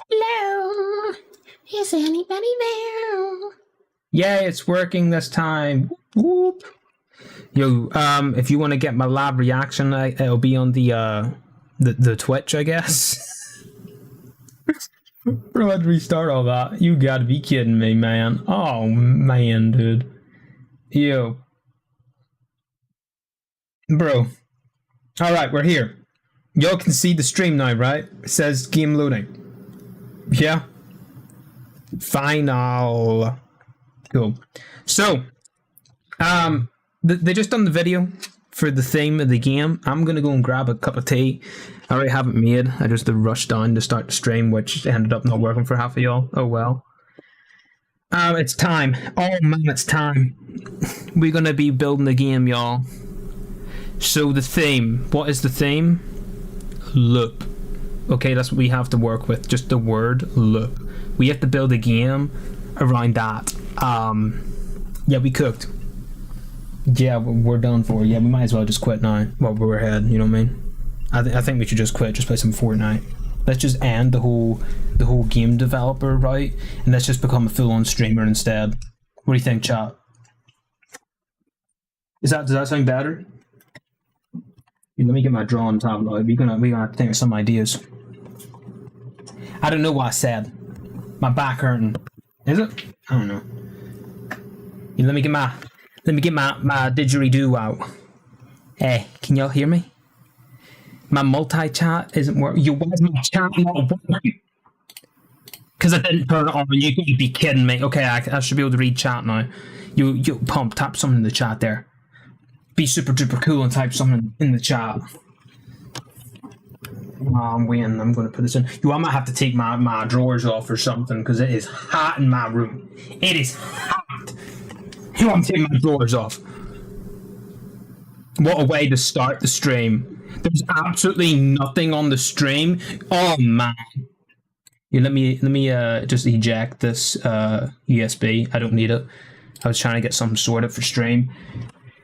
Hello? Is anybody there? Yeah, it's working this time. Whoop. Yo, if you want to get my live reaction, it'll be on the Twitch, I guess. Bro, I'd restart all that. You gotta be kidding me, man. Oh, man, dude. Yo. Bro. Alright, we're here. Y'all can see the stream now, right? It says game loading. Yeah? Final. Cool. So, they just done the video for the theme of the game. I'm gonna go and grab a cup of tea. I already have it made. I just rushed down to start the stream, which ended up not working for half of y'all. Oh well. It's time. Oh man, it's time. We're gonna be building the game, y'all. So the theme. What is the theme? Loop. Okay, that's what we have to work with. Just the word loop. We have to build a game around that. Yeah, we cooked. Yeah, we're done for. Yeah, we might as well just quit now while we're ahead. You know what I mean? I think we should just quit. Just play some Fortnite. Let's just end the whole game developer, right? And let's just become a full-on streamer instead. What do you think, chat? Does that sound better? Let me get my drawing tablet. We're gonna have to think of some ideas. I don't know what I said. My back hurting. Is it? I don't know. Let me get my didgeridoo out. Hey, can y'all hear me? My multi-chat isn't working. Why is my chat not working? Because I didn't turn it on. You gotta be kidding me. Okay, I should be able to read chat now. You pump, tap something in the chat there. Be super duper cool and type something in the chat. Oh, I'm waiting. I'm going to put this in. I might have to take my drawers off or something because it is hot in my room. It is hot. I'm taking my drawers off. What a way to start the stream. There's absolutely nothing on the stream. Oh man. Yeah, let me just eject this USB. I don't need it. I was trying to get something sorted for stream.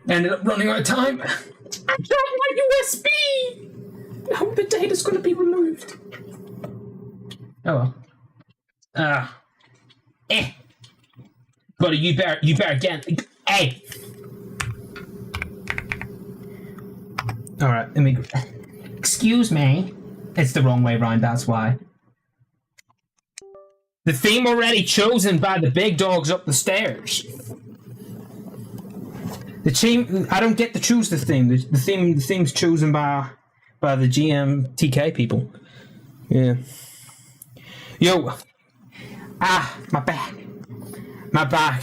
Ended up running out of time. I dropped my USB! Now the data's gonna be removed. Oh well. Buddy, you better get. Hey! Alright, let me. Excuse me. It's the wrong way round, that's why. The theme already chosen by the big dogs up the stairs. The team, I don't get to choose the theme. The theme's chosen by the GMTK people. Yeah. Yo. My back. My back.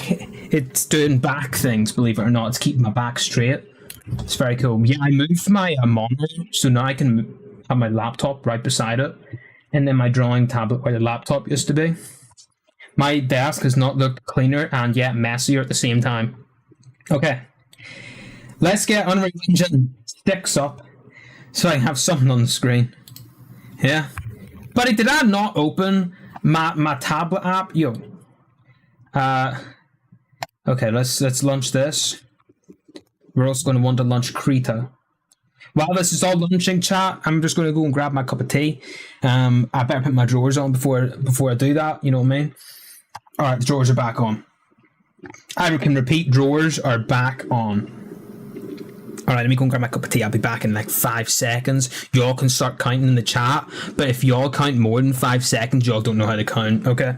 It's doing back things, believe it or not. It's keeping my back straight. It's very cool. Yeah, I moved my monitor, so now I can have my laptop right beside it, and then my drawing tablet where the laptop used to be. My desk has not looked cleaner and yet messier at the same time. Okay. Let's get Unreal Engine 6 up so I have something on the screen. Yeah. Buddy, did I not open my tablet app? Yo. Okay, let's launch this. We're also going to want to launch Krita. While this is all launching, chat, I'm just going to go and grab my cup of tea. I better put my drawers on before I do that. You know what I mean? Alright, the drawers are back on. I can repeat, drawers are back on. Alright, let me go and grab my cup of tea. I'll be back in like 5 seconds. Y'all can start counting in the chat, but if y'all count more than 5 seconds, y'all don't know how to count, okay?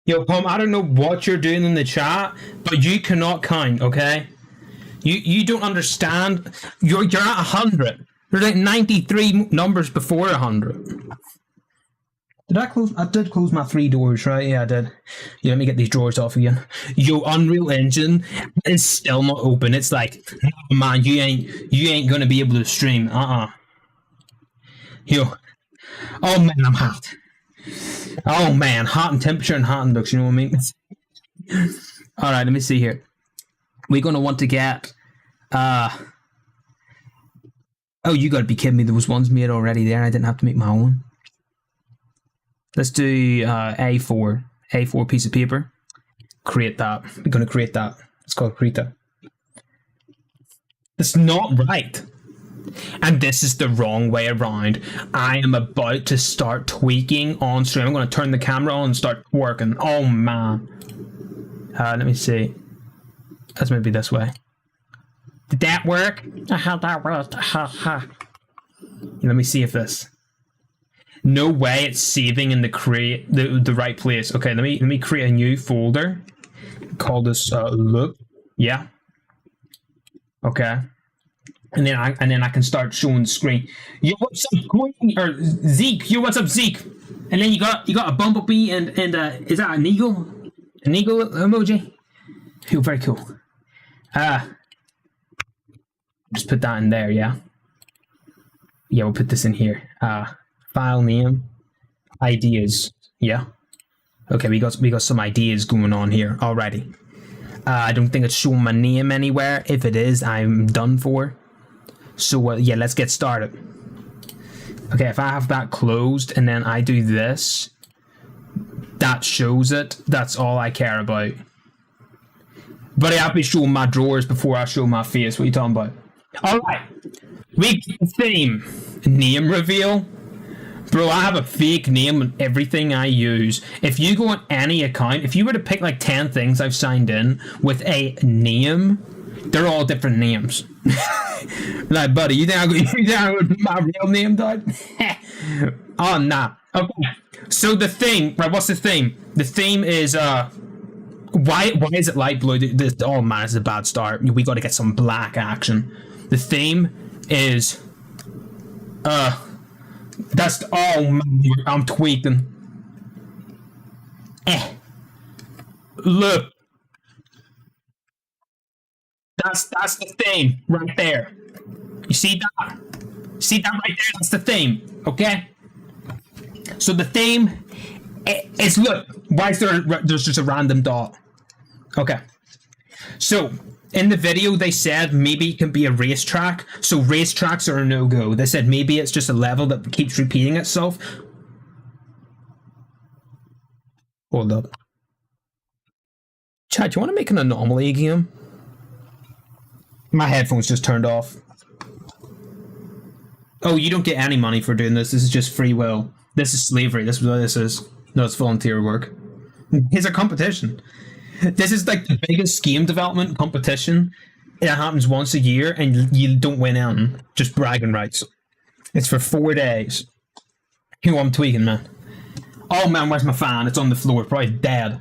Yo, Pom, I don't know what you're doing in the chat, but you cannot count, okay? You don't understand. You're at 100. There's like 93 numbers before 100. Did I close? I did close my 3 doors, right? Yeah, I did. Yeah, let me get these drawers off again. Yo, Unreal Engine is still not open. It's like, oh, man, you ain't gonna be able to stream. Yo, oh man, I'm hot. Oh man, hot in temperature and hot in looks. You know what I mean? All right, let me see here. We're gonna want to get. Oh, you gotta be kidding me! There was ones made already there. I didn't have to make my own. Let's do A4 piece of paper. Create that. We're gonna create that. It's called create that. It's not right. And this is the wrong way around. I am about to start tweaking on stream. I'm going to turn the camera on and start working. Oh man. Let me see. Let's maybe this way. Did that work? That worked. Let me see if this. No way it's saving in the right place. Okay, let me create a new folder. Call this look. Yeah. Okay. And then I can start showing the screen. Yo, what's up, Queen? Or Zeke? Yo, what's up, Zeke? And then you got a bumblebee and is that an eagle? An eagle emoji? Yo, very cool. Just put that in there, yeah. Yeah, we'll put this in here. File name, ideas, yeah. Okay, we got some ideas going on here already. I don't think it's showing my name anywhere. If it is, I'm done for. So yeah, let's get started. Okay, if I have that closed and then I do this, that shows it. That's all I care about. But I have to be showing my drawers before I show my face. What are you talking about? Alright, we get the theme. Name reveal. Bro, I have a fake name on everything I use. If you go on any account, if you were to pick like 10 things I've signed in with a name, they're all different names. Like, buddy, you think I'm going to put my real name down? Oh, nah. Okay. So the theme, right? What's the theme? The theme is why is it light blue? Oh man, it's a bad start. We got to get some black action. The theme is that's oh man, I'm tweaking. Look. That's the theme right there. You see that? See that right there? That's the theme. Okay. So the theme is look. Why is there's just a random dot? Okay. So in the video they said maybe it can be a racetrack. So racetracks are a no-go. They said maybe it's just a level that keeps repeating itself. Hold up. Chad, do you want to make an anomaly game? My headphones just turned off. Oh, you don't get any money for doing this. This is just free will. This is slavery. This is what this is. No, it's volunteer work. It's a competition. This is like the biggest game development competition. It happens once a year and you don't win anything. Just bragging rights. It's for 4 days. Yo, I'm tweaking, man. Oh man, where's my fan? It's on the floor, probably dead.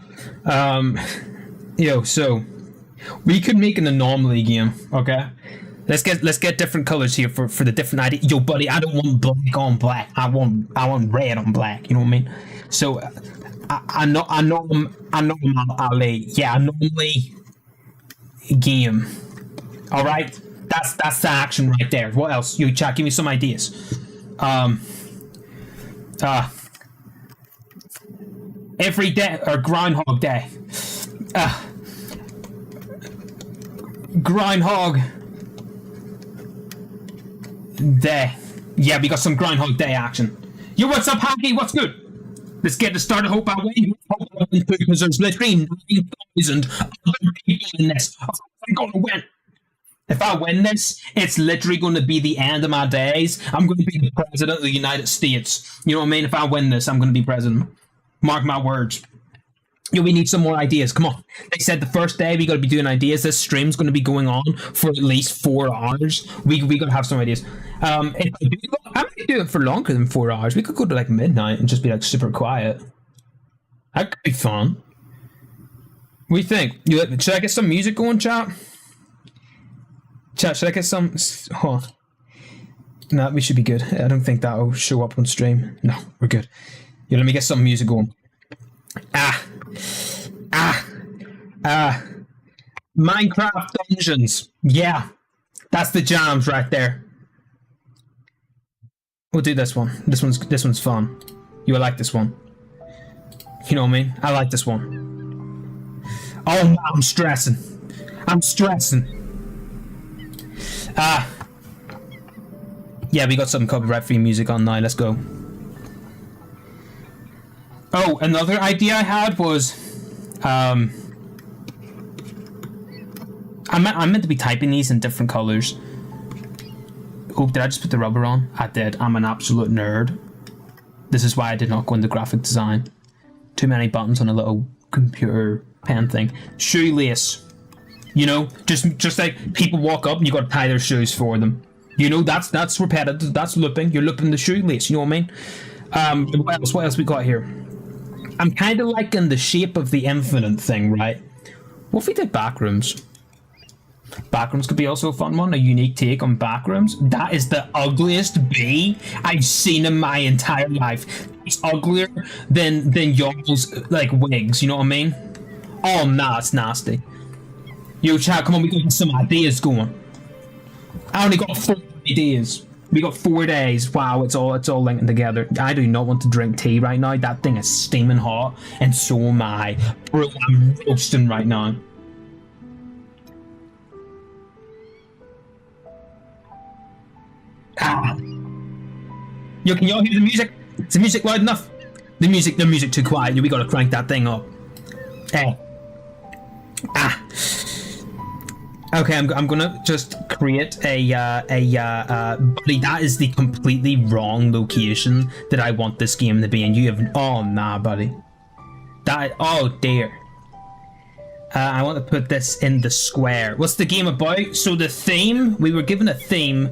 Yo, so we could make an anomaly game, okay? Let's get different colors here for the different idea. Yo, buddy, I don't want black on black. I want red on black. You know what I mean? So I know I'm Ali. Yeah, anomaly game. All right, that's the action right there. What else? You chat. Give me some ideas. Every day or Groundhog Day. Groundhog Day. Yeah, we got some Groundhog Day action. Yo, what's up, Hacky? What's good? Let's get this started. Hope I win. Because there's literally 9,000 other people in this. I'm gonna win. If I win this, it's literally going to be the end of my days. I'm going to be the president of the United States. You know what I mean? If I win this, I'm going to be president. Mark my words. Yo, we need some more ideas. Come on. They said the first day we got to be doing ideas. This stream's going to be going on for at least 4 hours. We got to have some ideas. I might do it for longer than 4 hours. We could go to like midnight and just be like super quiet. That could be fun. What do you think? Should I get some music going, chat? Chat, should I get some... Oh. No, we should be good. I don't think that'll show up on stream. No, we're good. Yeah, let me get some music going. Minecraft Dungeons. Yeah, that's the jams right there. We'll do this one. This one's fun. You will like this one. You know what I mean? I like this one. Oh no, I'm stressing. I'm stressing. Yeah, we got some copyright-free music on now. Let's go. Oh, another idea I had was, I'm meant to be typing these in different colors. Oh, did I just put the rubber on? I did. I'm an absolute nerd. This is why I did not go into graphic design. Too many buttons on a little computer pen thing. Shoelace. You know, just like people walk up and you got to tie their shoes for them. You know, that's repetitive. That's looping. You're looping the shoelace. You know what I mean? What else we got here? I'm kind of liking the shape of the infinite thing, right? What if we did backrooms? Backrooms could be also a fun one. A unique take on backrooms. That is the ugliest bee I've seen in my entire life. It's uglier than y'all's like wigs. You know what I mean? Oh, nah, it's nasty. Yo, chat, come on, we got some ideas going. I only got 4 ideas. We got 4 days. Wow, it's all linking together. I do not want to drink tea right now. That thing is steaming hot, and so am I. Bro, I'm roasting right now. Yo, can y'all hear the music? Is the music loud enough? The music too quiet. We gotta crank that thing up. Hey. Okay, I'm gonna just create buddy, that is the completely wrong location that I want this game to be in. You have, oh nah, buddy. Oh dear. I want to put this in the square. What's the game about? So the theme, we were given a theme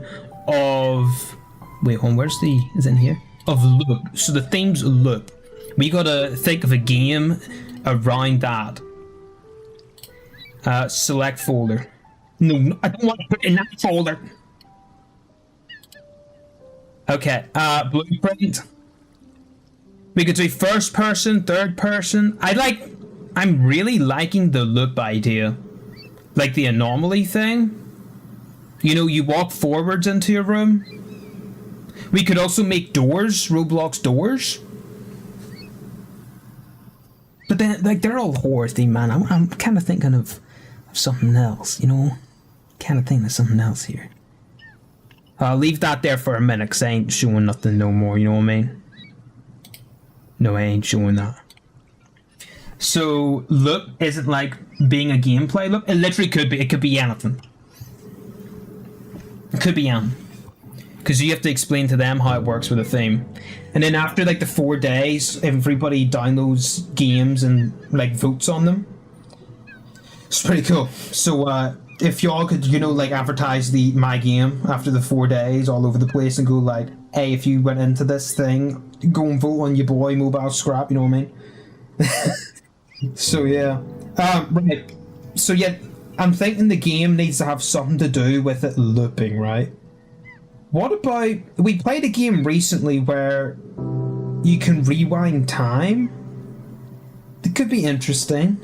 of, wait, hold on, where's the, is it in here? Of loop. So the theme's loop. We gotta think of a game around that. Select folder. No, I don't want to put it in that folder. Okay, blueprint. We could do first person, third person. I'm really liking the loop idea. Like the anomaly thing. You know, you walk forwards into your room. We could also make doors, Roblox doors. But then, like, they're all horror themed, man. I'm kind of thinking of something else, you know? Kind of thinking of something else here. I'll leave that there for a minute, because I ain't showing nothing no more, you know what I mean? No, I ain't showing that. So, loop isn't like being a gameplay loop. It literally could be. It could be anything. It could be anything. Because you have to explain to them how it works with a theme. And then after like the 4 days, everybody downloads games and like votes on them. It's pretty cool. So if y'all could, you know, like advertise my game after the 4 days all over the place and go like, hey, if you went into this thing, go and vote on your boy Mobile Scrap, you know what I mean? So yeah. Right. So yeah, I'm thinking the game needs to have something to do with it looping, right? What about, we played a game recently where you can rewind time? It could be interesting.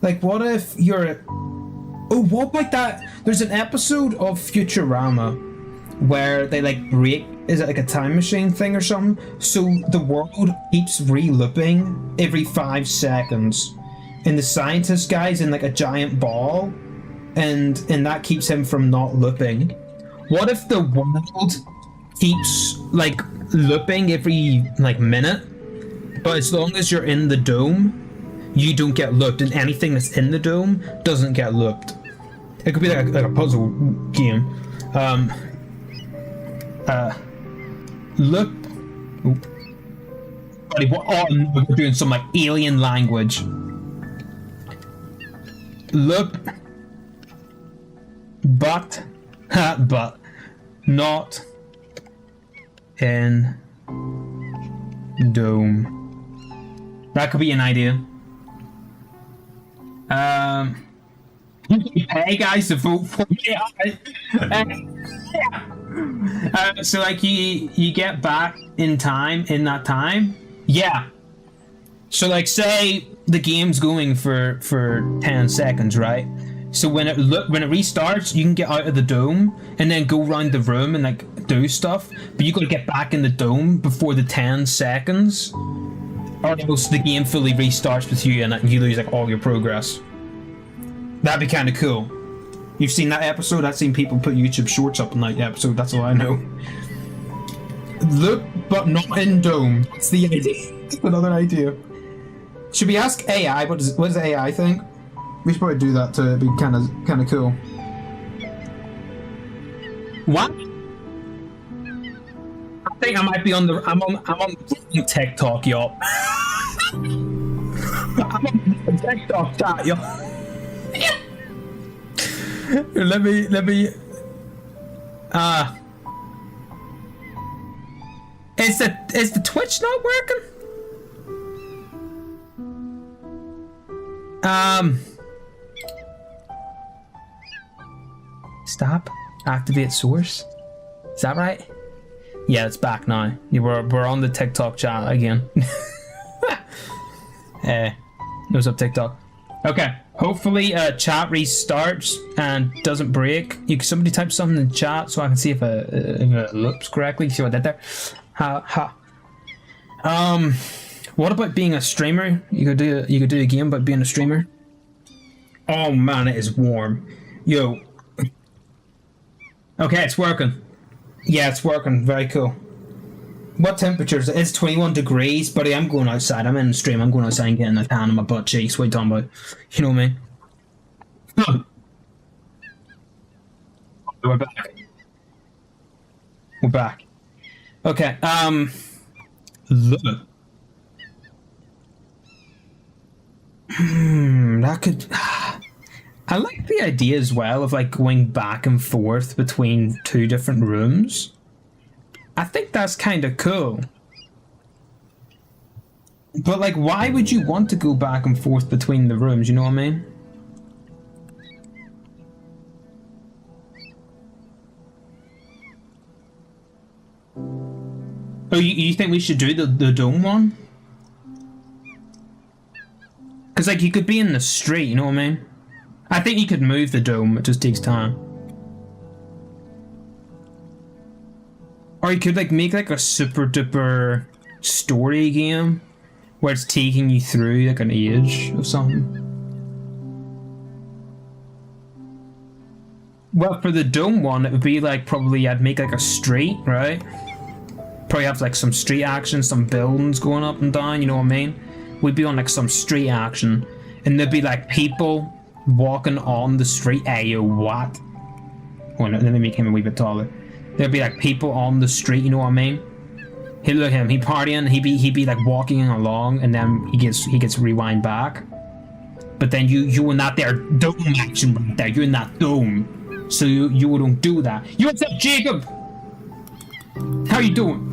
Like, what if you're... Oh, what about that? There's an episode of Futurama where they, like, break... Is it like a time machine thing or something? So the world keeps re-looping every 5 seconds. And the scientist guy's in, like, a giant ball. And that keeps him from not looping. What if the world keeps, like, looping every, like, minute? But as long as you're in the dome... you don't get looped, and anything that's in the dome doesn't get looped. It could be like a puzzle game. Loop. Oop. Buddy, what? Oh no, we're doing some like alien language. Loop. But not in dome. That could be an idea. Um, you pay guys to vote for me. So like you get back in time in that time. Yeah. So like say the game's going for 10 seconds, right? So when it restarts, you can get out of the dome and then go around the room and like do stuff, but you got to get back in the dome before the 10 seconds, or else the game fully restarts with you and you lose like all your progress. That'd be kind of cool. You've seen that episode? I've seen people put YouTube shorts up on that episode. That's all I know. Look, but not in dome. That's the idea. Another idea. Should we ask AI? What does AI think? We should probably do that to be kind of cool. What? I think I might be on the. I'm on TikTok, y'all. I'm on TikTok chat, y'all. Let me. Is the Twitch not working? Stop. Activate source. Is that right? Yeah, it's back now. We're on the TikTok chat again. What's up, TikTok? Okay. Hopefully, chat restarts and doesn't break. Somebody type something in the chat so I can see if it looks correctly. See what I did there? What about being a streamer? You could do a game about being a streamer. Oh man, it is warm. Yo. Okay, it's working. Yeah, it's working. Very cool. What temperatures? It's 21 degrees, but I am going outside. I'm in the stream. I'm going outside and getting a tan on my butt cheeks. What are you talking about? You know what I mean? We're back. We're back. Okay. Look. That could. I like the idea as well of like going back and forth between two different rooms. I think that's kind of cool. But like, why would you want to go back and forth between the rooms? You know what I mean? Oh, you think we should do the dome one? Because like you could be in the street, you know what I mean? I think you could move the dome, it just takes time. Or you could like make like a super duper story game where it's taking you through like an age of something. Well, for the dome one, it would be like probably I'd make like a street, right? Probably have like some street action, some buildings going up and down, you know what I mean? We'd be on like some street action, and there'd be like people walking on the street. Hey, yo, what? Oh, no, let me make him a wee bit taller. There'd be like people on the street, you know what I mean? Hey, look at him, he partying, he'd be like walking along, and then he gets rewind back. But then you in that there dome action right there, you're in that dome. So you don't do that. You what's up, Jacob? How you doing?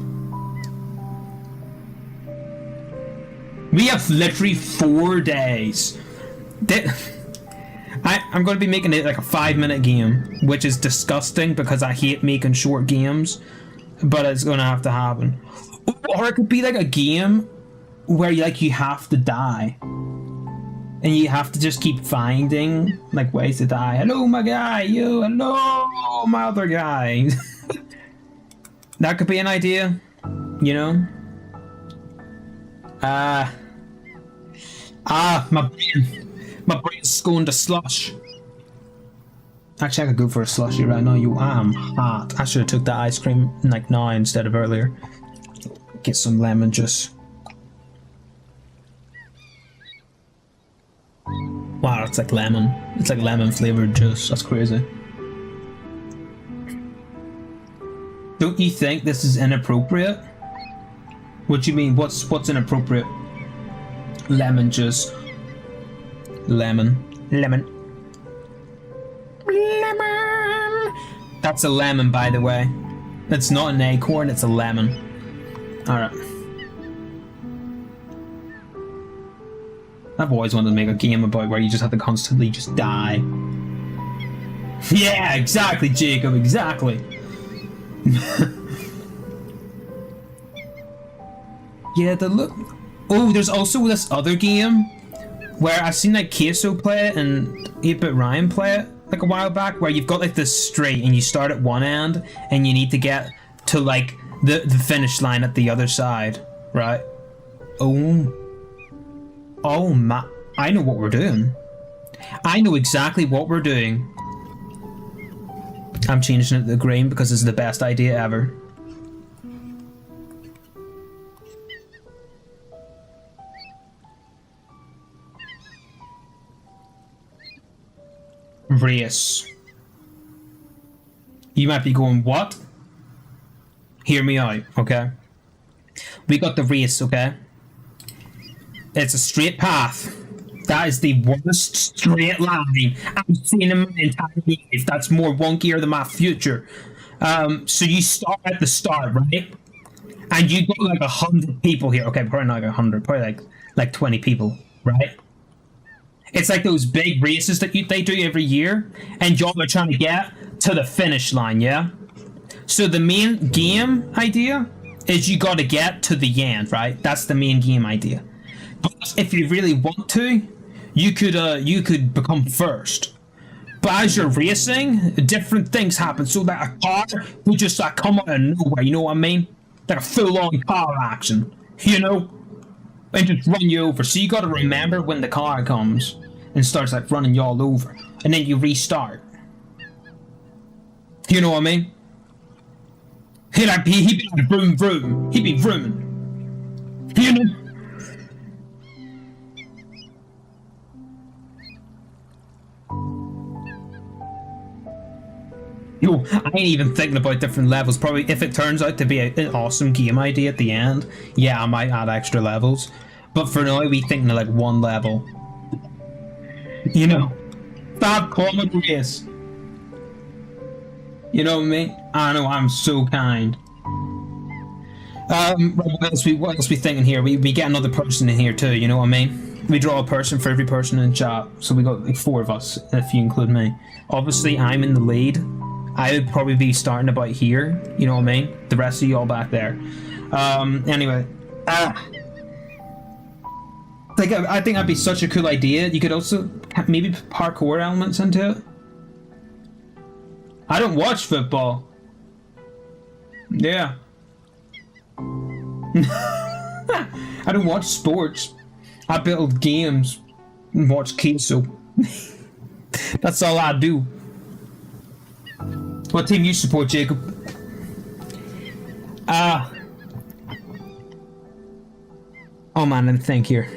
We have literally 4 days. I'm going to be making it like a 5-minute game, which is disgusting because I hate making short games, but it's going to have to happen. Or it could be like a game where you have to die, and you have to just keep finding like ways to die. Hello, my guy. You. Hello, my other guy. That could be an idea, you know. My brain's going to slush. Actually, I could go for a slushy right now. You am hot. I should have took that ice cream like now instead of earlier. Get some lemon juice. Wow, it's like lemon. It's like lemon flavored juice. That's crazy. Don't you think this is inappropriate? What do you mean? What's inappropriate? Lemon juice. Lemon. That's a lemon, by the way. That's not an acorn, it's a lemon. Alright. I've always wanted to make a game about where you just have to constantly just die. Yeah, exactly, Jacob, exactly. Yeah, the look. Oh, there's also this other game where I've seen like Queso play it and 8-Bit Ryan play it like a while back, where you've got like this straight and you start at one end and you need to get to like the finish line at the other side, right? Oh my, I know what we're doing. I know exactly what we're doing. I'm changing it to green because it's the best idea ever. Race. You might be going, what? Hear me out, okay? We got the race, okay? It's a straight path. That is the worst straight line I've seen in my entire life. That's more wonkier than my future. So you start at the start, right? And you got like 100 people here. Okay, probably not like 100, probably like 20 people, right? It's like those big races that they do every year, and y'all are trying to get to the finish line, yeah? So the main game idea is you got to get to the end, right? That's the main game idea. But if you really want to, you could become first. But as you're racing, different things happen. So that a car will just like come out of nowhere, you know what I mean? Like a full-on car action, you know? And just run you over. So you gotta remember when the car comes and starts like running you all over. And then you restart. You know what I mean? He'd be like vroom vroom. He'd be vrooming. You know? Yo, I ain't even thinking about different levels. Probably if it turns out to be an awesome game idea at the end, yeah, I might add extra levels. But for now, we thinking of like one level. You know, 5-kilometer race. You know what I mean? I know, I'm so kind. What else we thinking here? We get another person in here too. You know what I mean? We draw a person for every person in the chat, so we got like 4 of us if you include me. Obviously, I'm in the lead. I would probably be starting about here, you know what I mean? The rest of you all back there. Anyway. Like, I think that'd be such a cool idea. You could also maybe put parkour elements into it. I don't watch football. Yeah. I don't watch sports. I build games and watch Queso. That's all I do. What team you support, Jacob? Oh man, let me think here.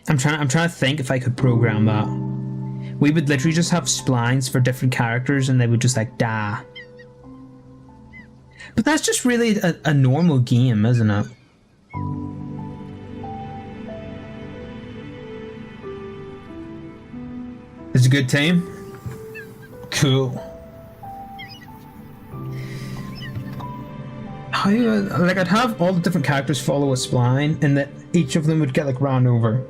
I'm trying to think if I could program that. We would literally just have splines for different characters and they would just like die. But that's just really a normal game, isn't it? It's a good team? Cool. How like I'd have all the different characters follow a spline and that each of them would get like ran over.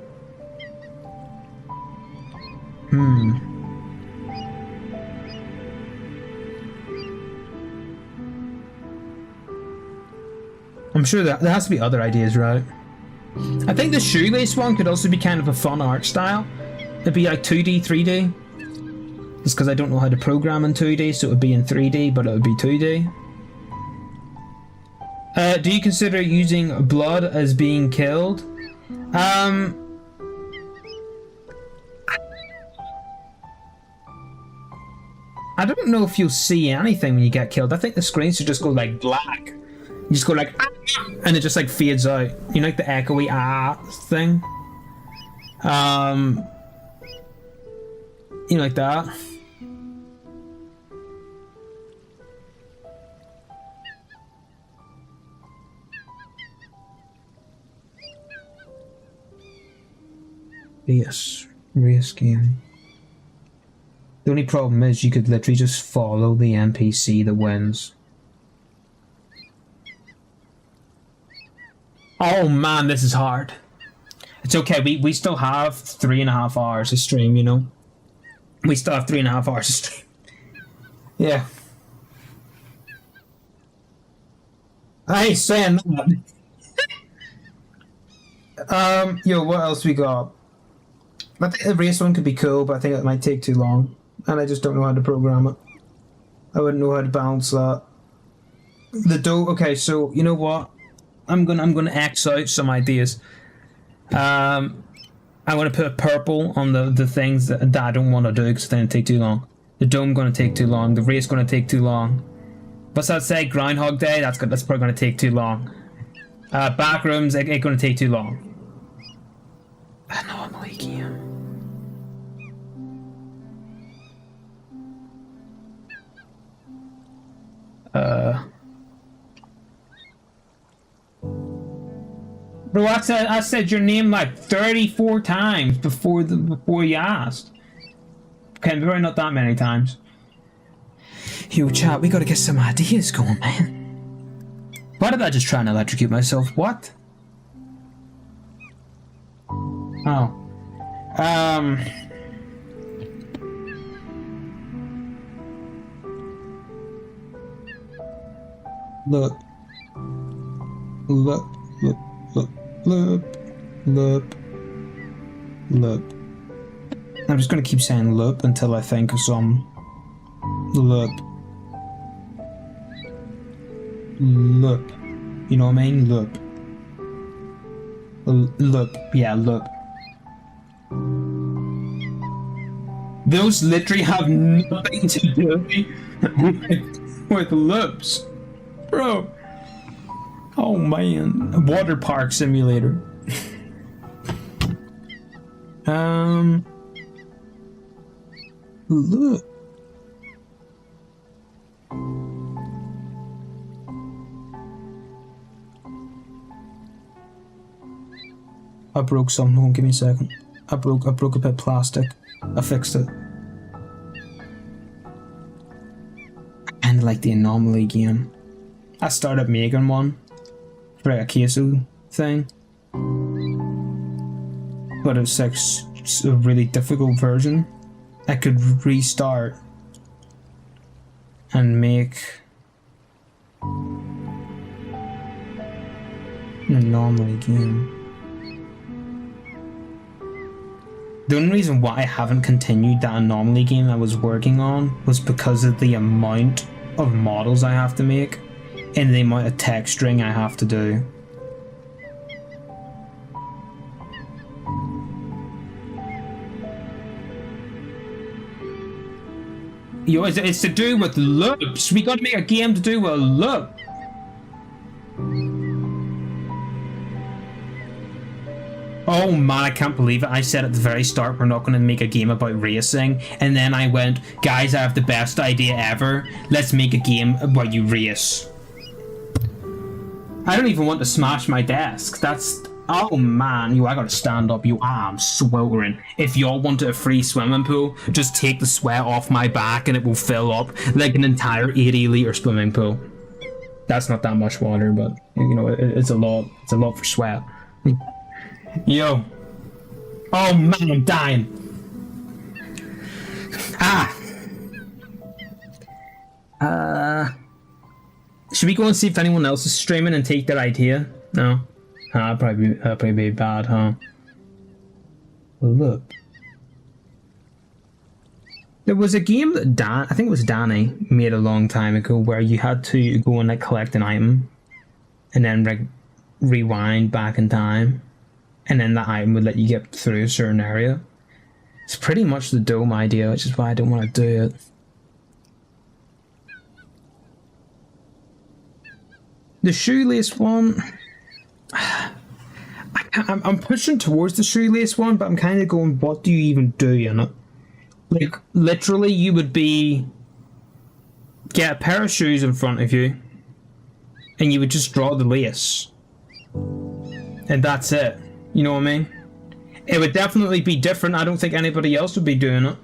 I'm sure that there has to be other ideas, right? I think the shoelace one could also be kind of a fun art style. It'd be like 2D, 3D. Just because I don't know how to program in 2D, so it would be in 3D, but it would be 2D. Do you consider using blood as being killed? I don't know if you'll see anything when you get killed. I think the screen should just go like black. You just go like ah, and it just like fades out. You know, like the echoey thing. You know, like that. Yes, race game. The only problem is you could literally just follow the NPC that wins. Oh man, this is hard. It's okay. We still have 3.5 hours to stream. You know, we still have 3.5 hours to stream. Yeah. I ain't saying that. Yo, what else we got? I think the race one could be cool, but I think it might take too long, and I just don't know how to program it. I wouldn't know how to balance that. The dough. Okay, so you know what? I'm gonna X out some ideas. I'm gonna put purple on the things that I don't want to do because then it take too long. The dome gonna take too long. The race gonna take too long. What's that say? Groundhog Day. That's probably gonna take too long. Backrooms. It gonna take too long. I know I'm leaking him. Bro, I said your name like 34 times before you asked. Okay, probably not that many times. Yo, chat, we gotta get some ideas going, man. Why did I just try and electrocute myself? What? Oh. Look. Look. Look. Look. Look. Look. Look. I'm just gonna keep saying look until I think of some. Look. Look. You know what I mean? Look. Look. Yeah, look. Those literally have nothing to do with loops. Bro. Oh man. A water park simulator. Look. I broke something. Hold on, give me a second. I broke a bit of plastic. I fixed it. And like the anomaly game. I started making one for a queso thing. But it's like a really difficult version. I could restart and make an anomaly game. The only reason why I haven't continued that anomaly game I was working on was because of the amount of models I have to make and the amount of texturing I have to do. Yo, it's to do with loops. We gotta make a game to do with a loop. Oh man, I can't believe it. I said at the very start we're not going to make a game about racing, and then I went, guys, I have the best idea ever. Let's make a game where you race. I don't even want to smash my desk. That's... Oh man, yo, I gotta stand up. Yo, I'm sweltering. If y'all wanted a free swimming pool, just take the sweat off my back and it will fill up like an entire 80-litre swimming pool. That's not that much water, but, you know, it's a lot. It's a lot for sweat. Yo. Oh man, I'm dying. Should we go and see if anyone else is streaming and take that idea? No? That'd probably be bad, huh? Look. There was a game that I think it was Danny, made a long time ago where you had to go and like collect an item and then like rewind back in time. And then that item would let you get through a certain area. It's pretty much the dome idea, which is why I don't want to do it. The shoelace one... I'm pushing towards the shoelace one, but I'm kind of going, what do you even do in it? Like, literally, you would get a pair of shoes in front of you, and you would just draw the lace. And that's it. You know what I mean? It would definitely be different. I don't think anybody else would be doing it.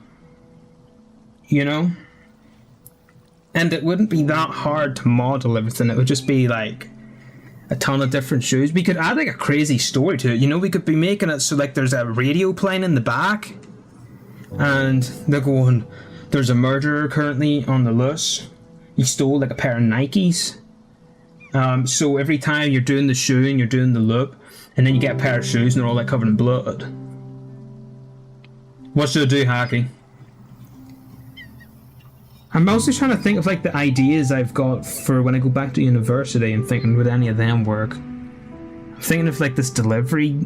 You know? And it wouldn't be that hard to model everything. It would just be like a ton of different shoes. We could add like a crazy story to it. You know, we could be making it so like there's a radio playing in the back, and they're going, "There's a murderer currently on the loose. He stole like a pair of Nikes." So every time you're doing the shoe and you're doing the loop, and then you get a pair of shoes and they're all like covered in blood. What should I do, Hacky? I'm also trying to think of like the ideas I've got for when I go back to university and thinking, would any of them work? I'm thinking of like this delivery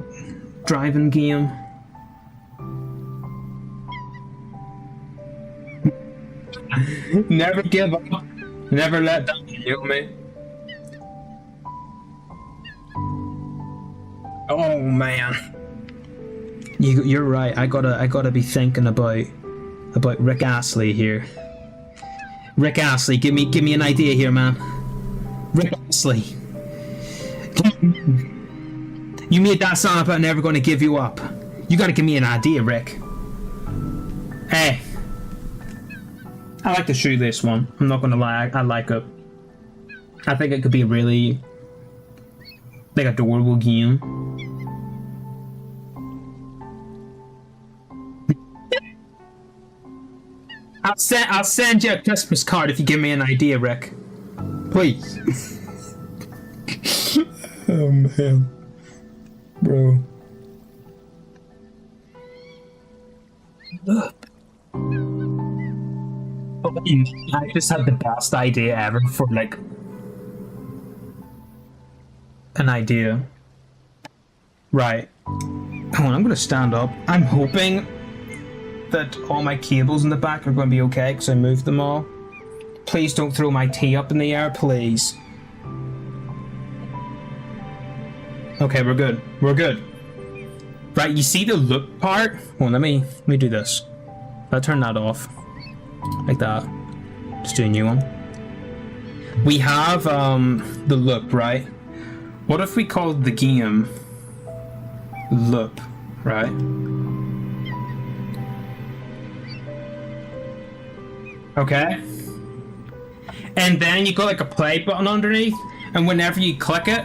driving game. Never give up. Never let down, you know me? Oh man. You're right. I gotta be thinking about Rick Astley here. Rick Astley, give me an idea here, man. Rick Astley. You made that song about never gonna give you up. You gotta give me an idea, Rick. Hey. I like the shoelace one. I'm not gonna lie, I like it. I think it could be a really like adorable game. I'll send you a Christmas card if you give me an idea, Rick. Please. Oh man, bro. I just had the best idea ever for like an idea. Right. Hold on, I'm gonna stand up. I'm hoping that all my cables in the back are going to be okay because I moved them all. Please don't throw my tea up in the air, please. Okay, we're good. We're good. Right, you see the look part? Well, let me do this. I'll turn that off. Like that. Just do a new one. We have the loop, right? What if we called the game loop, right? Okay. And then you got like a play button underneath, and whenever you click it,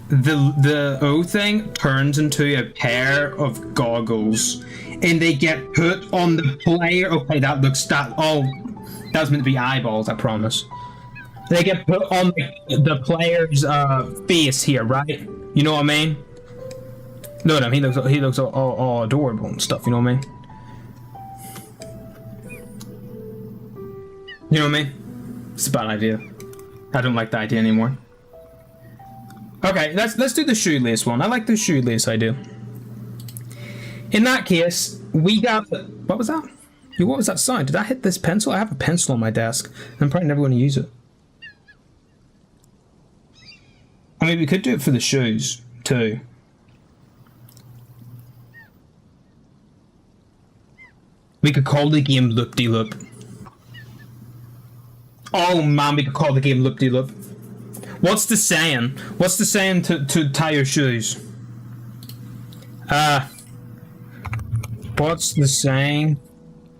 the O thing turns into a pair of goggles, and they get put on the player. Okay, that looks that. Oh, that's meant to be eyeballs. I promise. They get put on the player's face here, right? You know what I mean? Look at him. He looks all adorable and stuff. You know what I mean? You know what I mean? It's a bad idea. I don't like the idea anymore. Okay, let's do the shoelace one. I like the shoelace idea. In that case, we got... What was that? What was that sound? Did I hit this pencil? I have a pencil on my desk. I'm probably never going to use it. I mean, we could do it for the shoes, too. We could call the game Loop-de-Loop. Oh man, we could call the game Loop-de-Loop. What's the saying? What's the saying to tie your shoes? What's the saying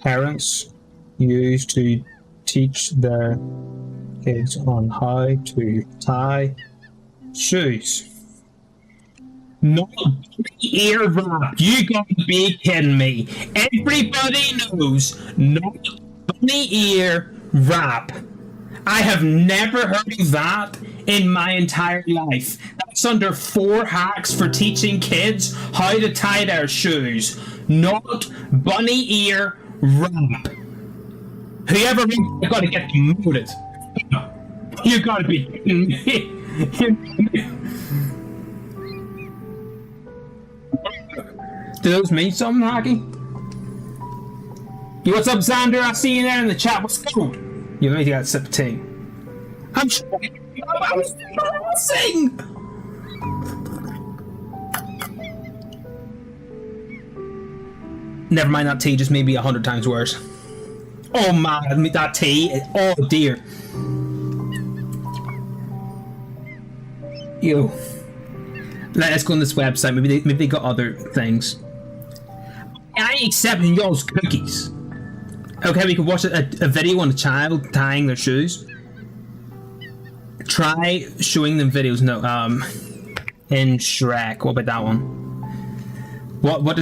parents use to teach their kids on how to tie shoes? Not ear wrap. You gotta be kidding me. Everybody knows not bunny ear wrap. I have never heard of that in my entire life. That's under 4 hacks for teaching kids how to tie their shoes. Not bunny ear wrap. Whoever wrote that, gotta get demoted. You gotta be kidding me. Do those mean something, Hockey? Yo, what's up, Xander? I see you there in the chat. What's good? You let me get a sip of tea. I'm trying. I was sing. Never mind that tea. Just maybe 100 times worse. Oh man, that tea. Oh dear. Yo. Let's go on this website. Maybe they got other things. I ain't accepting y'all's cookies. Okay, we could watch a video on a child tying their shoes. Try showing them videos. No, in Shrek. What about that one? What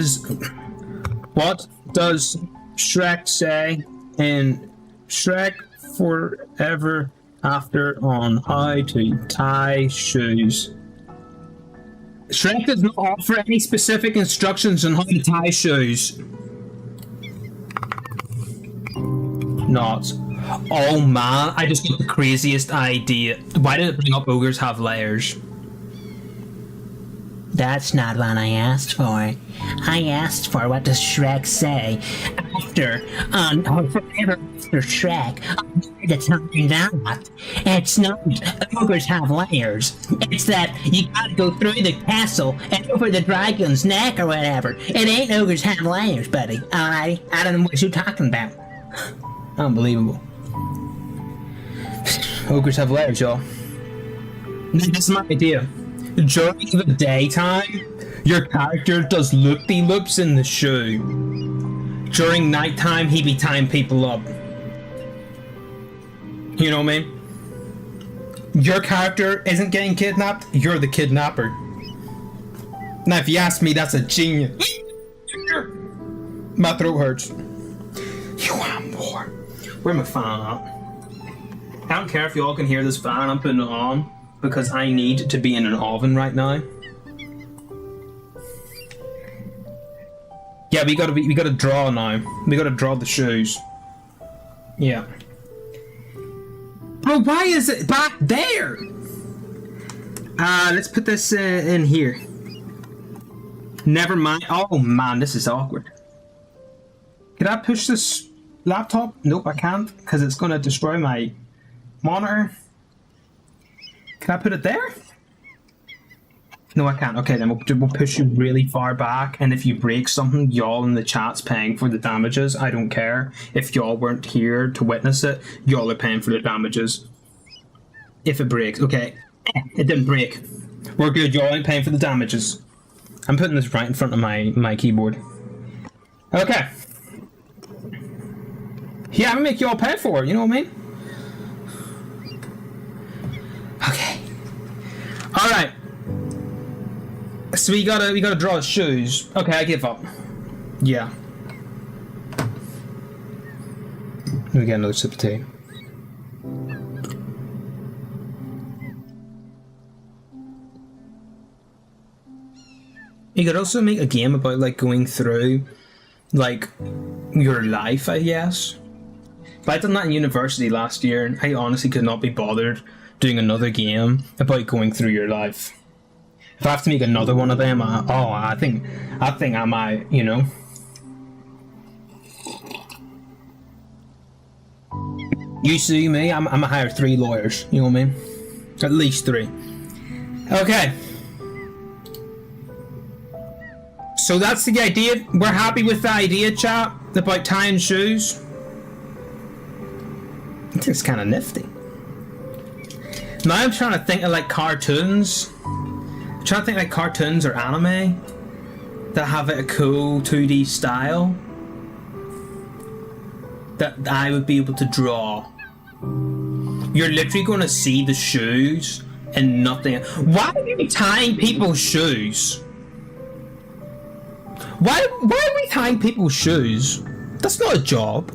does Shrek say in Shrek Forever After on how to tie shoes? Shrek does not offer any specific instructions on how to tie shoes. Not. Oh man, I just got the craziest idea. Why did it bring up ogres have layers? That's not what I asked for. I asked for what does Shrek say after, forever after Shrek, the time that. It's not ogres have layers. It's that you gotta go through the castle and over the dragon's neck or whatever. It ain't ogres have layers, buddy. Alrighty? I don't know what you're talking about. Unbelievable. Ogres have layers, y'all. This is my idea. During the daytime, your character does loop-de-loops in the shoe. During nighttime, he be tying people up. You know what I mean? Your character isn't getting kidnapped, you're the kidnapper. Now, if you ask me, that's a genius. My throat hurts. You want more? Where's my fan at? I don't care if you all can hear this fan, I'm putting it on because I need to be in an oven right now. Yeah, we gotta draw now. We gotta draw the shoes. Yeah. Bro, why is it back there? Let's put this in here. Never mind. Oh man, this is awkward. Can I push this laptop? Nope, I can't, because it's gonna destroy my monitor. Can I put it there? No, I can't. Okay, then we'll push you really far back, and if you break something, y'all in the chat's paying for the damages. I don't care. If y'all weren't here to witness it, y'all are paying for the damages. If it breaks. Okay, it didn't break. We're good, y'all ain't paying for the damages. I'm putting this right in front of my keyboard. Okay. Yeah, I'm gonna make y'all pay for it, you know what I mean? Okay. Alright. So we gotta draw his shoes. Okay, I give up. Yeah. Let me get another sip of tea. You could also make a game about like going through like your life, I guess. But I done that in university last year, and I honestly could not be bothered doing another game about going through your life. If I have to make another one of them, I think I might, you know. You see me, I'm gonna hire 3 lawyers, you know what I mean? At least 3. Okay. So that's the idea. We're happy with the idea, chat, about tying shoes. I think it's kind of nifty. Now I'm trying to think of like cartoons. I'm trying to think like cartoons or anime that have a cool 2D style that I would be able to draw. You're literally going to see the shoes and nothing. Why are we tying people's shoes? Why are we tying people's shoes? That's not a job.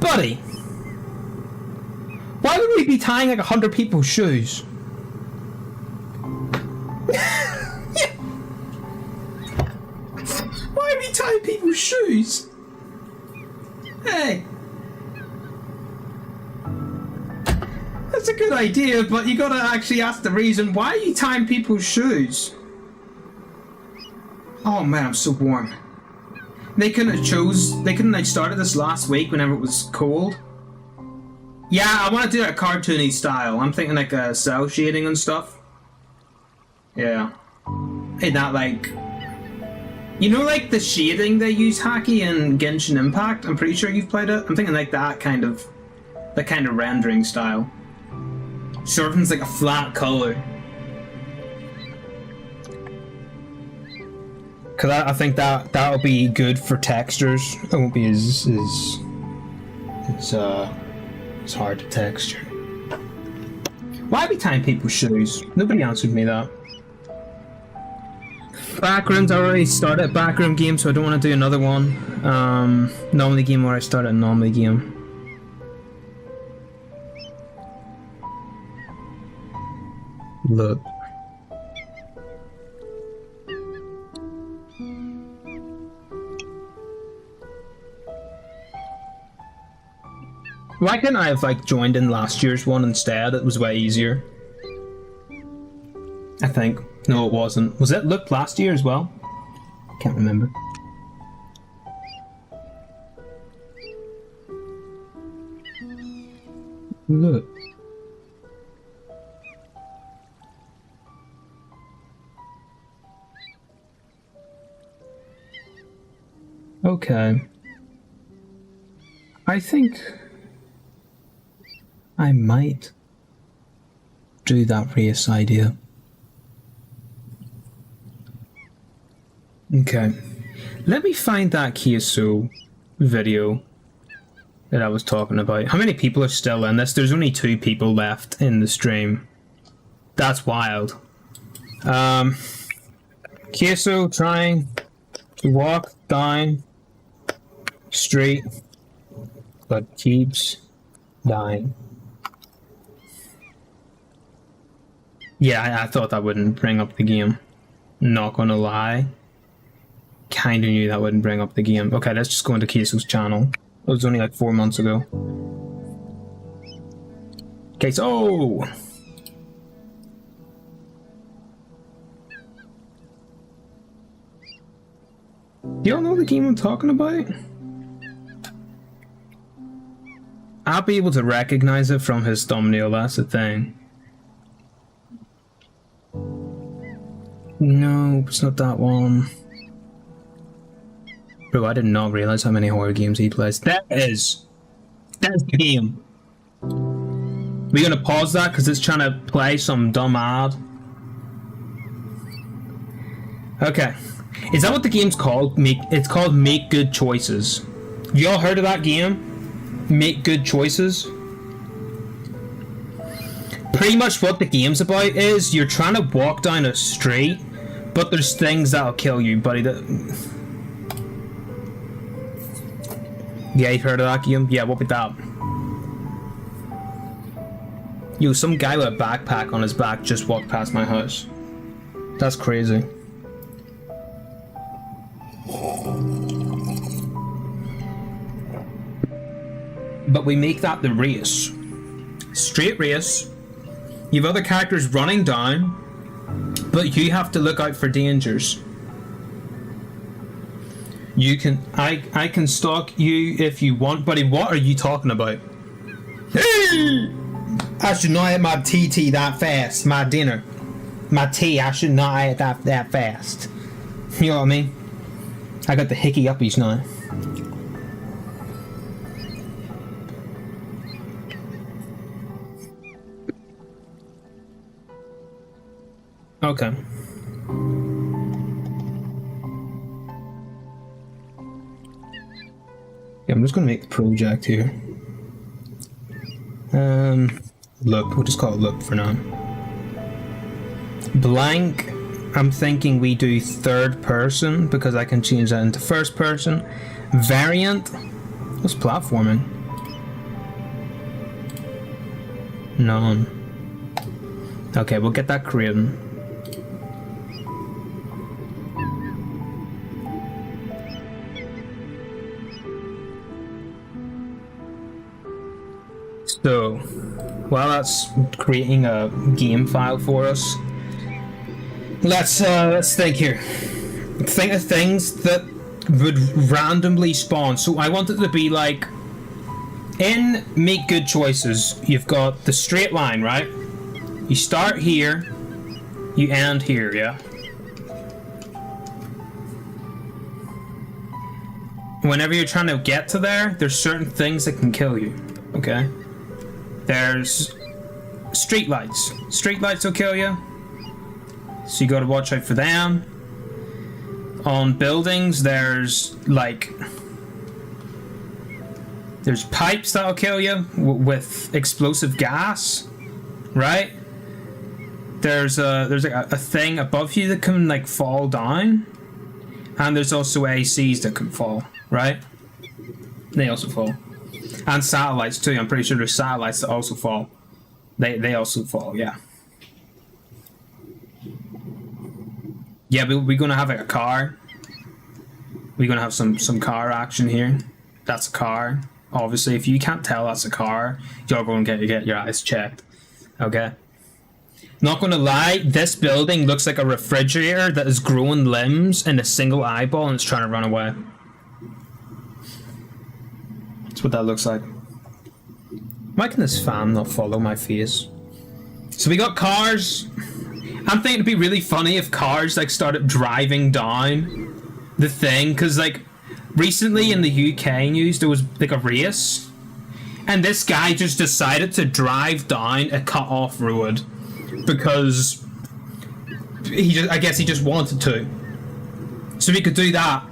Buddy. Why would we be tying like 100 people's shoes? Why are we tying people's shoes? Hey. That's a good idea, but you gotta actually ask the reason. Why are you tying people's shoes? Oh man, I'm so warm. They couldn't have started this last week whenever it was cold. Yeah, I want to do that cartoony style. I'm thinking like cell shading and stuff. Yeah. Hey, that like... You know like the shading they use Hacky in Genshin Impact? I'm pretty sure you've played it. I'm thinking like that kind of rendering style. So everything's like a flat color. Cause I think that'll be good for textures. It won't be as hard to texture. Why be tying people's shoes? Nobody answered me that. Backrooms, I already started a backroom game, so I don't want to do another one. Normally game where I start a normally game. Look. Why couldn't I have like joined in last year's one instead? It was way easier. I think. No, it wasn't. Was it Look last year as well? Can't remember. Look. Okay. I think I might do that race idea. Okay. Let me find that KSO video that I was talking about. How many people are still in this? There's only 2 people left in the stream. That's wild. KSO trying to walk down street but keeps dying. Yeah, I thought that wouldn't bring up the game. Not gonna lie. Kinda knew that wouldn't bring up the game. Okay, let's just go into KSO's channel. It was only like 4 months ago. KSO! Do y'all know the game I'm talking about? I'll be able to recognize it from his thumbnail, that's the thing. No, it's not that one. Bro, I did not realize how many horror games he plays. That's the game. We're gonna pause that because it's trying to play some dumb ad. Okay. Is that what the game's called? It's called Make Good Choices. Y'all heard of that game? Make Good Choices? Pretty much what the game's about is you're trying to walk down a street, but there's things that'll kill you, buddy. Yeah, you've heard of that game? Yeah, what with that? Yo, some guy with a backpack on his back just walked past my house. That's crazy. But we make that the race. Straight race. You have other characters running down, but you have to look out for dangers. You can, I can stalk you if you want, buddy. What are you talking about? Hey! I should not eat my TT that fast. My dinner, my tea. I should not eat that fast. You know what I mean? I got the hickey uppies now. Okay. Yeah, I'm just gonna make the project here. Look, we'll just call it look for now. Blank, I'm thinking we do third person because I can change that into first person. Variant, what's platforming? None. Okay, we'll get that created. So, while that's creating a game file for us, let's think here. Think of things that would randomly spawn. So I want it to be like, in Make Good Choices, you've got the straight line, right? You start here, you end here, yeah? Whenever you're trying to get to there, there's certain things that can kill you, okay? There's street lights. Street lights will kill you, so you gotta watch out for them. On buildings, there's pipes that'll kill you with explosive gas, right? there's like a thing above you that can like fall down, and there's also ACs that can fall, right? They also fall, and satellites too. I'm pretty sure there's satellites that also fall. They also fall, yeah. Yeah, but we're gonna have like a car. We're gonna have some car action here. That's a car. Obviously, if you can't tell that's a car, you're going to get your eyes checked. Okay. Not gonna lie, this building looks like a refrigerator that is growing limbs and a single eyeball and it's trying to run away. That's what that looks like. Why can this fan not follow my face? So we got cars. I'm thinking it'd be really funny if cars like started driving down the thing, because like recently in the UK news there was like a race, and this guy just decided to drive down a cut off road because I guess he just wanted to. So we could do that.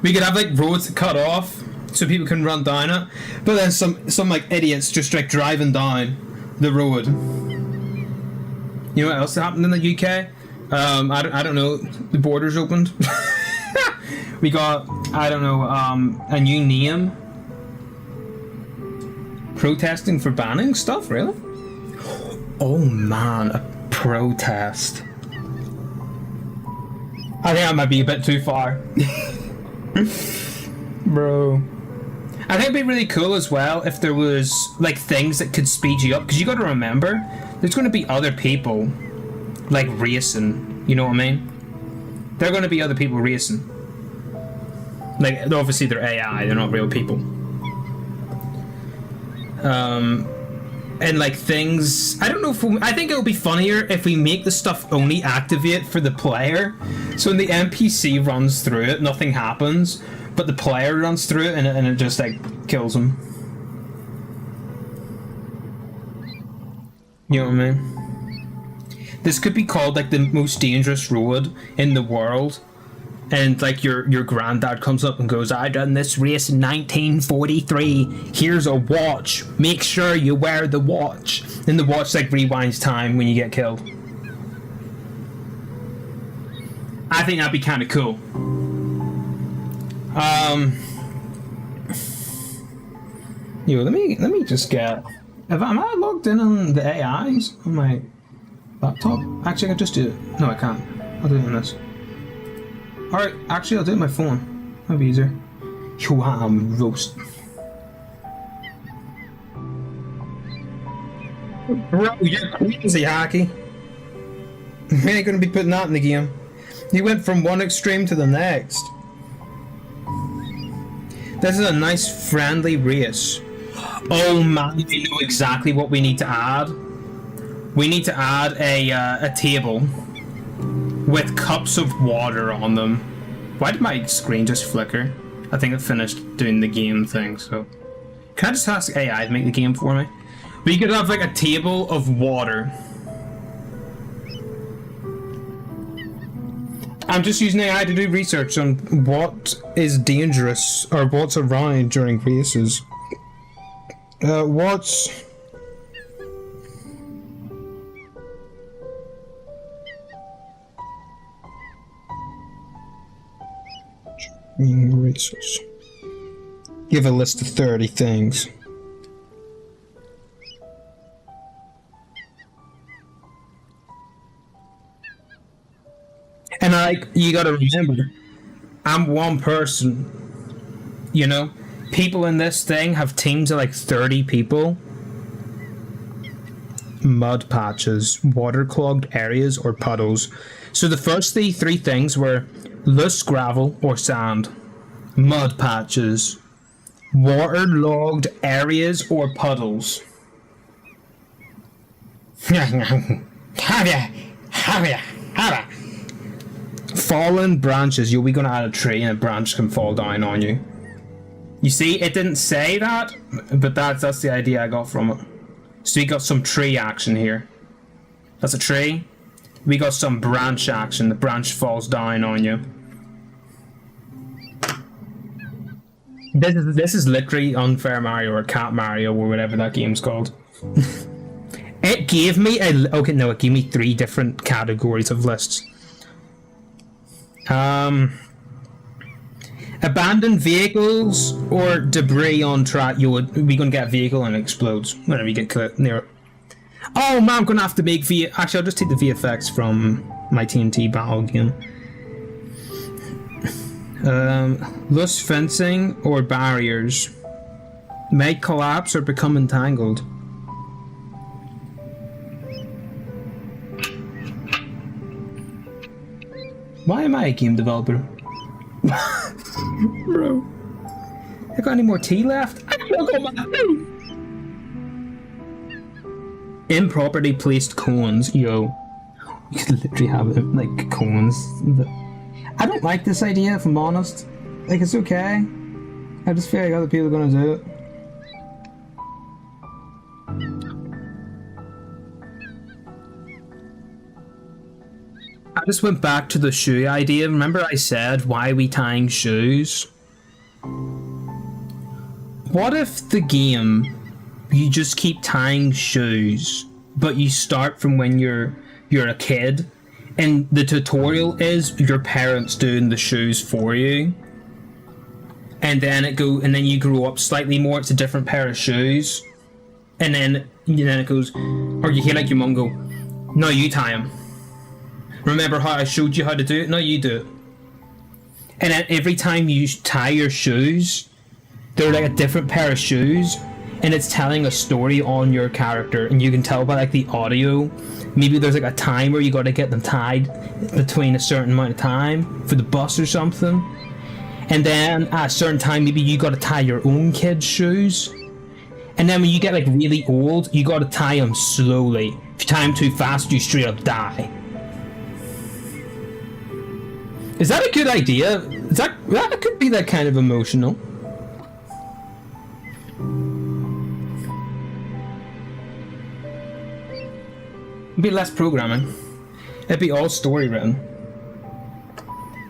We could have like roads cut off so people can run down it, but then some like idiots just like driving down the road. You know what else happened in the UK? I don't know. The borders opened. We got, I don't know, a new name. Protesting for banning stuff, really? Oh man, a protest. I think that might be a bit too far. Bro. I think it'd be really cool as well if there was like things that could speed you up, because you got to remember there's going to be other people like racing, you know what I mean? There are going to be other people racing. Like obviously they're AI, they're not real people. And like things, I don't know if I think it'll be funnier if we make the stuff only activate for the player. So when the NPC runs through it, nothing happens, but the player runs through it and it just like kills him. You know what I mean? This could be called like the most dangerous road in the world. And like your granddad comes up and goes, I done this race in 1943. Here's a watch. Make sure you wear the watch. And the watch like rewinds time when you get killed. I think that'd be kind of cool. Let me just get. Am I logged in on the AIs on my laptop? Actually, I can just do it. No, I can't. I'll do it on this. Alright, actually I'll do it on my phone. That'll be easier. Yo, I'm roast. Bro, you're crazy, Hockey. We ain't gonna be putting that in the game. He went from one extreme to the next. This is a nice friendly race. Oh man, we know exactly what we need to add. We need to add a table with cups of water on them. Why did my screen just flicker? I think it finished doing the game thing, so... Can I just ask AI to make the game for me? We could have like a table of water. I'm just using AI to do research on what is dangerous or what's around during races. What's... races. Give a list of 30 things. And you gotta remember, I'm one person. You know? People in this thing have teams of like 30 people. Mud patches, waterlogged areas, or puddles. So the first three things were loose gravel or sand, mud patches, waterlogged areas or puddles. Fallen branches. We're gonna add a tree and a branch can fall down on you. You see, it didn't say that, but that's the idea I got from it. So you got some tree action here. That's a tree. We got some branch action. The branch falls down on you. This is literally Unfair Mario or Cat Mario or whatever that game's called. It gave me okay, no, it gave me 3 different categories of lists. Abandoned vehicles or debris on track. We're gonna get a vehicle and it explodes whenever you get near it. Oh man, I'm gonna have to make actually, I'll just take the VFX from my TNT battle game. Loose fencing or barriers. Make collapse or become entangled. Why am I a game developer? Bro. I got any more tea left? I don't got my tea. Improperly placed cones, yo. You could literally have it like cones. I don't like this idea, if I'm honest. Like, it's okay. I just feel like other people are gonna do it. I just went back to the shoe idea. Remember I said, why are we tying shoes? What if the game, you just keep tying shoes, but you start from when you're a kid, and the tutorial is your parents doing the shoes for you, and then you grow up slightly more, it's a different pair of shoes, and then it goes, or you hear like your mum go, no, you tie them. Remember how I showed you how to do it? No, you do it. And then every time you tie your shoes, they're like a different pair of shoes, and it's telling a story on your character, and you can tell by like the audio. Maybe there's like a time where you got to get them tied between a certain amount of time for the bus or something. And then at a certain time, maybe you got to tie your own kid's shoes. And then when you get like really old, you got to tie them slowly. If you tie them too fast, you straight up die. Is that a good idea? That could be that kind of emotional. It'd be less programming. It'd be all story written.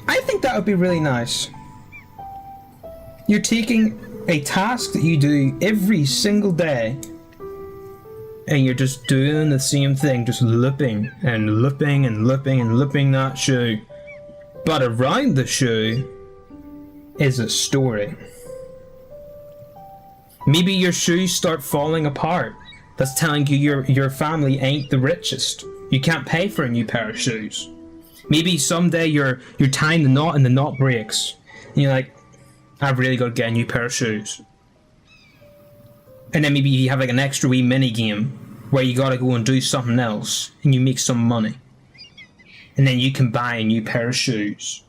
I think that would be really nice. You're taking a task that you do every single day, and you're just doing the same thing, just looping and looping and looping and looping that shoe. But around the shoe is a story. Maybe your shoes start falling apart. That's telling you your family ain't the richest. You can't pay for a new pair of shoes. Maybe someday you're tying the knot and the knot breaks. And you're like, I've really got to get a new pair of shoes. And then maybe you have like an extra wee mini game where you gotta go and do something else and you make some money. And then you can buy a new pair of shoes.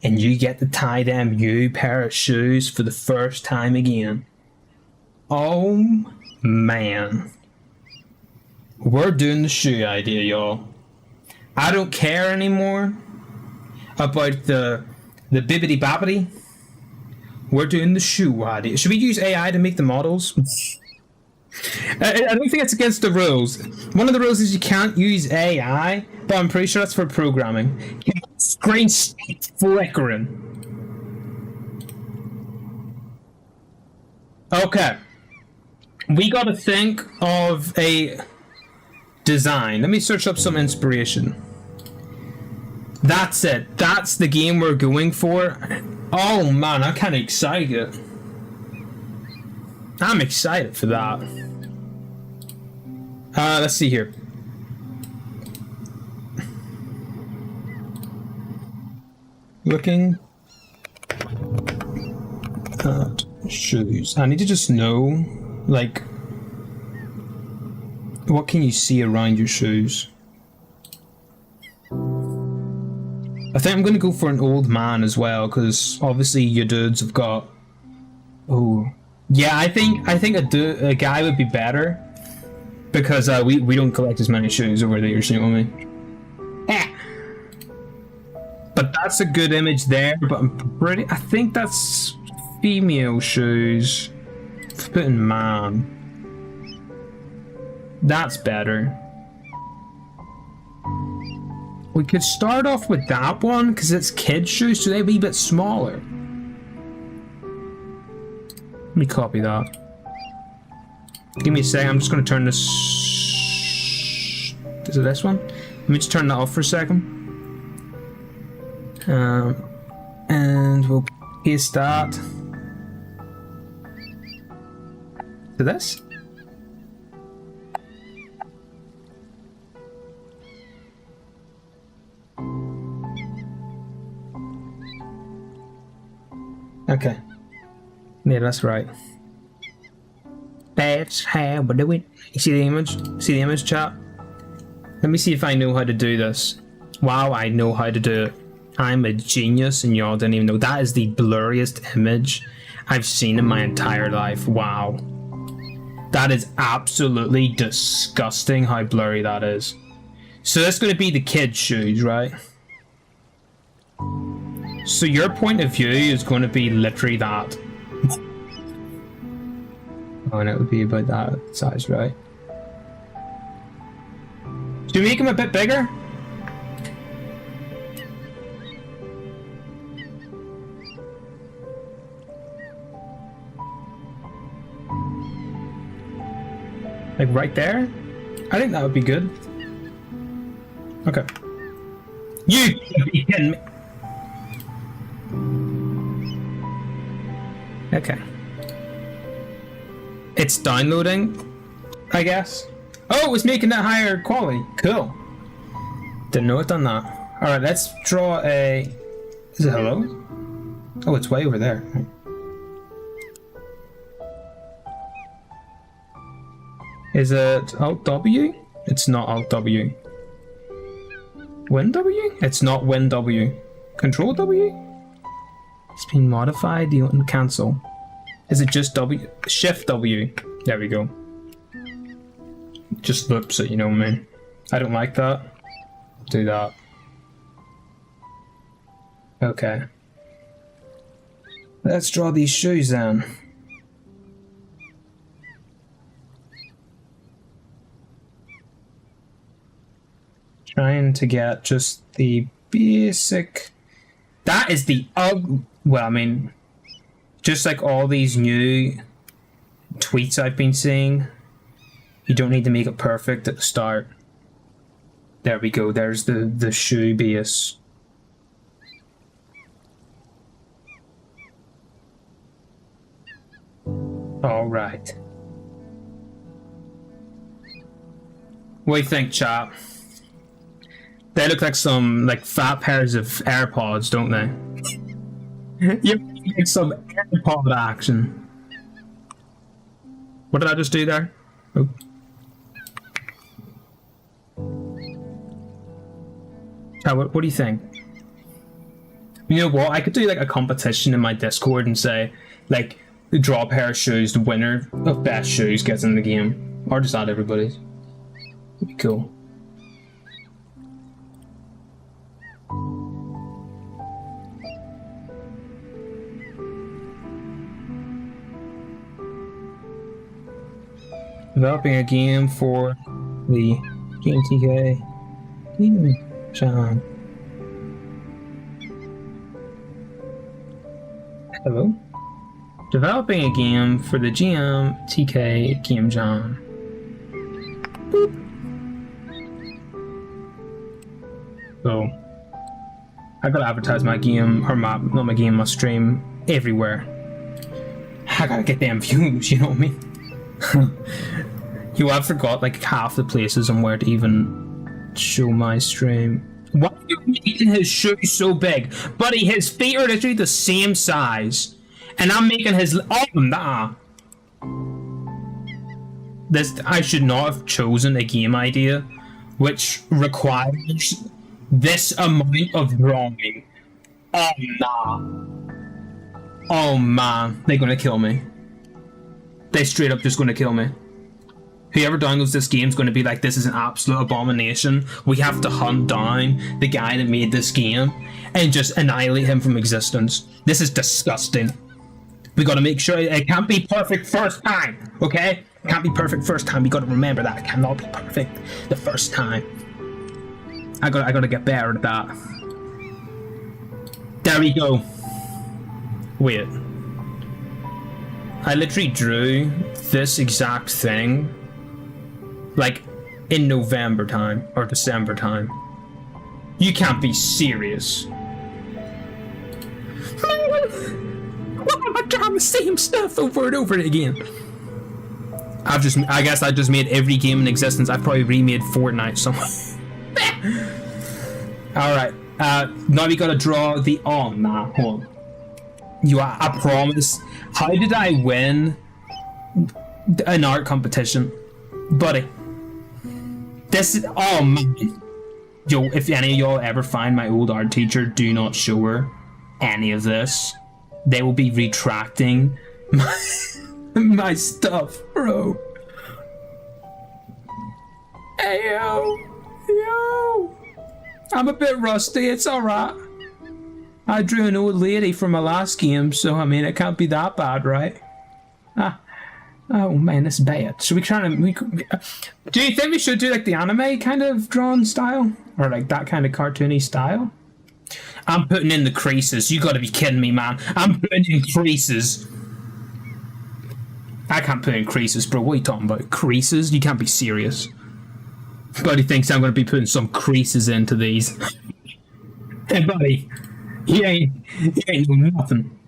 And you get to tie them new pair of shoes for the first time again. Oh man. We're doing the shoe idea, y'all. I don't care anymore about the bibbity babbity. We're doing the shoe idea. Should we use AI to make the models? I don't think it's against the rules. One of the rules is you can't use AI, but I'm pretty sure that's for programming. Screen flickering. Okay. We gotta think of a design. Let me search up some inspiration. That's it. That's the game we're going for. Oh man, I'm kind of excited. I'm excited for that. Let's see here. Looking at shoes. I need to just know, like, what can you see around your shoes? I think I'm going to go for an old man as well, because obviously your dudes have got... Oh. Yeah, I think a guy would be better, because we don't collect as many shoes over there, you know what I mean? But that's a good image there, but I think that's female shoes. Putting man. That's better. We could start off with that one, because it's kids' shoes, so they'd be a bit smaller. Let me copy that. Give me a second, I'm just going to turn this Is it this one? Let me just turn that off for a second. And we'll paste that to this. Okay. Yeah, that's right. That's how we do it. You see the image? See the image, chat? Let me see if I know how to do this. Wow, I know how to do it. I'm a genius and y'all didn't even know. That is the blurriest image I've seen in my entire life. Wow. That is absolutely disgusting how blurry that is. So that's going to be the kid's shoes, right? So your point of view is going to be literally that. Oh, and it would be about that size, right? Should we make him a bit bigger? Like right there? I think that would be good. Okay. You kidding me? Okay. It's downloading, I guess. Oh, it's making that higher quality. Cool. Didn't know it done that. Alright, let's draw a... Is it hello? Oh, it's way over there. Is it Alt W? It's not Alt W. Win W? It's not Win W. Control W? It's been modified. Do you want to cancel? Is it just W? Shift W. There we go. Just loops it, you know what I mean? I don't like that. Do that. Okay. Let's draw these shoes then. Trying to get just the basic... That is the well, I mean, just like all these new tweets I've been seeing, you don't need to make it perfect at the start. There we go, there's the shoe base. Alright. What do you think, chap? They look like some fat pairs of AirPods, don't they? You like some AirPod action. What did I just do there? Oh. What do you think? You know what? I could do like a competition in my Discord and say, like, draw a pair of shoes, the winner of best shoes gets in the game. Or just add everybody's. It'd be cool. Developing a game for the GMTK gaming channel. Hello? Developing a game for the GMTK game jam. Boop. So, I gotta advertise my game, or not my game, my stream everywhere. I gotta get them views, you know what I mean? I forgot like half the places and where to even show my stream. Why are you making his shoes so big? Buddy, his feet are literally the same size. And I'm making his... Oh, nah. I should not have chosen a game idea which requires this amount of drawing. Oh, nah. Oh, man. They're gonna kill me. They're straight up just gonna kill me. Whoever downloads this game is going to be like, this is an absolute abomination. We have to hunt down the guy that made this game and just annihilate him from existence. This is disgusting. We got to make sure it can't be perfect first time, okay? It can't be perfect first time. We got to remember that it cannot be perfect the first time. I got to get better at that. There we go. Wait. I literally drew this exact thing like in November time or December time. You can't be serious. Why am I trying the same stuff over and over again? I guess I just made every game in existence. I probably remade Fortnite somewhere. Alright, now we gotta draw the, oh nah, hold on. I promise. How did I win an art competition? Buddy. This is, oh man. Yo, if any of y'all ever find my old art teacher, do not show her any of this. They will be retracting my stuff, bro. Hey, yo. I'm a bit rusty, it's alright. I drew an old lady from my last game, so I mean, it can't be that bad, right? Oh man, this is bad. Should we try to... do you think we should do like the anime kind of drawing style? Or like that kind of cartoony style? I'm putting in the creases. You gotta be kidding me, man. I'm putting in creases. I can't put in creases, bro. What are you talking about? Creases? You can't be serious. Buddy thinks I'm gonna be putting some creases into these. Hey, buddy. He ain't doing nothing.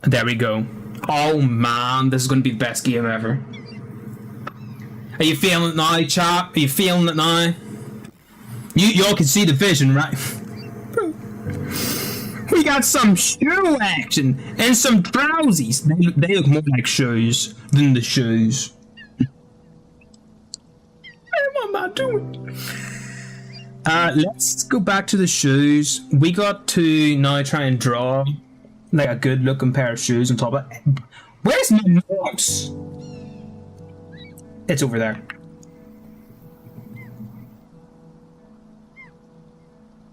There we go. Oh man, this is gonna be the best game ever. Are you feeling it now, chap? Are you feeling it now? Y'all can see the vision, right? We got some shoe action and some trousies. They look more like shoes than the shoes. What am I doing? Let's go back to the shoes. We got to now try and draw like a good looking pair of shoes on top of it. Where's my notes? It's over there.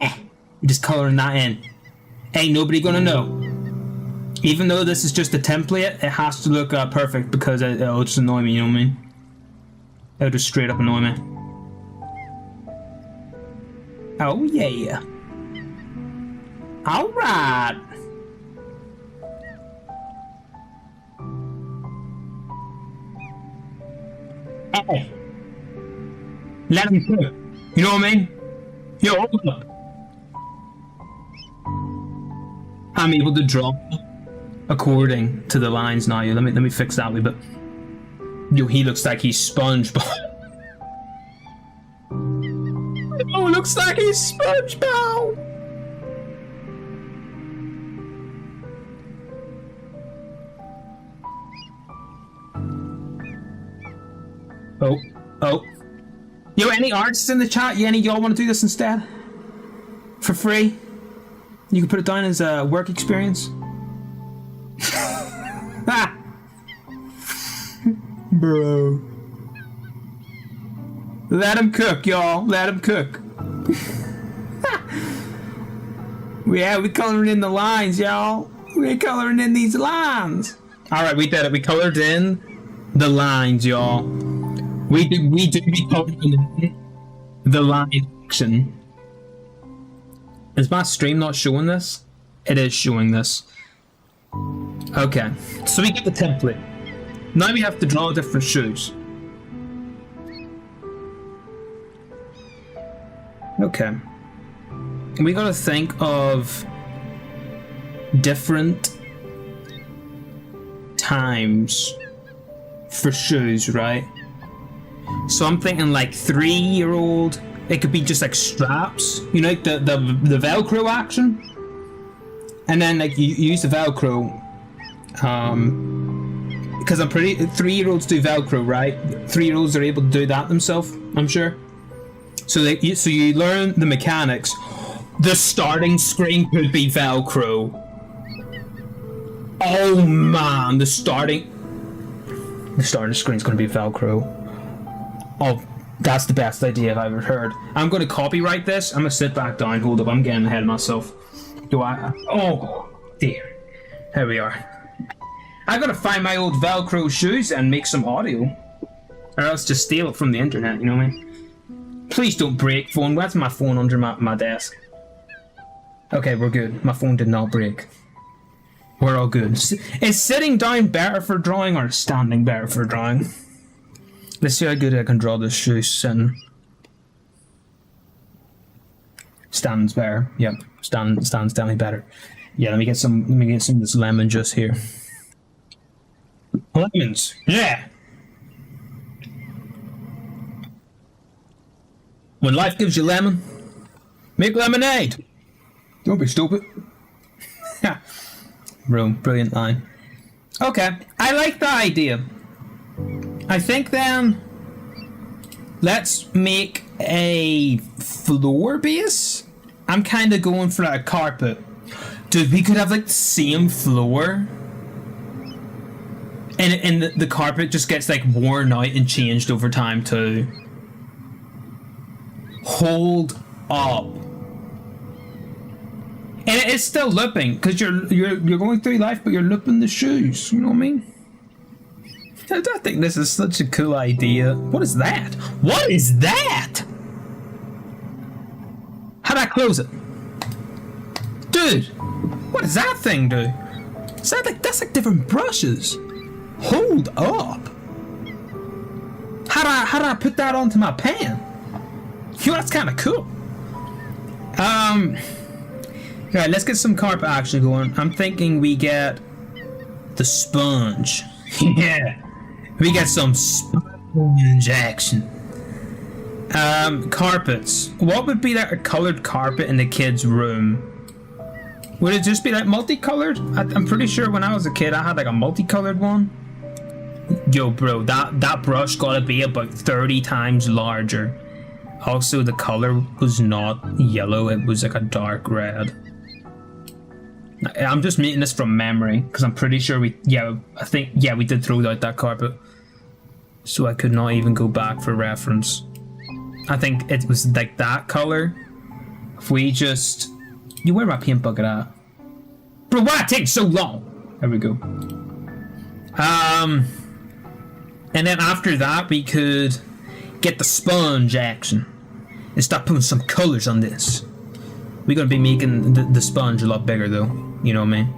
I'm just coloring that in. Ain't nobody gonna know. Even though this is just a template, it has to look perfect because it'll just annoy me, you know what I mean? It'll just straight up annoy me. Oh yeah. Alright. Hey. Let him cook. You know what I mean? Yo, hold up. I'm able to draw according to the lines now. Let me fix that a wee bit. Yo, he looks like he's SpongeBob. Oh, looks like he's SpongeBob. Oh. Yo, any artists in the chat? Yeah, any y'all want to do this instead? For free? You can put it down as a work experience. Ah! Bro. Let him cook, y'all. Let him cook. Yeah, we coloring in the lines, y'all. We're coloring in these lines. Alright, we did it. We colored in the lines, y'all. We do be coloring in the line action. Is my stream not showing this? It is showing this. Okay, so we get the template. Now we have to draw different shoes. Okay. We gotta think of different times for shoes, right? So I'm thinking like 3-year-old. It could be just like straps, you know, like the Velcro action. And then like you use the Velcro, because I'm pretty 3-year-olds do Velcro, right? 3-year-olds are able to do that themselves, I'm sure. So you learn the mechanics. The starting screen could be Velcro. Oh man, the starting screen's gonna be Velcro. Oh, that's the best idea I've ever heard. I'm gonna copyright this. I'm gonna sit back down. Hold up, I'm getting ahead of myself. Oh dear. Here we are. I gotta find my old Velcro shoes and make some audio, or else just steal it from the internet. You know what I mean? Please don't break phone. Where's my phone under my desk? Okay, we're good. My phone did not break. We're all good. Is sitting down better for drawing or standing better for drawing? Let's see how good I can draw this shoe sitting. Stands better. Yep, stands definitely better. Yeah, let me get some of this lemon juice here. Lemons, yeah. When life gives you lemon, make lemonade. Don't be stupid. Brilliant line. Okay, I like the idea. I think then let's make a floor base. I'm kind of going for a carpet. Dude, we could have like the same floor. And the carpet just gets like worn out and changed over time too. Hold up. And it's still looping because you're going through life, but you're looping the shoes. You know what I mean? I think this is such a cool idea. What is that? What is that? How'd I close it? Dude, what does that thing do? Is that like, that's like different brushes. Hold up. How do I put that onto my pen? Yo, that's kind of cool. Alright, let's get some carpet action going. I'm thinking we get the sponge. Yeah. We get some sponge action. Carpets. What would be like a colored carpet in the kid's room? Would it just be like multicolored? I'm pretty sure when I was a kid I had like a multicolored one. Yo, bro, that brush gotta be about 30 times larger. Also, the color was not yellow, it was like a dark red. I'm just making this from memory, because I'm pretty sure we did throw out that carpet. So I could not even go back for reference. I think it was like that color. If we just... You, where my paint bucket at? Bro, why it takes so long? There we go. And then after that, we could get the sponge action and start putting some colors on this. We're gonna be making the sponge a lot bigger though. You know what I mean?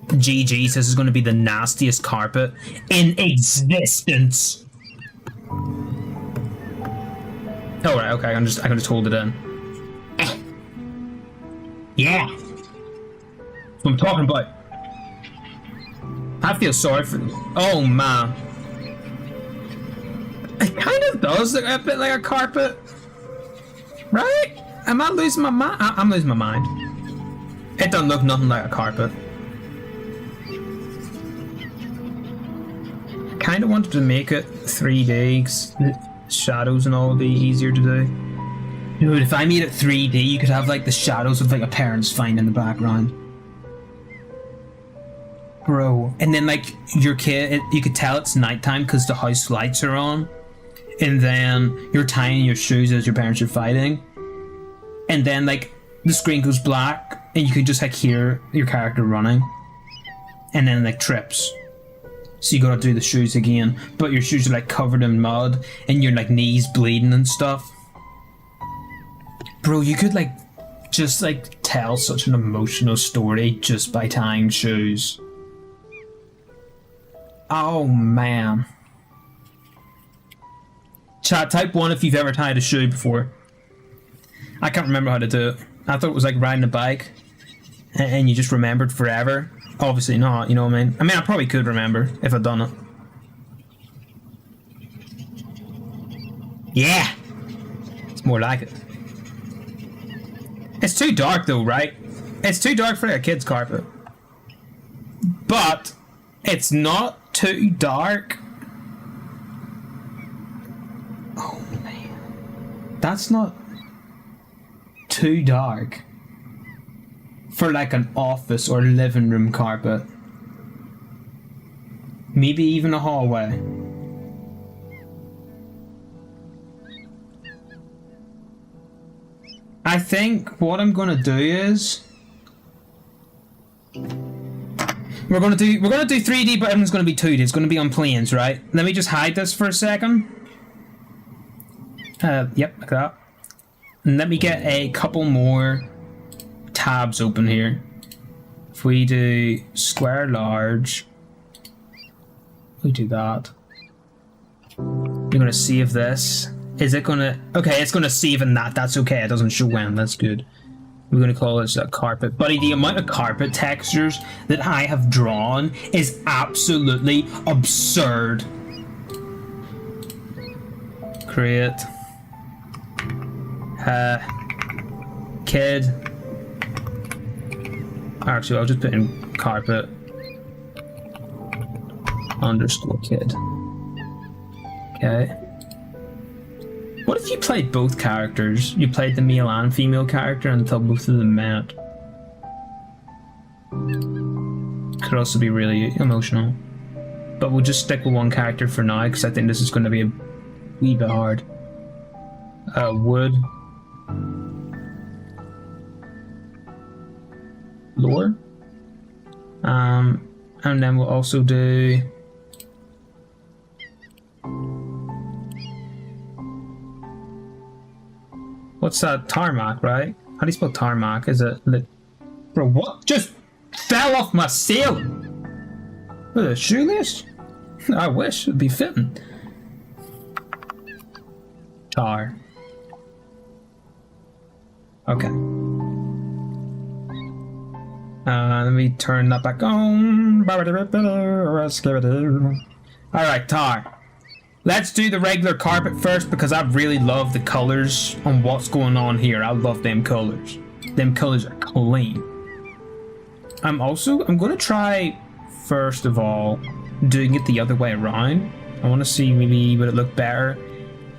GG's, this is gonna be the nastiest carpet in existence. Oh right, okay, I can just hold it in. Yeah. That's what I'm talking about. I feel sorry for them. Oh man. It kind of does look a bit like a carpet. Right? Am I losing my mind? I'm losing my mind. It doesn't look nothing like a carpet. I kind of wanted to make it 3D, 'cause the shadows and all would be easier to do. Dude, if I made it 3D, you could have like the shadows of like a parent's find in the background. Bro, and then like your kid, you could tell it's nighttime because the house lights are on. And then you're tying your shoes as your parents are fighting. And then like the screen goes black and you can just like hear your character running. And then like trips. So you gotta do the shoes again. But your shoes are like covered in mud and your like knees bleeding and stuff. Bro, you could like just like tell such an emotional story just by tying shoes. Oh man. Chat, type 1 if you've ever tied a shoe before. I can't remember how to do it. I thought it was like riding a bike and you just remembered forever. Obviously not, you know what I mean? I mean, I probably could remember if I'd done it. Yeah! It's more like it. It's too dark though, right? It's too dark for a kid's carpet. But it's not too dark. Oh man. That's not too dark for like an office or living room carpet. Maybe even a hallway. I think what I'm gonna do is we're gonna do 3D, but everyone's gonna be 2D. It's gonna be on planes, right? Let me just hide this for a second. Yep, like that. And let me get a couple more tabs open here. If we do square large, we do that. You're gonna save this. Is it gonna... Okay, it's gonna save in that. That's okay. It doesn't show when. That's good. We're gonna call this a carpet. Buddy, the amount of carpet textures that I have drawn is absolutely absurd. Create. Kid. Actually, I'll just put in carpet underscore kid. Okay. What if you played both characters? You played the male and female character until both of them met. Could also be really emotional. But we'll just stick with one character for now, because I think this is going to be a wee bit hard. Wood. Lore. And then we'll also do... What's that? Tarmac, right? How do you spell tarmac? Is it... Bro, what just fell off my sail? With a shoelace? I wish it'd be fitting. Tar. Okay. Let me turn that back on. Alright, tar. Let's do the regular carpet first because I really love the colors on what's going on here. I love them colors. Them colors are clean. I'm going to try, first of all, doing it the other way around. I want to see maybe would it look better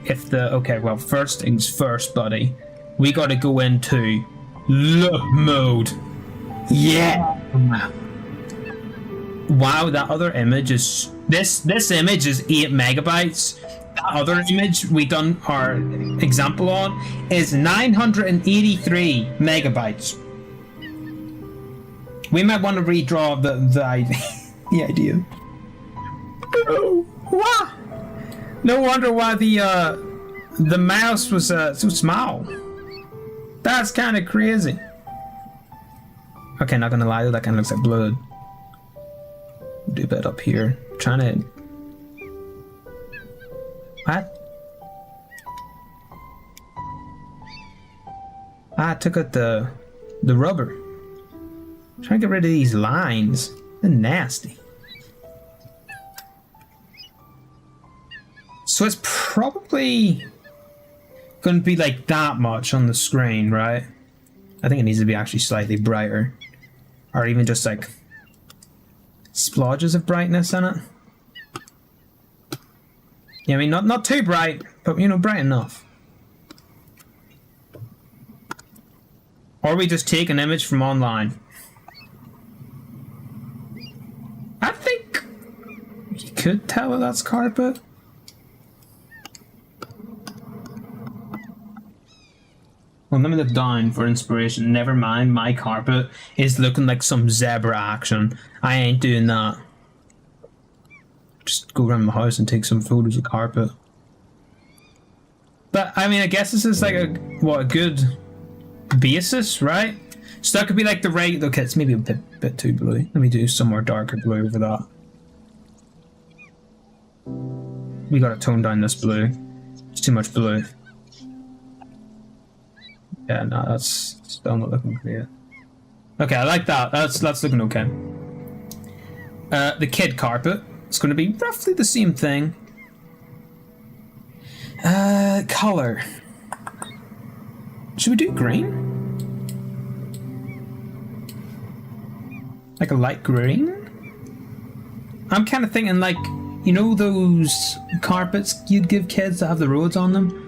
if the... Okay, well, first things first, buddy. We got to go into look mode. Yeah! Wow, that other image is... This image is 8 megabytes. That other image we done our example on is 983 megabytes. We might want to redraw the idea. Oh, wow! No wonder why the mouse was so small. That's kind of crazy. Okay, not gonna lie though, that kind of looks like blood. Do a bit up here. Trying to... What? I took out the rubber. Trying to get rid of these lines. They're nasty. So it's probably going to be like that much on the screen, right? I think it needs to be actually slightly brighter. Or even just like splodges of brightness in it. Yeah, I mean, not too bright, but you know, bright enough. Or we just take an image from online. I think you could tell that that's carpet. Well, let me look down for inspiration. Never mind, my carpet is looking like some zebra action. I ain't doing that. Just go around my house and take some photos of carpet. But, I mean, I guess this is like a good basis, right? So that could be like the right... Okay, it's maybe a bit too blue. Let me do some more darker blue over that. We gotta tone down this blue. It's too much blue. Yeah, no, that's still not looking great. Okay, I like that. That's looking okay. The kid carpet. It's going to be roughly the same thing. Color. Should we do green? Like a light green? I'm kind of thinking like, you know those carpets you'd give kids that have the roads on them?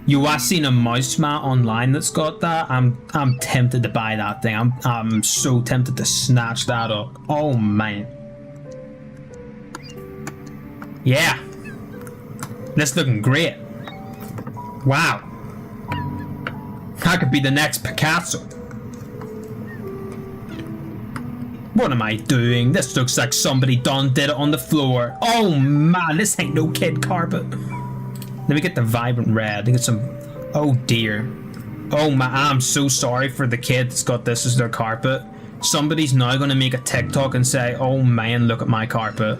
Yo, I seen a mouse mat online that's got that. I'm tempted to buy that thing. I'm so tempted to snatch that up. Oh man. Yeah. This looking great. Wow. I could be the next Picasso. What am I doing? This looks like somebody did it on the floor. Oh man, this ain't no kid carpet. Let me get the vibrant red. Get some... Oh dear. Oh my, I'm so sorry for the kid that's got this as their carpet. Somebody's now going to make a TikTok and say, oh man, look at my carpet.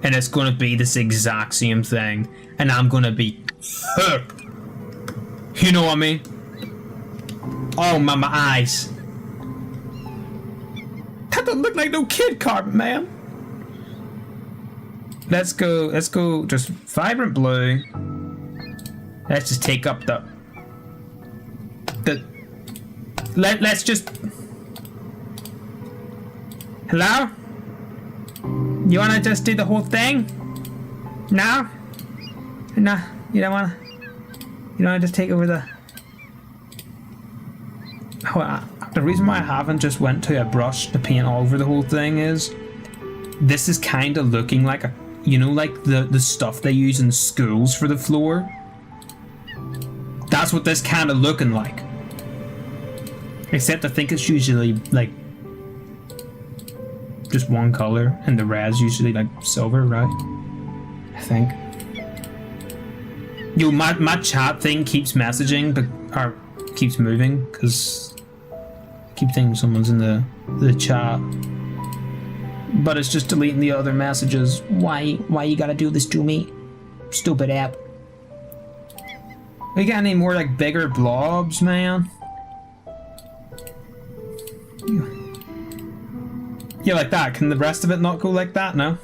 and it's gonna be this exact same thing, and I'm gonna be hooked. You know what I mean? Oh my eyes. That don't look like no kid carpet, man. Let's go just vibrant blue. Let's just take up let's just... Hello? You wanna just do the whole thing? No? No, you don't wanna just take over the... The reason why I haven't just went to a brush to paint all over the whole thing is this is kind of looking like a, like the stuff they use in schools for the floor. That's what this kind of looking like. Except I think it's usually like just one color, and the red's usually like silver, right? I think. Yo, my chat thing keeps messaging, or keeps moving, because I keep thinking someone's in the chat. But it's just deleting the other messages. Why you gotta do this to me? Stupid app. We got any more like bigger blobs, man? Yeah, like that. Can the rest of it not go like that? No?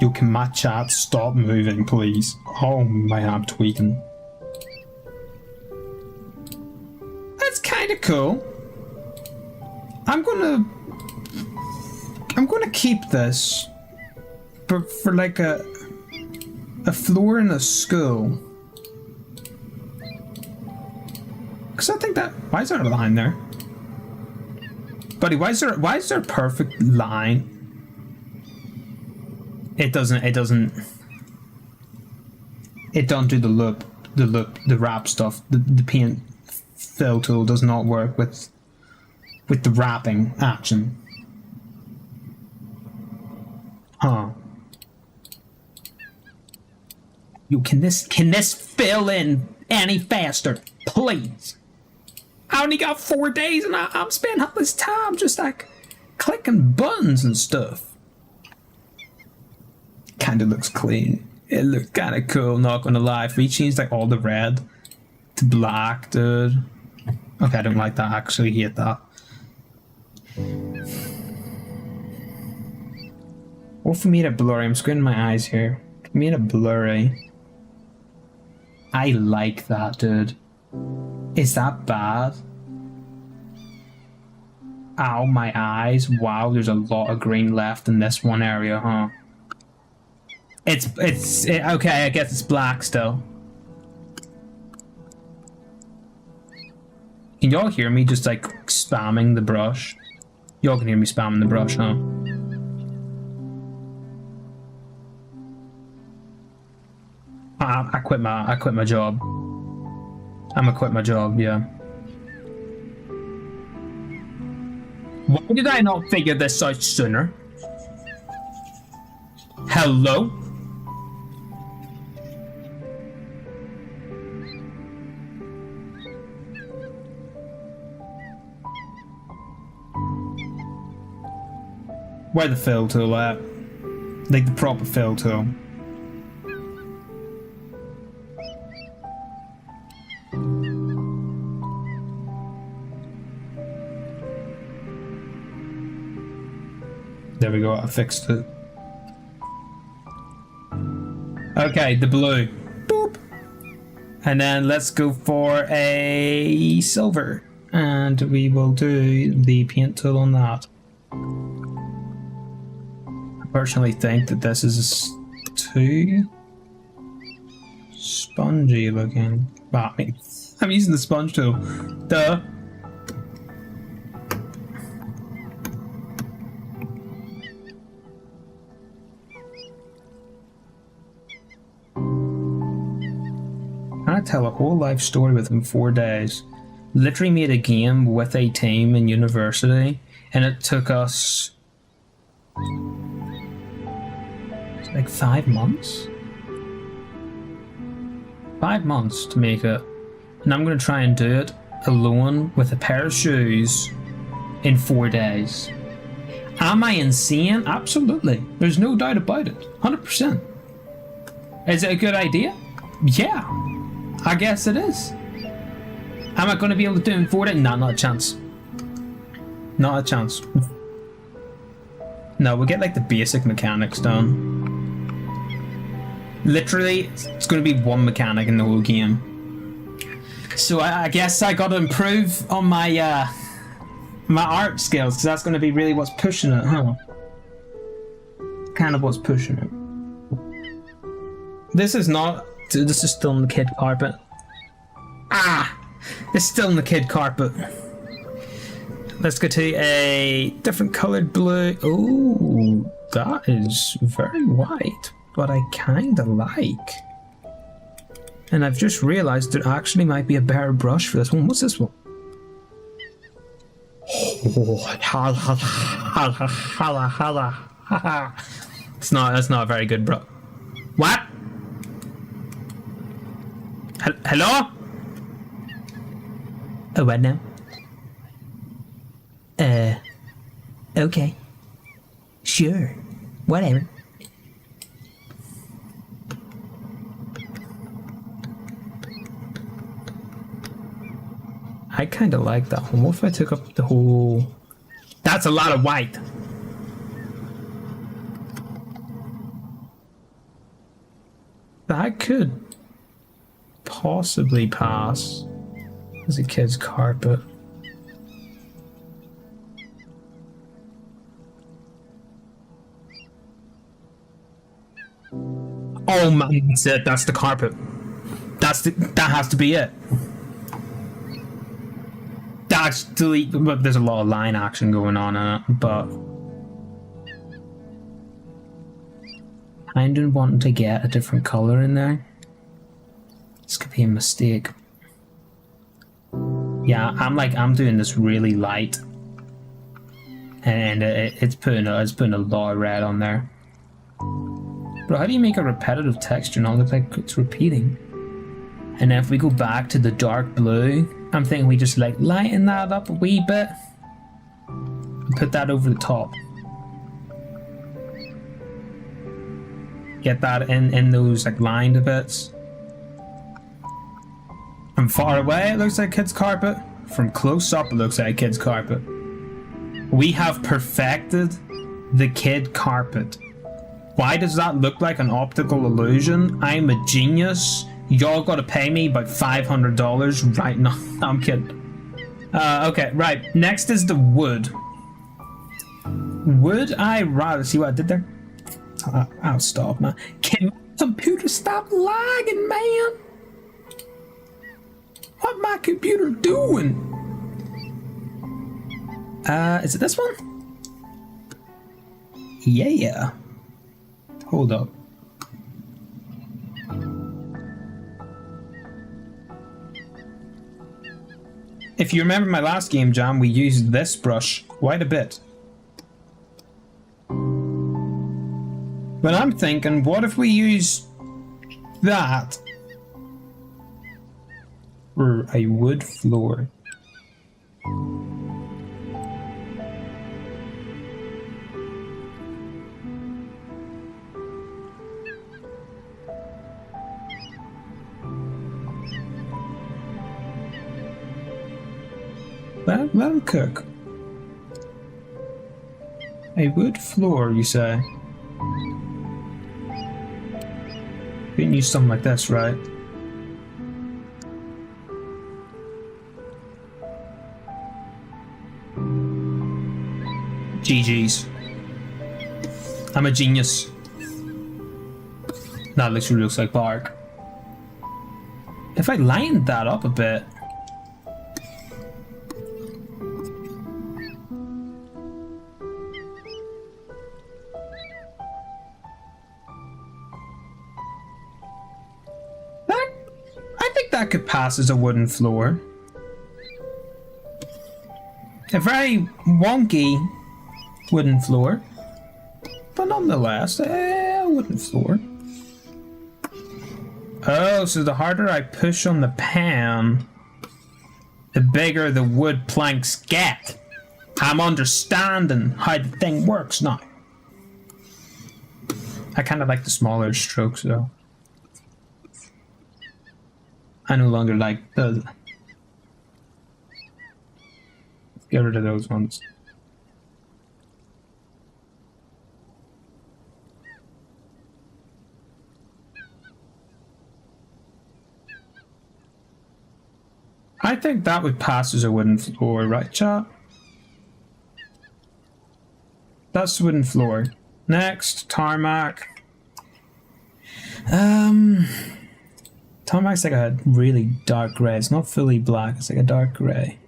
Yo, can my chat stop moving, please? Oh man, I'm tweaking. That's kind of cool. I'm gonna keep this, but for like a floor in a school. Cause I think that, why is there a line there? Buddy, why is there a perfect line? It doesn't do the wrap stuff. The paint fill tool does not work with the wrapping action. Huh. Yo, can this fill in any faster, please? I only got 4 days and I'm spending all this time just like clicking buttons and stuff. Kinda looks clean. It looks kinda cool, not gonna lie. If we change like all the red to black, dude. Okay, I don't like that, I actually hate that. Or if we made it blurry, I'm squinting my eyes here. If we made it blurry. I like that, dude. Is that bad? Ow, my eyes. Wow, there's a lot of green left in this one area, huh? Okay, I guess it's black still. Can y'all hear me just like spamming the brush? Y'all can hear me spamming the brush, huh? I quit my job. I'm gonna quit my job, yeah. Why did I not figure this out sooner? Hello? Where the fill tool at? Like the proper fill tool. There we go, I fixed it. Okay, the blue. Boop. And then let's go for a silver. And we will do the paint tool on that. I personally think that this is too spongy looking. Well, I mean, I'm using the sponge tool. Duh. I tell a whole life story within 4 days. Literally made a game with a team in university, and it took us like 5 months. 5 months to make it, and I'm gonna try and do it alone with a pair of shoes in 4 days. Am I insane? Absolutely. There's no doubt about it. 100%. Is it a good idea? Yeah. I guess it is. Am I going to be able to do it for it? Nah, not a chance. Not a chance. No, we'll get like the basic mechanics done. Literally, it's going to be one mechanic in the whole game. So I guess I got to improve on my my art skills, because that's going to be really what's pushing it, huh? Kind of what's pushing it. This is not... Dude, this is still in the kid carpet. Ah! It's still in the kid carpet. Let's go to a different coloured blue. Oh, that is very white, but I kind of like. And I've just realised there actually might be a better brush for this one. What's this one? It's not. That's not a very good brush. What? Hello? Oh, what now? Okay. Sure. Whatever. I kind of like that one. What if I took up the whole... That's a lot of white. That could possibly pass as a kid's carpet. Oh man, that's it. That's the carpet. That has to be it. That's delete. But there's a lot of line action going on in it. But kind of wanting to get a different color in there. This could be a mistake. Yeah, I'm doing this really light, and it's putting a lot of red on there. But how do you make a repetitive texture not look like it's repeating? And if we go back to the dark blue, I'm thinking we just like lighten that up a wee bit and put that over the top. Get that in those like lined bits. From far away it looks like kid's carpet. From close up it looks like kid's carpet. We have perfected the kid carpet. Why does that look like an optical illusion? I'm a genius. Y'all gotta pay me about $500 right now. I'm kidding. Okay, right. Next is the wood. Would I rather... See what I did there? I'll stop, man. Can my computer stop lagging, man? What my computer doing? Is it this one? Yeah. Hold up. If you remember my last game jam, we used this brush quite a bit. But I'm thinking, what if we use that for a wood floor? Let him cook. A wood floor, you say? We can use something like this, right? GG's. I'm a genius. That literally looks like bark. If I lightened that up a bit... that could pass as a wooden floor. A very wonky wooden floor, but nonetheless, a wooden floor. Oh, so the harder I push on the pan, the bigger the wood planks get. I'm understanding how the thing works now. I kind of like the smaller strokes though. I no longer like the... Get rid of those ones. I think that would pass as a wooden floor, right, chat? That's the wooden floor. Next, tarmac. Tarmac's like a really dark grey. It's not fully black, it's like a dark grey.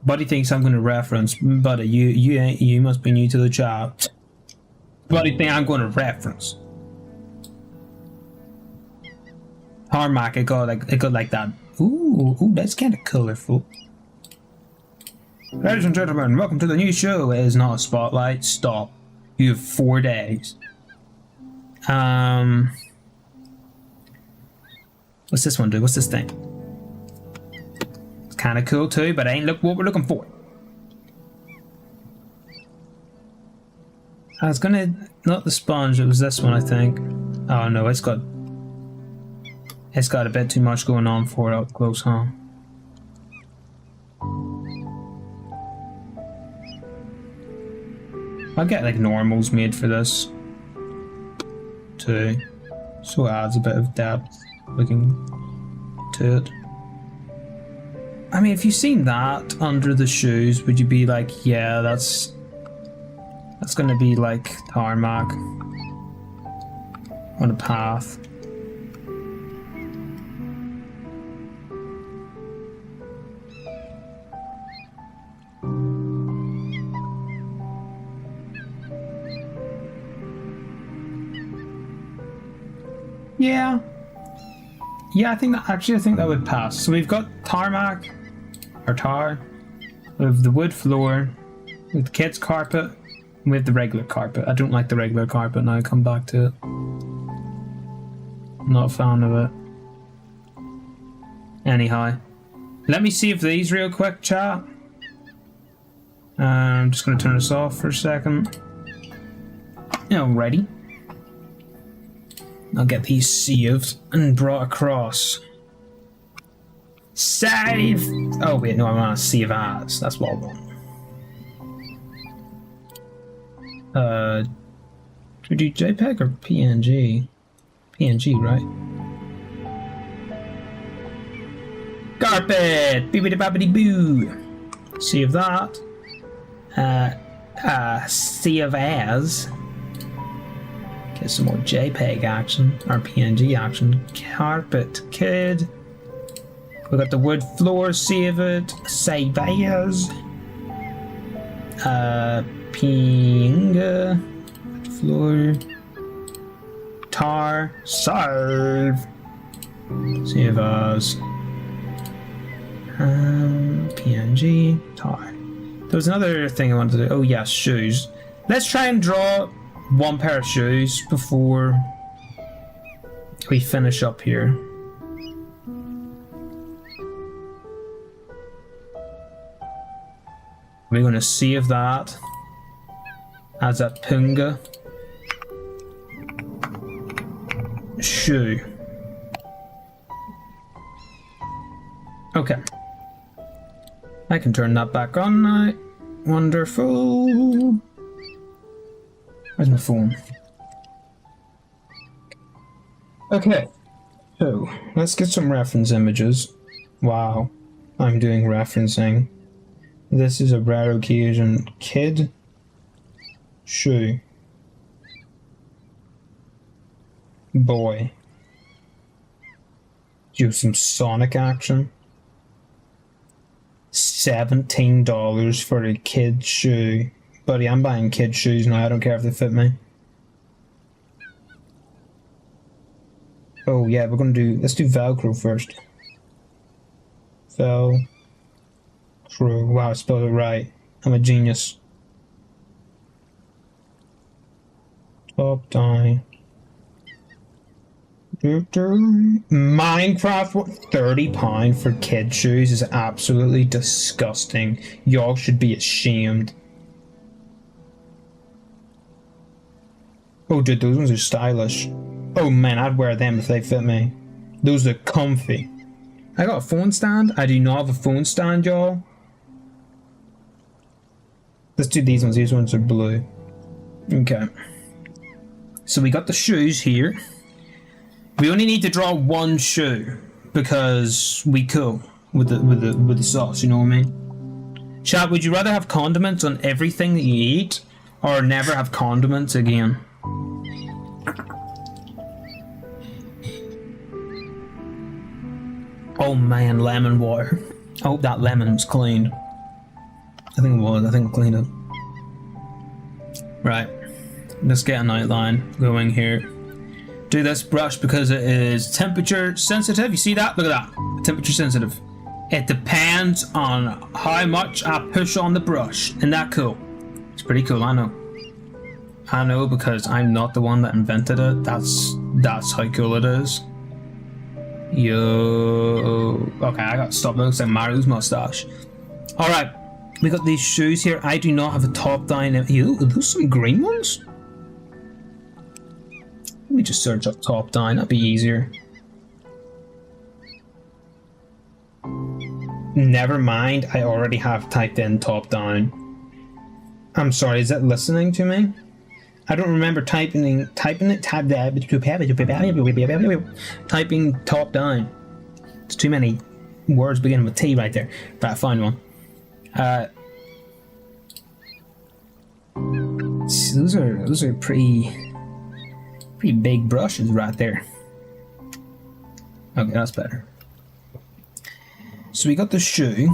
Buddy thinks I'm going to reference. Buddy, you must be new to the chat. Buddy think I'm going to reference. Tarmac, it got like that. Ooh, that's kind of colorful. Ladies and gentlemen, welcome to the new show. It is not a spotlight. Stop. You have 4 days. What's this one do? What's this thing? It's kind of cool too, but ain't look what we're looking for. I was gonna, not the sponge, it was this one, I think. Oh no, it's got a bit too much going on for it up close, huh? I'll get like normals made for this too, so it adds a bit of depth looking to it. I mean, if you've seen that under the shoes, would you be like, yeah, that's gonna be like tarmac on a path? Yeah, I think that would pass. So we've got tarmac, or tar, we have the wood floor, with the kids' carpet, and we have the regular carpet. I don't like the regular carpet now, I come back to it. I'm not a fan of it. Anyhow, let me save these real quick, chat. I'm just going to turn this off for a second. Alrighty. I'll get these saved and brought across. Save! Oh wait, no, I want to save as. That's what I want. Do we do JPEG or PNG? PNG, right? Carpet! Bibbidi bobbidi boo! Save that. Save as. Get some more JPEG action, or PNG action. Carpet, kid. We got the wood floor, save it. Save as. Pinga. Floor. Tar. Save. Save as. PNG. Tar. There was another thing I wanted to do. Oh yes, shoes. Let's try and draw one pair of shoes before we finish up here. We're going to save that as a punga shoe. Okay. I can turn that back on now. Wonderful. Where's my phone? Okay, so let's get some reference images. Wow, I'm doing referencing. This is a rare occasion. Kid shoe. Boy. Do some Sonic action. $17 for a kid shoe. Buddy, I'm buying kid shoes now, I don't care if they fit me. Oh yeah, let's do Velcro first. Velcro, wow, I spelled it right. I'm a genius. Top down. Minecraft, what? £30 for kid shoes is absolutely disgusting. Y'all should be ashamed. Oh, dude, those ones are stylish. Oh man, I'd wear them if they fit me. Those are comfy. I got a phone stand. I do not have a phone stand, y'all. Let's do these ones. These ones are blue. Okay. So we got the shoes here. We only need to draw one shoe because we cool with the sauce. You know what I mean? Chat, would you rather have condiments on everything that you eat, or never have condiments again? Oh man, lemon water. I hope that lemon was cleaned. I think it was. I think I cleaned it. Right. Let's get an outline going here. Do this brush because it is temperature sensitive. You see that? Look at that. Temperature sensitive. It depends on how much I push on the brush. Isn't that cool? It's pretty cool, I know. I know because I'm not the one that invented it. That's how cool it is. Yo. Okay, I got to stop. It looks like Mario's mustache. Alright. We got these shoes here. I do not have a top down. Ew, are those some green ones? Let me just search up top down. That'd be easier. Never mind. I already have typed in top down. I'm sorry. Is it listening to me? I don't remember typing top down. It's too many words beginning with T right there. But I found one. Those are pretty big brushes right there. Okay, that's better. So we got the shoe.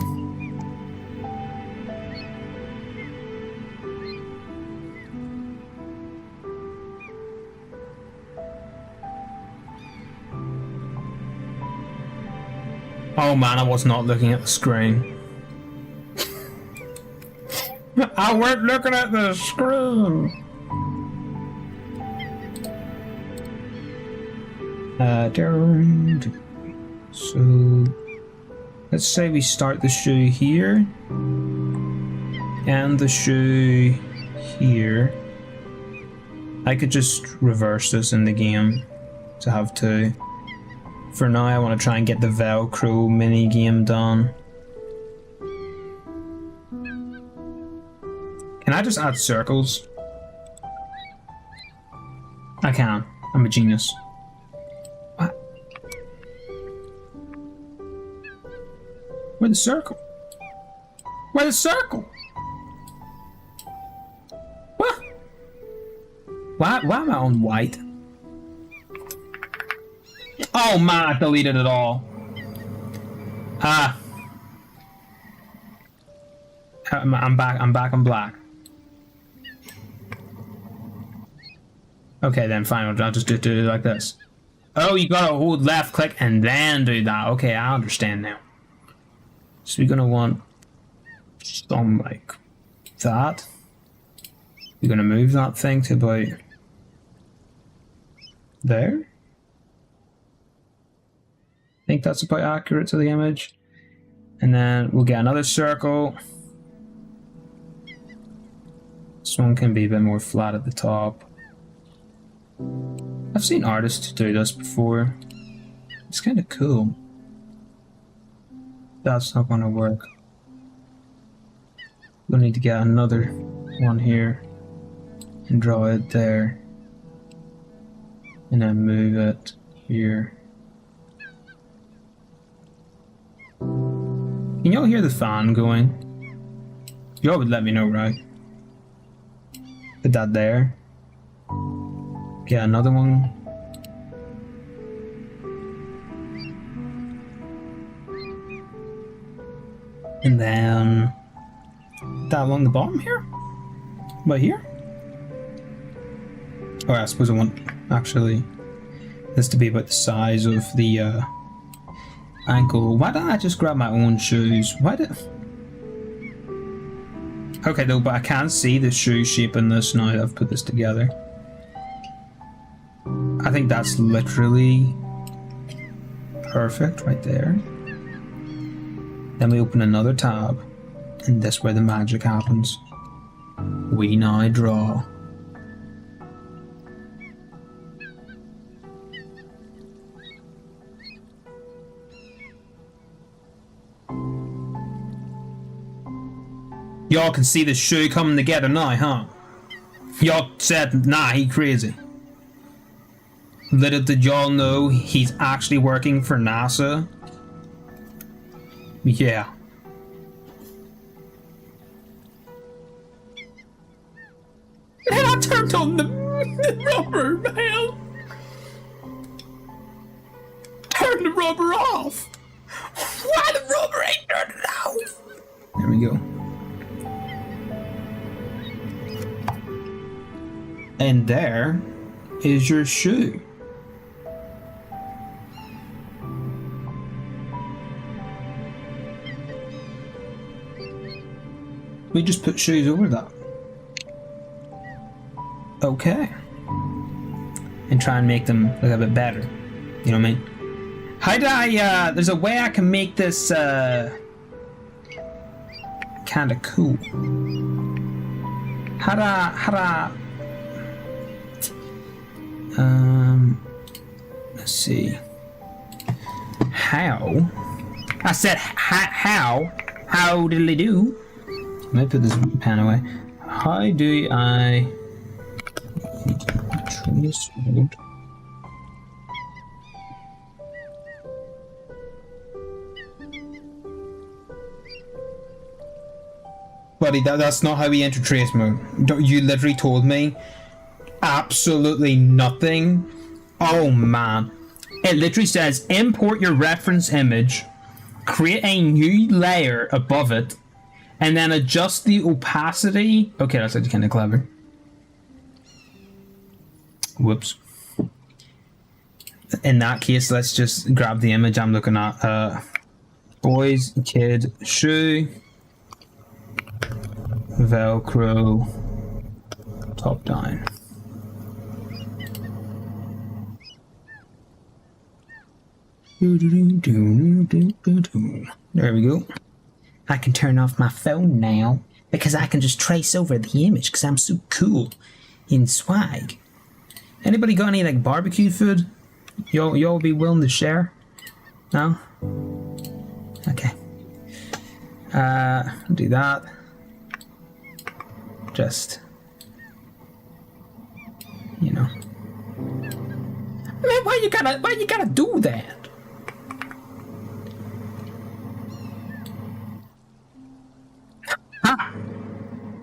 Oh man, I was not looking at the screen. I weren't looking at the screen. So let's say we start the shoe here and the shoe here. I could just reverse this in the game to have two. For now, I want to try and get the Velcro mini game done. Can I just add circles? I can. I'm a genius. What? Where's the circle? Where's the circle? What? Why am I on white? Oh man, I deleted it all. I'm back on black. Okay then, fine, I'll just do it like this. Oh, you gotta hold left click and then do that. Okay, I understand now. So we're gonna want something like that. We're gonna move that thing to about there. I think that's about accurate to the image. And then we'll get another circle. This one can be a bit more flat at the top. I've seen artists do this before. It's kind of cool. That's not going to work. We'll need to get another one here and draw it there. And then move it here. Can y'all hear the fan going? Y'all would let me know, right? Put that there. Get another one. And then that along the bottom here? Right here? Or I suppose I want actually this to be about the size of the ankle. Why don't I just grab my own shoes? Why did... Okay though, but I can see the shoe shape in this now that I've put this together. I think that's literally perfect right there. Then we open another tab, and that's where the magic happens. We now draw. Y'all can see the shoe coming together now, huh? Y'all said, nah, he crazy. Little did y'all know he's actually working for NASA. Yeah. And I turned on the rubber, man. Turn the rubber off. Why the rubber ain't turned off? There we go. And there is your shoe. We just put shoes over that. Okay. And try and make them look a bit better. You know what I mean? How do I, there's a way I can make this, kinda cool. How do I, let's see. How? I said, how did they do? Let me put this pen away. How do I trace road? Buddy, that's not how we enter trace mode. You literally told me absolutely nothing. Oh man. It literally says import your reference image, create a new layer above it, and then adjust the opacity. Okay, that's actually kind of clever. Whoops. In that case, let's just grab the image I'm looking at. Boys, kid, shoe, Velcro, top down. There we go. I can turn off my phone now because I can just trace over the image because I'm so cool in swag. Anybody got any like barbecue food? Y'all be willing to share? No? Okay. Do that. Just, you know. Man, why you gotta do that? Ha!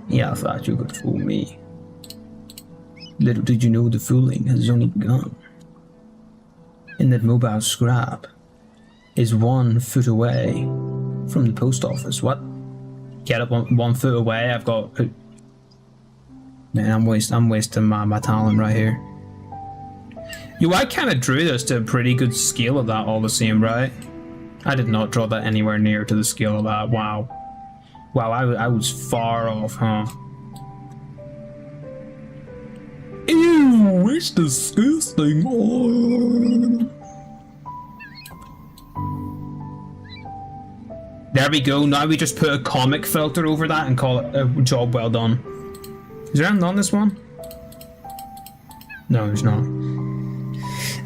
Yeah, I thought you could fool me. Little did you know the fooling has only begun. And that mobile scrap is 1 foot away from the post office. What? Get up 1 foot away. I've got. Man, I'm wasting my talent right here. Yo, I kind of drew this to a pretty good scale of that all the same, right? I did not draw that anywhere near to the scale of that. Wow. Wow, I was far off, huh? Ew, it's disgusting. Oh. There we go. Now we just put a comic filter over that and call it a job well done. Is there anything on this one? No, there's not.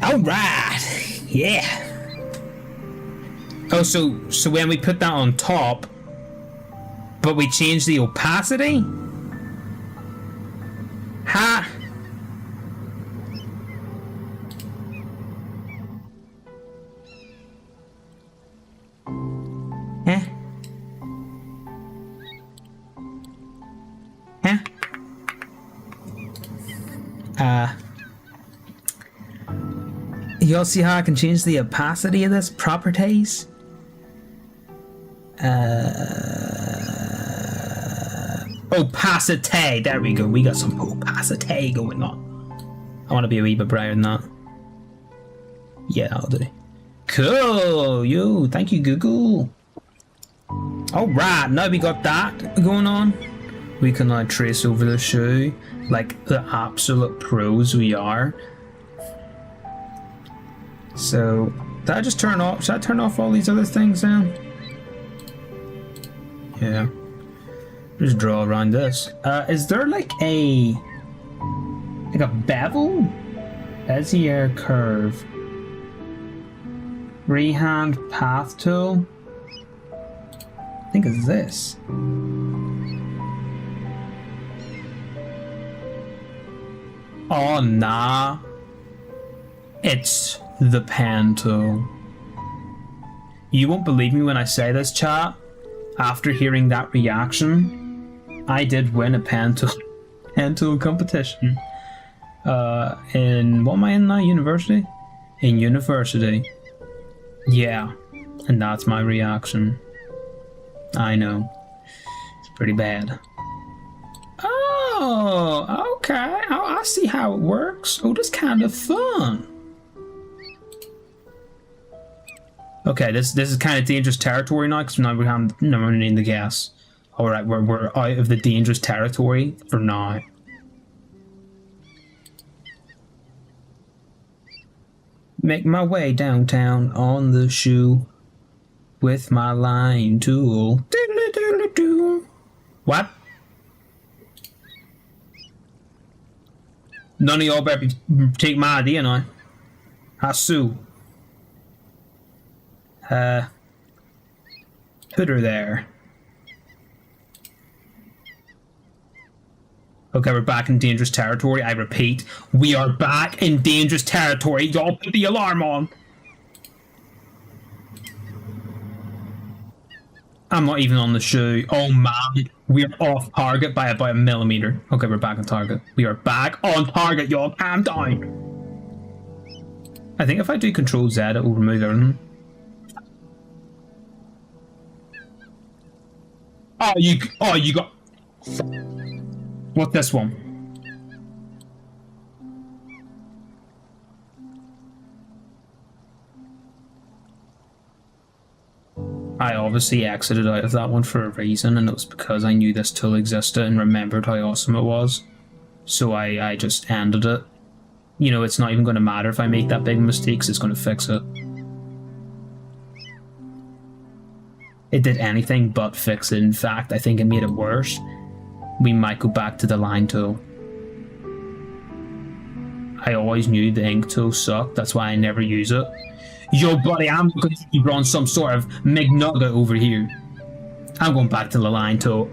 Alright! Yeah! Oh, so when we put that on top, but we change the opacity? Ha! Eh? Eh? Y'all see how I can change the opacity of this properties? Opacity. There we go. We got some opacity going on. I want to be a wee bit brighter than that. Yeah, I'll do. Cool. Yo, thank you, Google. Alright, now we got that going on. We can now trace over the shoe like the absolute pros we are. So, did I just turn off? Should I turn off all these other things now? Yeah. Just draw around this. Is there like a bevel? Bezier curve. Freehand path tool. I think it's this. Oh nah. It's the pen tool. You won't believe me when I say this, chat. After hearing that reaction, I did win a pen tool competition. In what am I in now? University? In university. Yeah. And that's my reaction. I know. It's pretty bad. Oh, okay. Oh, I see how it works. Oh, that's kind of fun. Okay, this is kind of dangerous territory now because now we're running the gas. All right, we're out of the dangerous territory for now. Make my way downtown on the shoe with my line tool. What? None of y'all better take my idea now. I sue. Put her there. Okay, we're back in dangerous territory. I repeat, we are back in dangerous territory. Y'all put the alarm on. I'm not even on the shoe. Oh man, we are off target by about a millimeter. Okay, we're back on target. We are back on target, y'all. Calm down. I think if I do Control Z, it will remove everything. Oh, you got. What's this one? I obviously exited out of that one for a reason, and it was because I knew this tool existed and remembered how awesome it was. So I just ended it. You know, it's not even going to matter if I make that big mistake, 'cause it's going to fix it. It did anything but fix it. In fact, I think it made it worse. We might go back to the line tool. I always knew the ink tool sucked, that's why I never use it. Yo, buddy, I'm going to run some sort of McNugget over here. I'm going back to the line tool.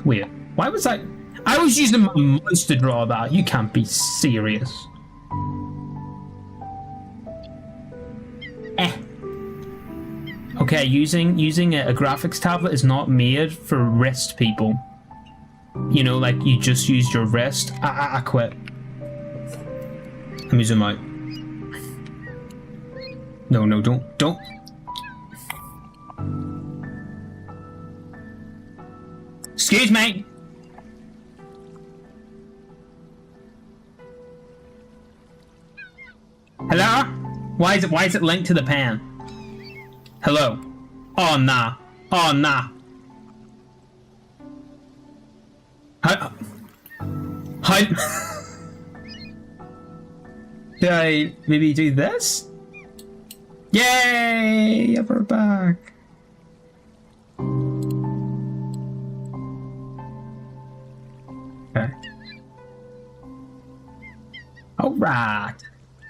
Wait, why was I was using my mouse to draw that. You can't be serious. Okay, using a graphics tablet is not made for wrist people. You know, like you just use your wrist. I quit. Let me zoom out. No, don't. Excuse me. Hello? Why is it linked to the pen? Hello? Oh nah. Oh nah. How did I maybe do this? Yay! We're back. Okay. Alright.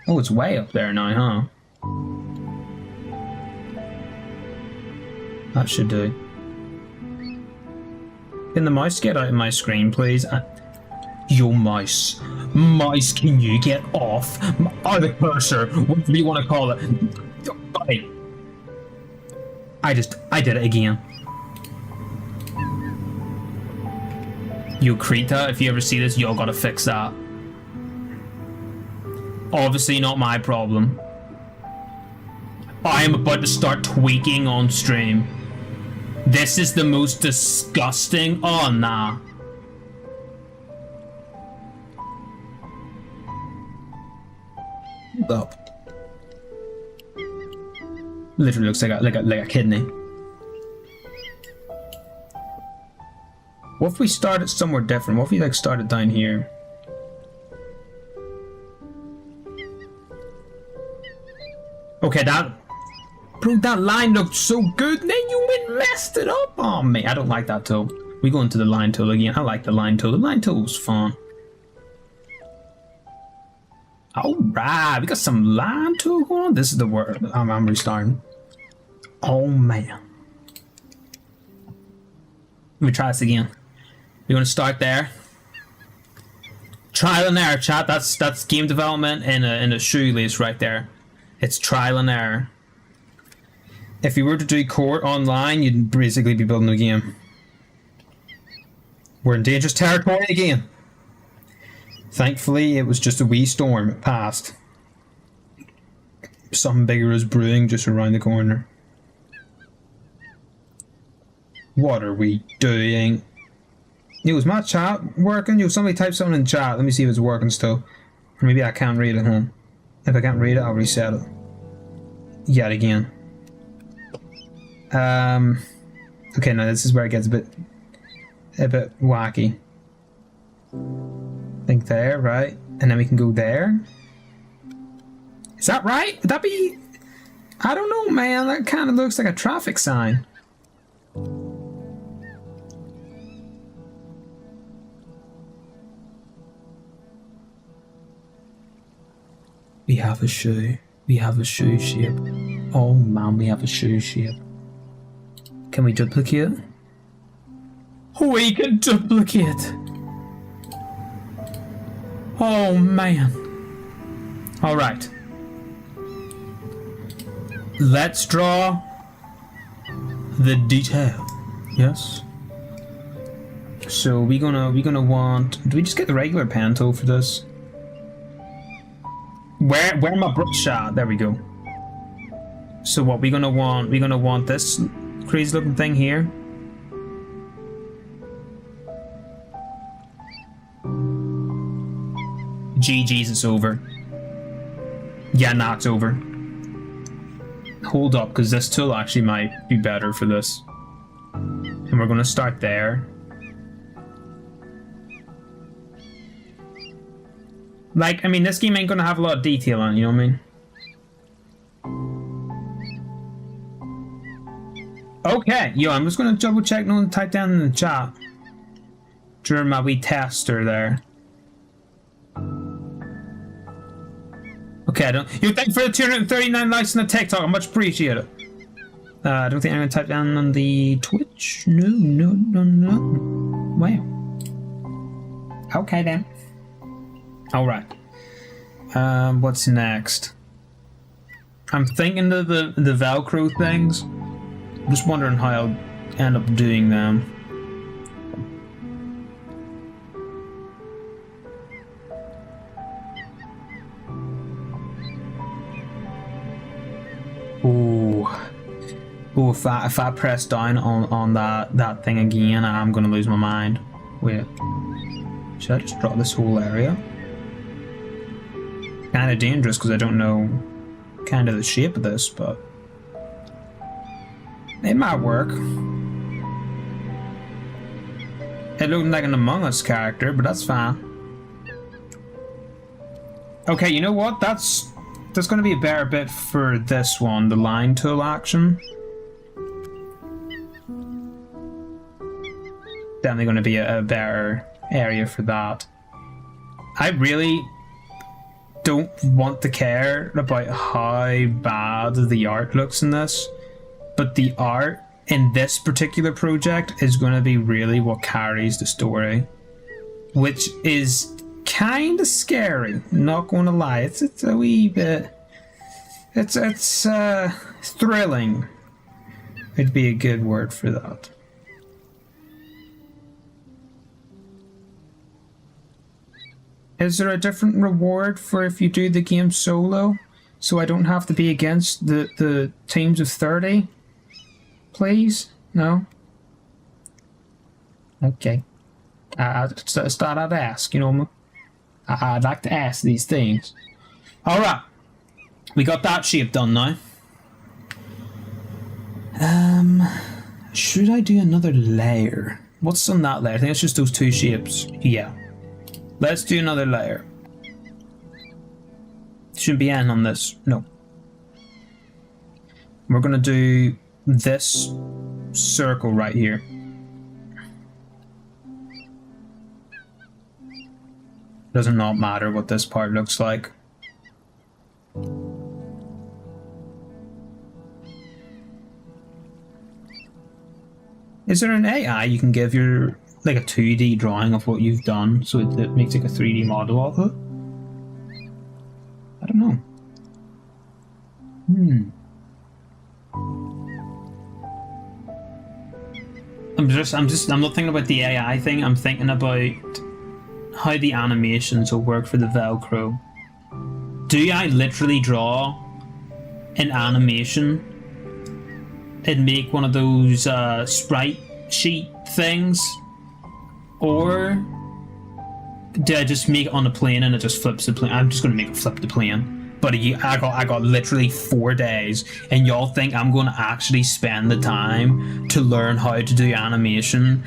Oh, it's way up there now, huh? That should do. Can the mouse get out of my screen, please? Yo, mouse. Mouse, can you get off? Or the cursor, whatever you want to call it. Buddy. I did it again. You Krita, if you ever see this, y'all gotta fix that. Obviously not my problem. I am about to start tweaking on stream. This is the most disgusting. Oh, nah. Hold up. Literally looks like a kidney. What if we started somewhere different? What if we like started down here? Okay, bro, that line looked so good, and then you went and messed it up on me. I don't like that tool. We go into the line tool again. I like the line tool. The line tool was fun. Alright, we got some line tool going on. This is the word. I'm restarting. Oh, man. Let me try this again. We're going to start there. Trial and error, chat. That's game development in a shoelace right there. It's trial and error. If you were to do court online, you'd basically be building a game. We're in dangerous territory again. Thankfully, it was just a wee storm. It passed. Something bigger is brewing just around the corner. What are we doing? Yo, is my chat working? Yo, somebody type something in the chat. Let me see if it's working still. Or maybe I can't read it, huh? If I can't read it, I'll reset it. Yet again. Okay, now this is where it gets a bit wacky. I think there, right? And then we can go there. Is that right? Would that be... I don't know, man. That kind of looks like a traffic sign. We have a shoe. We have a shoe shape. Oh man, we have a shoe shape. Can we duplicate? We can duplicate! Oh man. Alright. Let's draw the detail. Yes. So we're gonna want... Do we just get the regular pen tool for this? Where my brush at? There we go. So what we're gonna want this crazy looking thing here. GG's, it's over. Yeah, nah, it's over. Hold up, because this tool actually might be better for this. And we're gonna start there. Like, I mean, this game ain't gonna have a lot of detail on it, you know what I mean? Okay, yo, I'm just gonna double check no one type down in the chat during my wee tester there. Okay, I don't. Yo, thanks for the 239 likes on the TikTok. I much appreciate it. I don't think I'm gonna type down on the Twitch. No. Wow. Okay then. All right. What's next? I'm thinking of the Velcro things. I'm just wondering how I'll end up doing them. Ooh, if I press down on that thing again, I'm gonna lose my mind. Wait, should I just draw this whole area? Kind of dangerous because I don't know kind of the shape of this, but it might work. It looked like an Among Us character, but that's fine. Okay, you know what? That's going to be a better bit for this one, the line tool action. Definitely going to be a better area for that. I really don't want to care about how bad the art looks in this, but the art in this particular project is going to be really what carries the story, which is kind of scary, not going to lie. It's a wee bit... It's thrilling. It'd be a good word for that. Is there a different reward for if you do the game solo? So I don't have to be against the teams of 30? Please? No? Okay. I thought I'd ask, you know. I'd like to ask these things. Alright. We got that shape done now. Should I do another layer? What's on that layer? I think it's just those two shapes. Yeah. Let's do another layer. Shouldn't be anything on this. No. We're gonna do this circle right here. Does not matter what this part looks like. Is there an AI you can give your, like, a 2D drawing of what you've done so it makes like a 3D model of it? I don't know. I'm not thinking about the AI thing. I'm thinking about how the animations will work for the Velcro. Do I literally draw an animation and make one of those sprite sheet things, or do I just make it on the plane and it just flips the plane? I'm just gonna make it flip the plane. But I got literally 4 days, and y'all think I'm going to actually spend the time to learn how to do animation?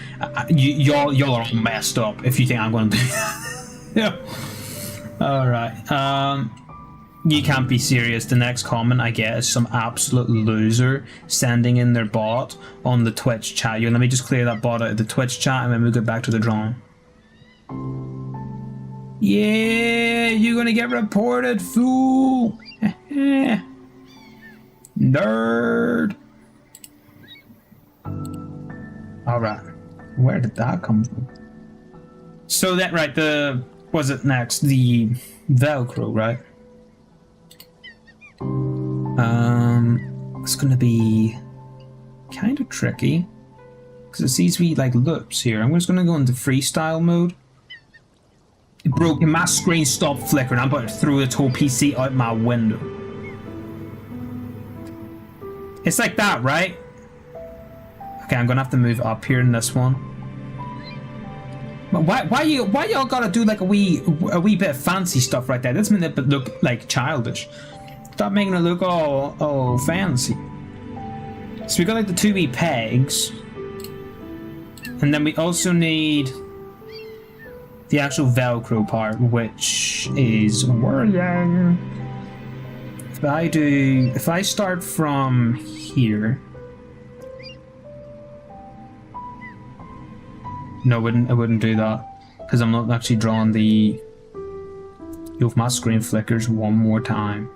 Y'all are all messed up if you think I'm going to do yeah. Alright. You can't be serious. The next comment I get is some absolute loser sending in their bot on the Twitch chat. Let me just clear that bot out of the Twitch chat and then we'll get back to the drawing. Yeah, you're gonna get reported, fool! Nerd! Alright, where did that come from? So that, right, was it next? The Velcro, right? It's gonna be kind of tricky because it seems to be like loops here. I'm just gonna go into freestyle mode. It broke and my screen stopped flickering. I'm about to throw this whole PC out my window. It's like that, right? Okay, I'm gonna have to move up here in this one. But why y'all gotta do like a wee bit of fancy stuff right there? That's meant to look like childish. Stop making it look all fancy. So we got like the 2 wee pegs, and then we also need the actual Velcro part, which is worrying. If I start from here, no, I wouldn't do that because I'm not actually drawing the. Yo, if my screen flickers one more time.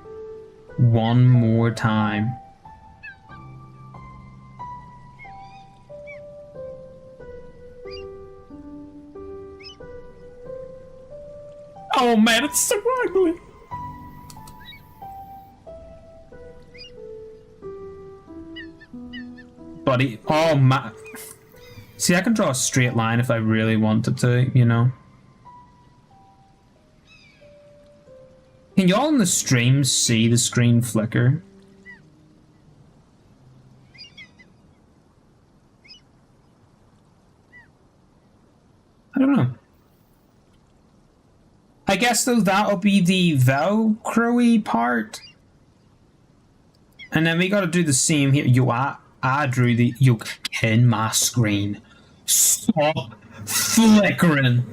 Oh man, it's so ugly. Buddy, oh my. See, I can draw a straight line if I really wanted to, you know. Can y'all in the stream see the screen flicker? I don't know. I guess though that'll be the Velcro-y part. And then we gotta do the same here. Yo, I drew the. Yo, can my screen stop flickering?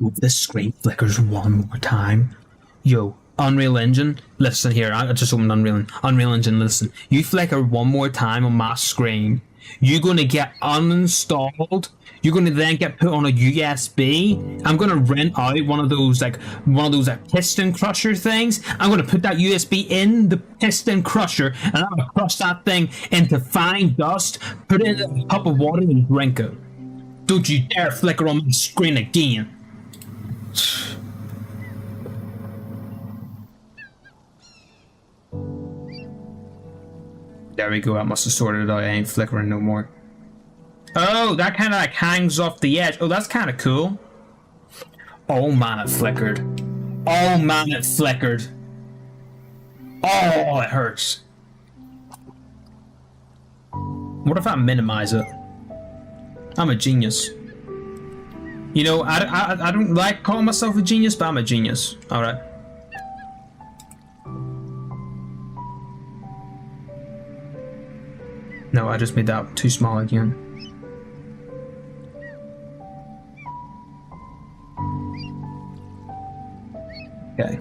If this screen flickers one more time, yo, Unreal Engine, listen here, I just opened Unreal Engine, listen. You flicker one more time on my screen, you're gonna get uninstalled, you're gonna then get put on a USB, I'm gonna rent out one of those piston crusher things, I'm gonna put that USB in the piston crusher, and I'm gonna crush that thing into fine dust, put it in a cup of water and drink it. Don't you dare flicker on my screen again. There we go, I must have sorted it out. I ain't flickering no more. Oh, that kind of like hangs off the edge. Oh, that's kind of cool. Oh man, it flickered. Oh man, it flickered. Oh, it hurts. What if I minimize it? I'm a genius. You know, I don't like calling myself a genius, but I'm a genius. Alright. No, I just made that too small again. Okay.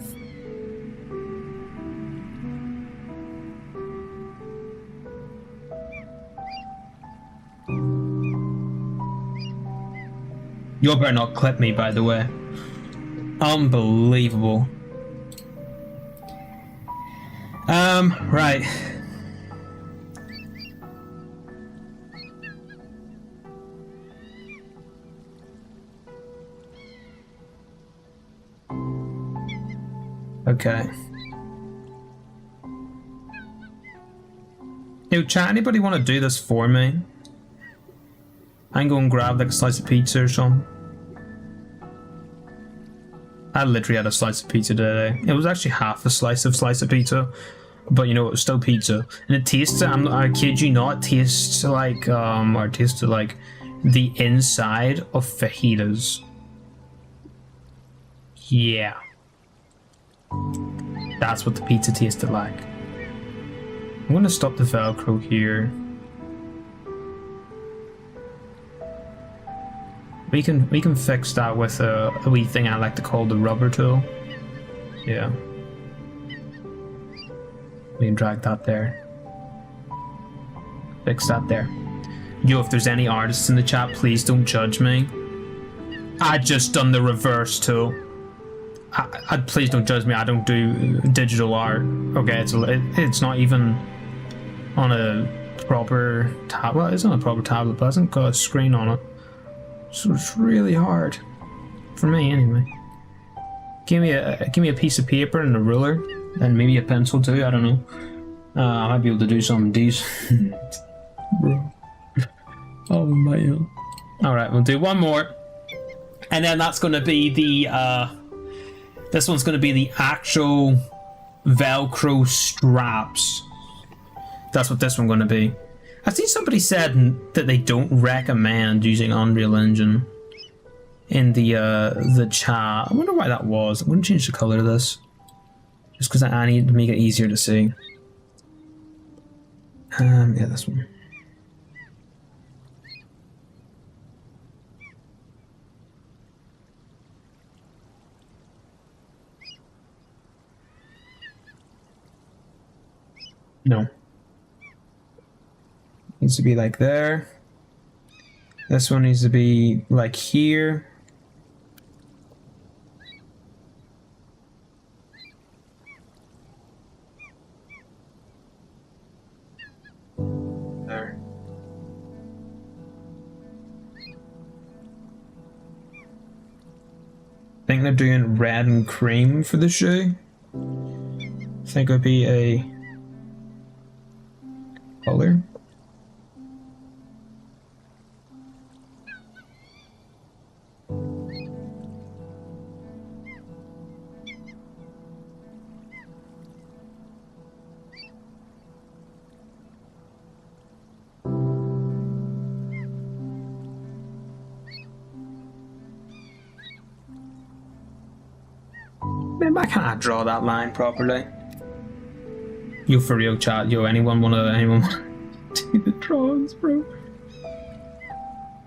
You better not clip me, by the way. Unbelievable. Right. Okay. Yo, chat, anybody want to do this for me? I can go and grab like a slice of pizza or something. I literally had a slice of pizza today. It was actually half a slice of pizza, but you know, it was still pizza. And it tastes, I kid you not, it tastes like, or tasted like the inside of fajitas. Yeah. That's what the pizza tasted like. I'm gonna stop the Velcro here. We can fix that with a wee thing I like to call the rubber tool. Yeah. We can drag that there. Fix that there. Yo, if there's any artists in the chat, please don't judge me. I just done the reverse tool. Please don't judge me. I don't do digital art. Okay, it's not even on a proper tablet. Well, it's on a proper tablet, but it hasn't got a screen on it. So it's really hard for me, anyway. Give me a piece of paper and a ruler, and maybe a pencil too. I don't know. I might be able to do something decent. Bro. Oh man. All right, we'll do one more, and then that's going to be the. This one's going to be the actual Velcro straps. That's what this one's going to be. I see somebody said that they don't recommend using Unreal Engine in the chat. I wonder why that was. I'm going to change the color of this just because I need to make it easier to see. Yeah, this one. No. Needs to be like there. This one needs to be like here. There. I think they're doing red and cream for the shoe. I think it would be a color. Man, why can't I draw that line properly? You for real, chat? Yo, anyone wanna do the drawings, bro?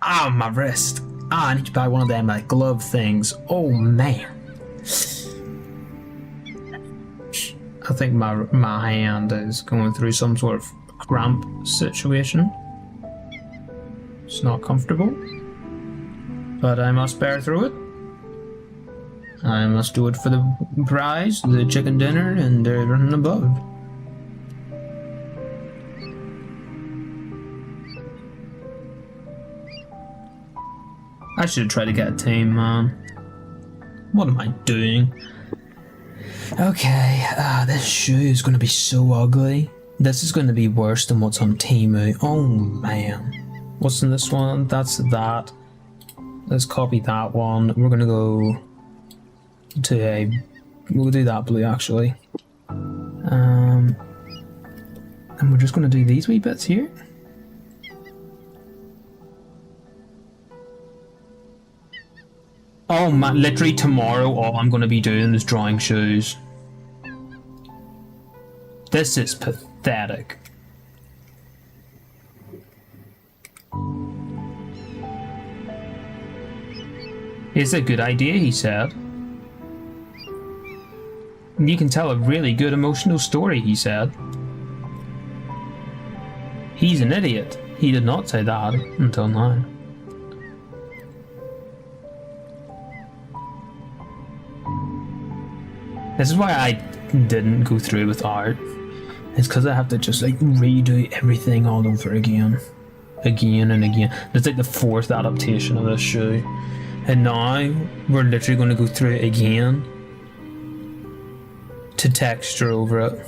Ah, my wrist. Ah, I need to buy one of them like glove things. Oh man. I think my hand is going through some sort of cramp situation. It's not comfortable, but I must bear through it. I must do it for the prize, the chicken dinner, and everything above. I should have tried to get a team, man. What am I doing? Okay, this shoe is going to be so ugly. This is going to be worse than what's on Temu. Oh man. What's in this one? That's that. Let's copy that one. We're going to go to a... We'll do that blue, actually. And we're just going to do these wee bits here. Oh man, literally tomorrow all I'm going to be doing is drawing shoes. This is pathetic. It's a good idea, he said. You can tell a really good emotional story, he said. He's an idiot. He did not say that until now. This is why I didn't go through with art. It's because I have to just like redo everything all over again. Again and again. It's like the 4th adaptation of this show. And now we're literally going to go through it again to texture over it.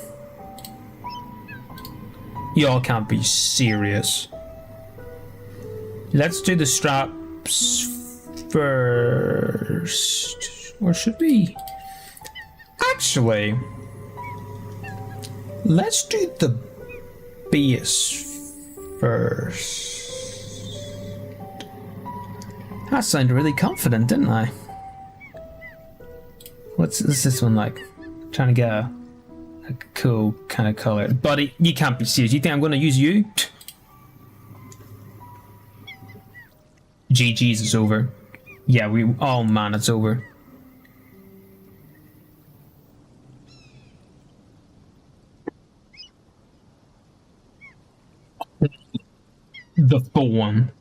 Y'all can't be serious. Let's do the straps first. Or should we? Actually, let's do the base first. I sounded really confident, didn't I? What's this one like? Trying to get a cool kind of color. Buddy, you can't be serious. You think I'm going to use you? GG's, it's over. Yeah, oh man, it's over. The phone.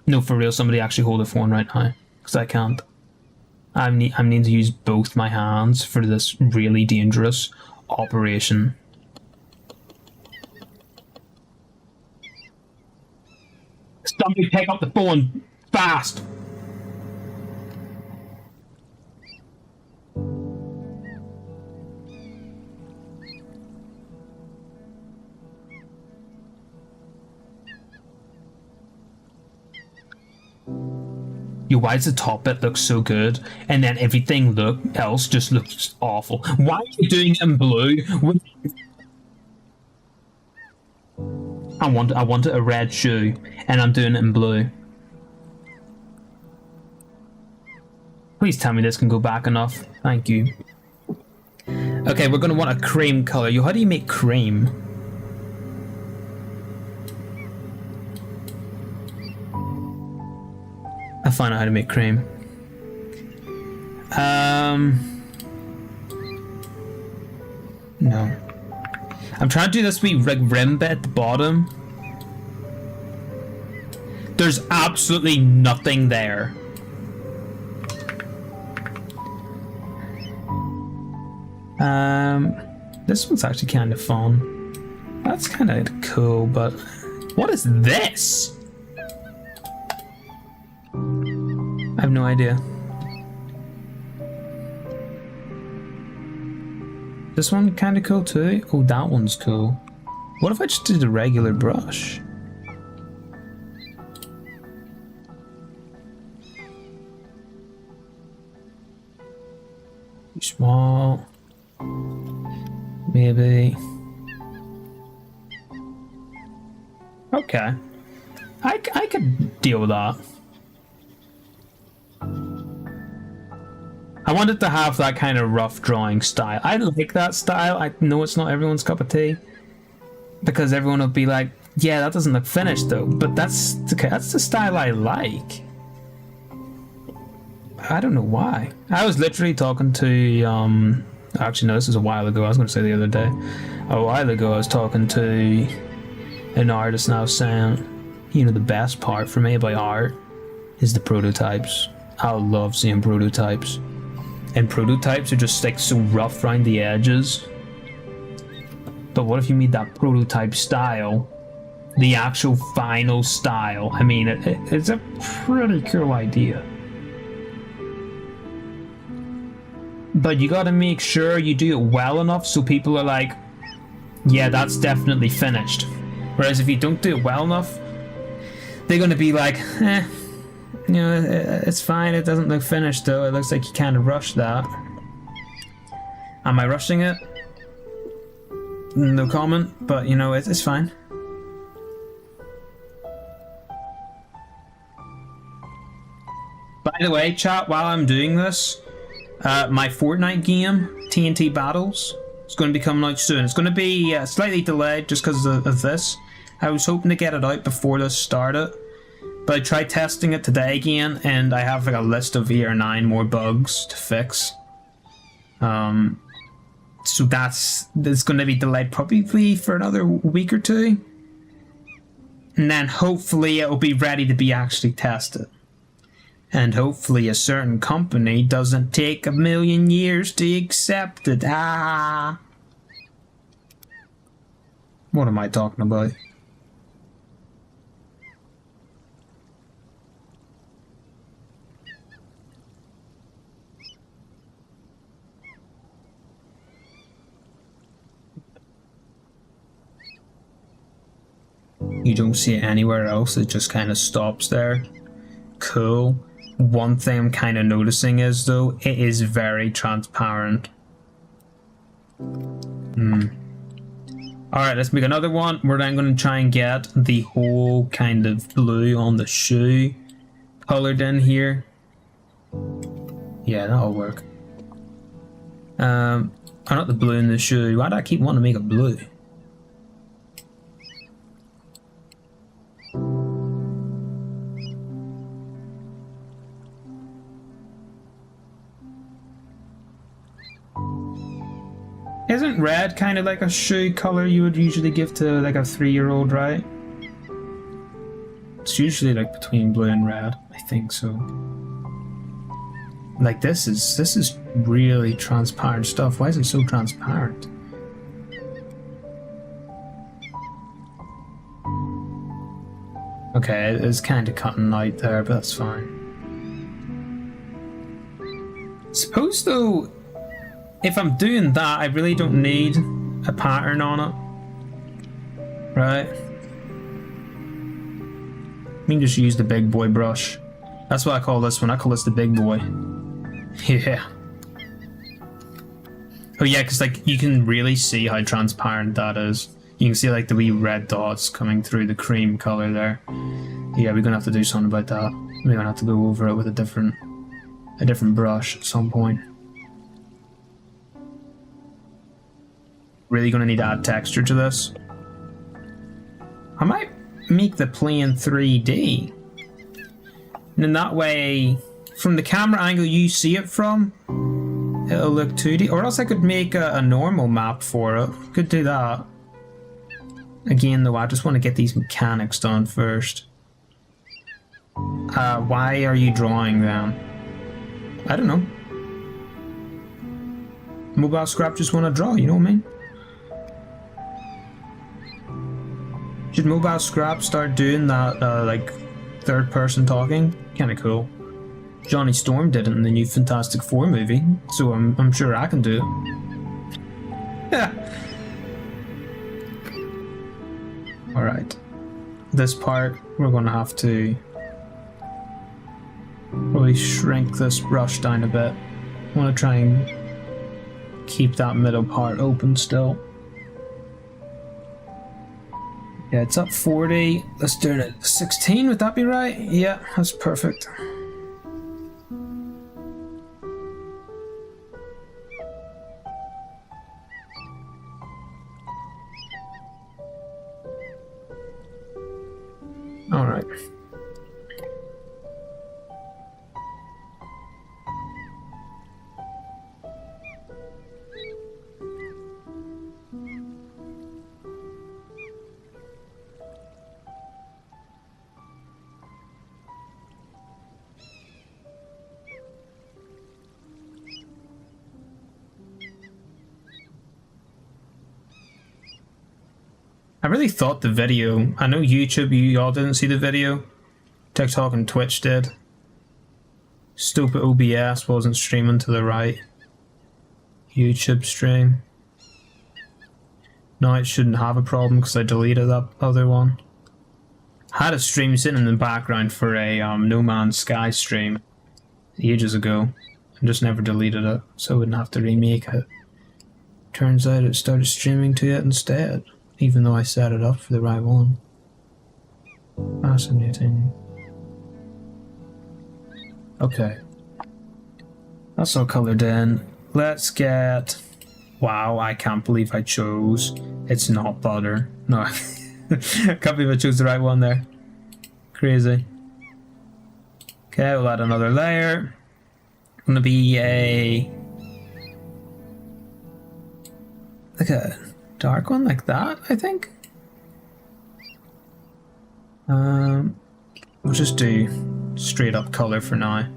No, for real, somebody actually hold the phone right now. Because I can't. I'm needing to use both my hands for this really dangerous operation. Somebody pick up the phone fast! Yo, why does the top bit look so good and then everything else just looks awful? Why are you doing it in blue? I wanted a red shoe and I'm doing it in blue. Please tell me this can go back enough. Thank you. Okay, we're gonna want a cream color. Yo, how do you make cream? I found out how to make cream. No. I'm trying to do this wee rim bit at the bottom. There's absolutely nothing there. This one's actually kind of fun. That's kind of cool, but what is this? I have no idea. This one kind of cool too. Oh, that one's cool. What if I just did a regular brush? Too small. Maybe. Okay. I could deal with that. I wanted to have that kind of rough drawing style. I like that style. I know it's not everyone's cup of tea. Because everyone will be like, yeah, that doesn't look finished though. But that's okay. That's the style I like. I don't know why. I was literally talking to, actually no, this was a while ago. I was going to say the other day. A while ago I was talking to an artist and I was saying, you know, the best part for me about art is the prototypes. I love seeing prototypes. And prototypes are just like so rough around the edges. But what if you made that prototype style the actual final style? I mean, it's a pretty cool idea. But you gotta make sure you do it well enough so people are like, yeah, that's definitely finished. Whereas if you don't do it well enough, they're gonna be like, eh, you know, it's fine, it doesn't look finished though, it looks like you kind of rushed that. Am I rushing it? No comment, but you know, it's fine. By the way, chat, while I'm doing this, my Fortnite game, TNT Battles, is going to be coming out soon. It's going to be slightly delayed just because of this. I was hoping to get it out before this started, but I tried testing it today again, and I have like a list of 8 or 9 more bugs to fix. So that's going to be delayed probably for another week or two. And then hopefully it'll be ready to be actually tested. And hopefully a certain company doesn't take 1,000,000 years to accept it. Ah! What am I talking about? You don't see it anywhere else, it just kind of stops there. Cool. One thing I'm kind of noticing is, though, it is very transparent. Alright, let's make another one. We're then going to try and get the whole kind of blue on the shoe colored in here. Yeah, that'll work. Not the blue in the shoe. Why do I keep wanting to make it blue? Isn't red kind of like a shoe color you would usually give to like a 3-year-old, right? It's usually like between blue and red, I think so. Like this is really transparent stuff. Why is it so transparent? Okay, it's kind of cutting out there, but that's fine. Suppose though, if I'm doing that, I really don't need a pattern on it, right? I can just use the big boy brush. That's what I call this one. I call this the big boy. Yeah. Oh yeah, because like you can really see how transparent that is. You can see like the wee red dots coming through the cream color there. Yeah, we're gonna have to do something about that. We're gonna have to go over it with a different brush at some point. Really gonna need to add texture to this. I might make the plane 3D. And in that way, from the camera angle you see it from, it'll look 2D. Or else I could make a normal map for it. Could do that. Again though, I just want to get these mechanics done first. Why are you drawing them? I don't know. Mobile Scrap just want to draw, you know what I mean? Should Mobile Scrap start doing that, like, third person talking? Kinda cool. Johnny Storm did it in the new Fantastic Four movie, so I'm sure I can do it. Yeah. Alright. This part, we're gonna have to probably shrink this brush down a bit. I want to try and keep that middle part open still. Yeah, it's up 40. Let's do it at 16. Would that be right? Yeah, that's perfect. All right. I really thought the video, I know YouTube, you all didn't see the video. TikTok and Twitch did. Stupid OBS wasn't streaming to the right. YouTube stream. Now it shouldn't have a problem because I deleted that other one. I had a stream sitting in the background for a No Man's Sky stream ages ago. I just never deleted it, so I wouldn't have to remake it. Turns out it started streaming to it instead. Even though I set it up for the right one. Fascinating. Okay. That's all colored in. Let's get... Wow, I can't believe I chose... It's not butter. No, I can't believe I chose the right one there. Crazy. Okay, we'll add another layer. Gonna be a... like a dark one like that, I think. We'll just do straight up color for now.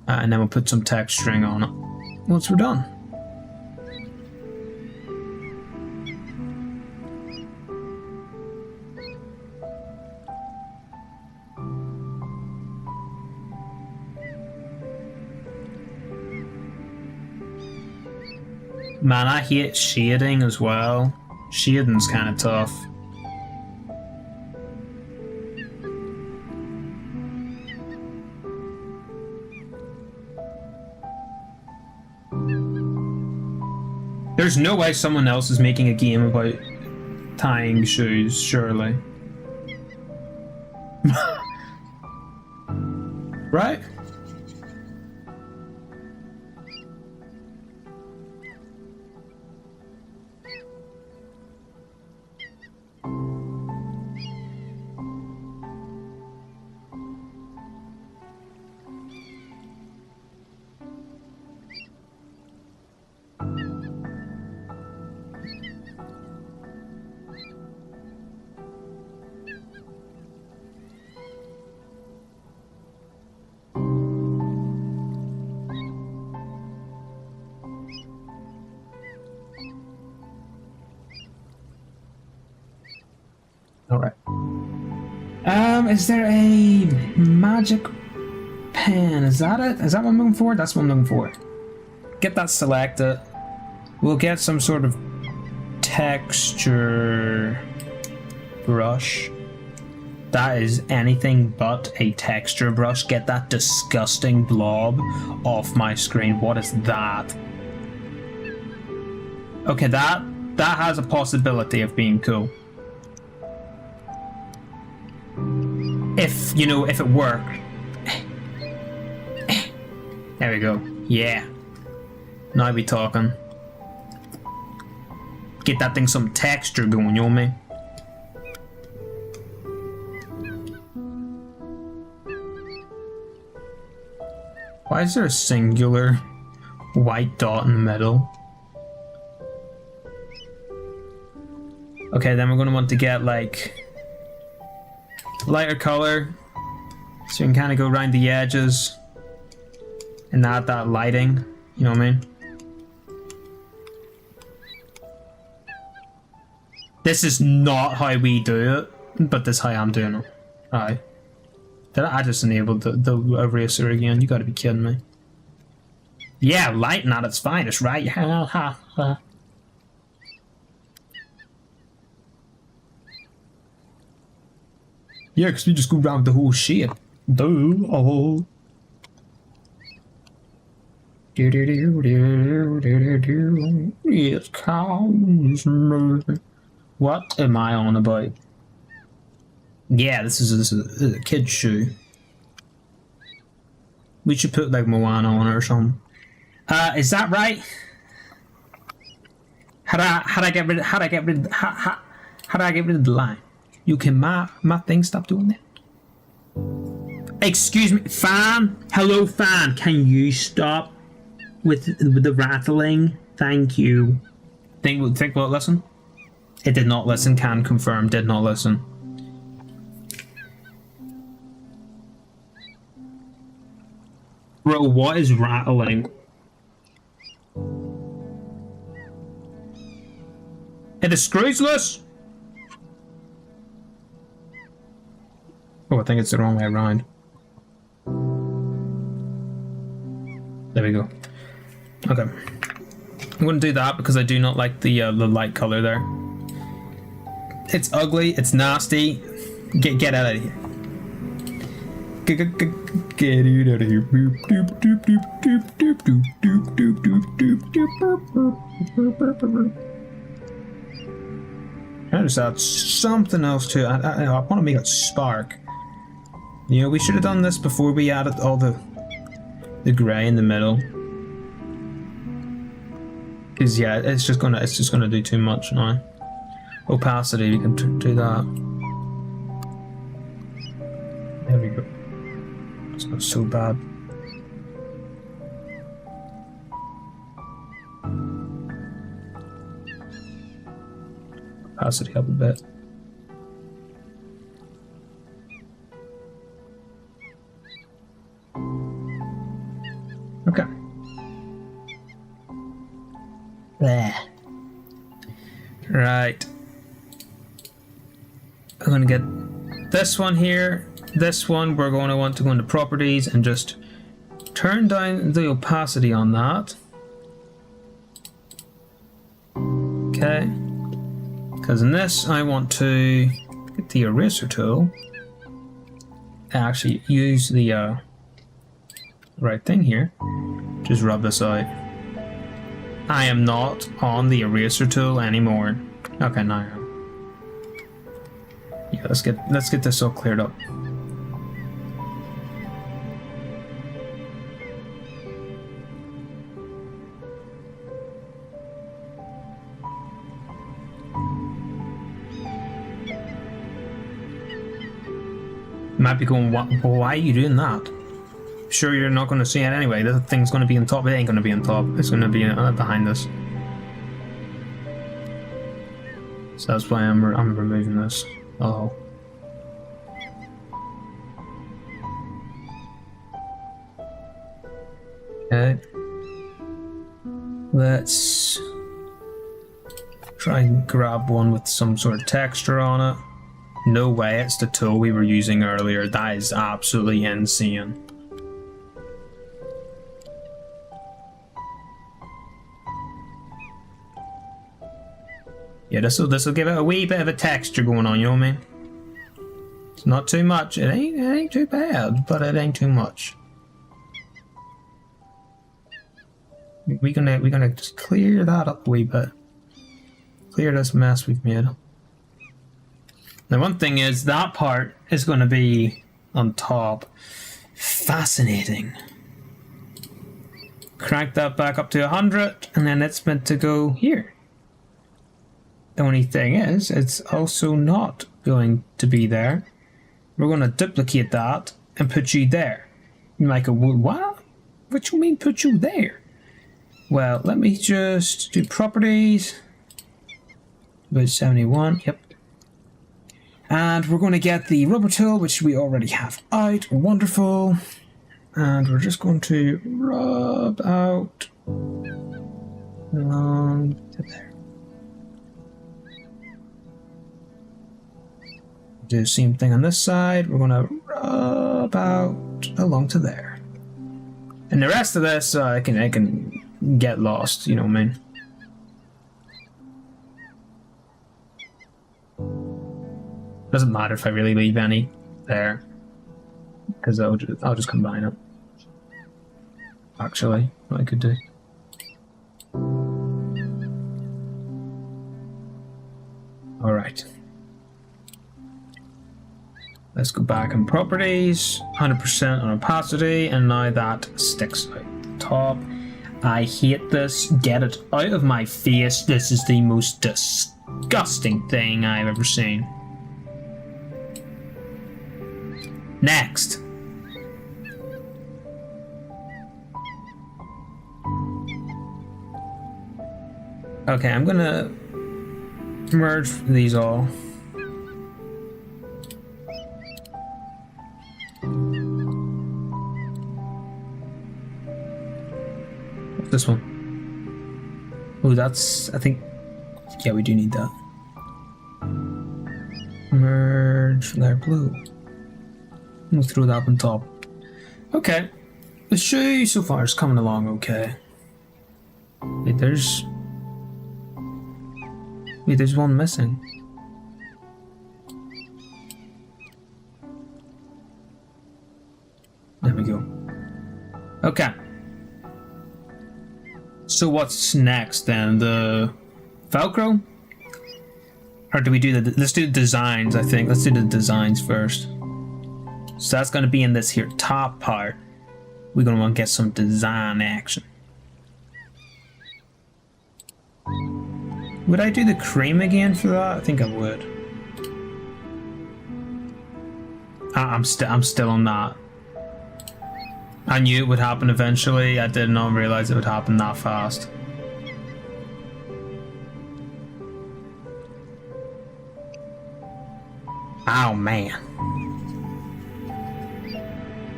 And then we'll put some texturing on it once we're done. Man, I hate shading as well. Shading's kind of tough. There's no way someone else is making a game about tying shoes, surely. Right? Alright. Is there a magic pen? Is that it? Is that what I'm looking for? That's what I'm looking for. Get that selected. We'll get some sort of texture brush. That is anything but a texture brush. Get that disgusting blob off my screen. What is that? Okay, that has a possibility of being cool. If, you know, if it worked. There we go. Yeah. Now we talking. Get that thing some texture going, you know what I mean? Why is there a singular white dot in the middle? Okay, then we're going to want to get like lighter color so you can kind of go around the edges and add that lighting, you know what I mean? This is not how we do it, but this is how I'm doing it. Alright. Did I just enabled the eraser again? You gotta be kidding me. Yeah, lighting at its finest, right? Yeah, because we just go around the whole shit. Do oh. It comes moving. What am I on about? Yeah, this is a kid's shoe. We should put like Moana on it or something. Is that right? How do I get rid of the line? You can my thing stop doing that. Excuse me, fan. Hello, fan. Can you stop with the rattling? Thank you. Think will it listen? It did not listen. Can confirm. Did not listen. Bro, what is rattling? It is screws. Oh, I think it's the wrong way around. There we go. Okay. I'm going to do that because I do not like the light color there. It's ugly. It's nasty. Get out of here. Get out of here. I just add something else to it. I want to make it spark. You know, we should have done this before we added all the grey in the middle. Cause yeah, it's just gonna do too much now. Opacity, we can do that. There we go. It's not so bad. opacity up a bit. Okay. There. Right. I'm going to get this one here. This one we're going to want to go into properties and just turn down the opacity on that. Okay. Because in this I want to get the eraser tool and actually use the right thing here. Just rub this out. I am not on the eraser tool anymore. Okay, now I am. Yeah, let's get this all cleared up. Might be going, why are you doing that? Sure, you're not going to see it anyway. The thing's going to be on top. It ain't going to be on top. It's going to be behind us. So that's why I'm removing this. Oh. Okay. Let's try and grab one with some sort of texture on it. No way, it's the tool we were using earlier. That is absolutely insane. Yeah, this will give it a wee bit of a texture going on, you know what I mean? It's not too much. It ain't too bad, but it ain't too much. We're gonna just clear that up a wee bit. Clear this mess we've made. Now, one thing is that part is going to be on top. Fascinating. Crank that back up to 100, and then it's meant to go here. The only thing is, it's also not going to be there. We're going to duplicate that and put you there. You might go, what? What do you mean put you there? Well, let me just do properties. About 71, yep. And we're going to get the rubber tool, which we already have out. Wonderful. And we're just going to rub out along to there. Do the same thing on this side. We're going to rub out along to there. And the rest of this, I can get lost, you know what I mean? Doesn't matter if I really leave any there, because I'll just combine it. Actually, what I could do. All right. Let's go back in properties, 100% on opacity, and now that sticks out the top. I hate this. Get it out of my face. This is the most disgusting thing I've ever seen. Next. Okay, I'm gonna merge these all. What's this one? Oh, that's, I think, yeah, we do need that. Merge layer blue. We'll throw that up on top. Okay. The shoe so far is coming along okay. Wait, there's one missing. There we go. Okay. So what's next then? The Velcro? Or do we do the, let's do the designs, I think. Let's do the designs first. So that's going to be in this here top part. We're going to want to get some design action. Would I do the cream again for that? I think I would. I'm still on that. I knew it would happen eventually. I did not realize it would happen that fast. Oh man.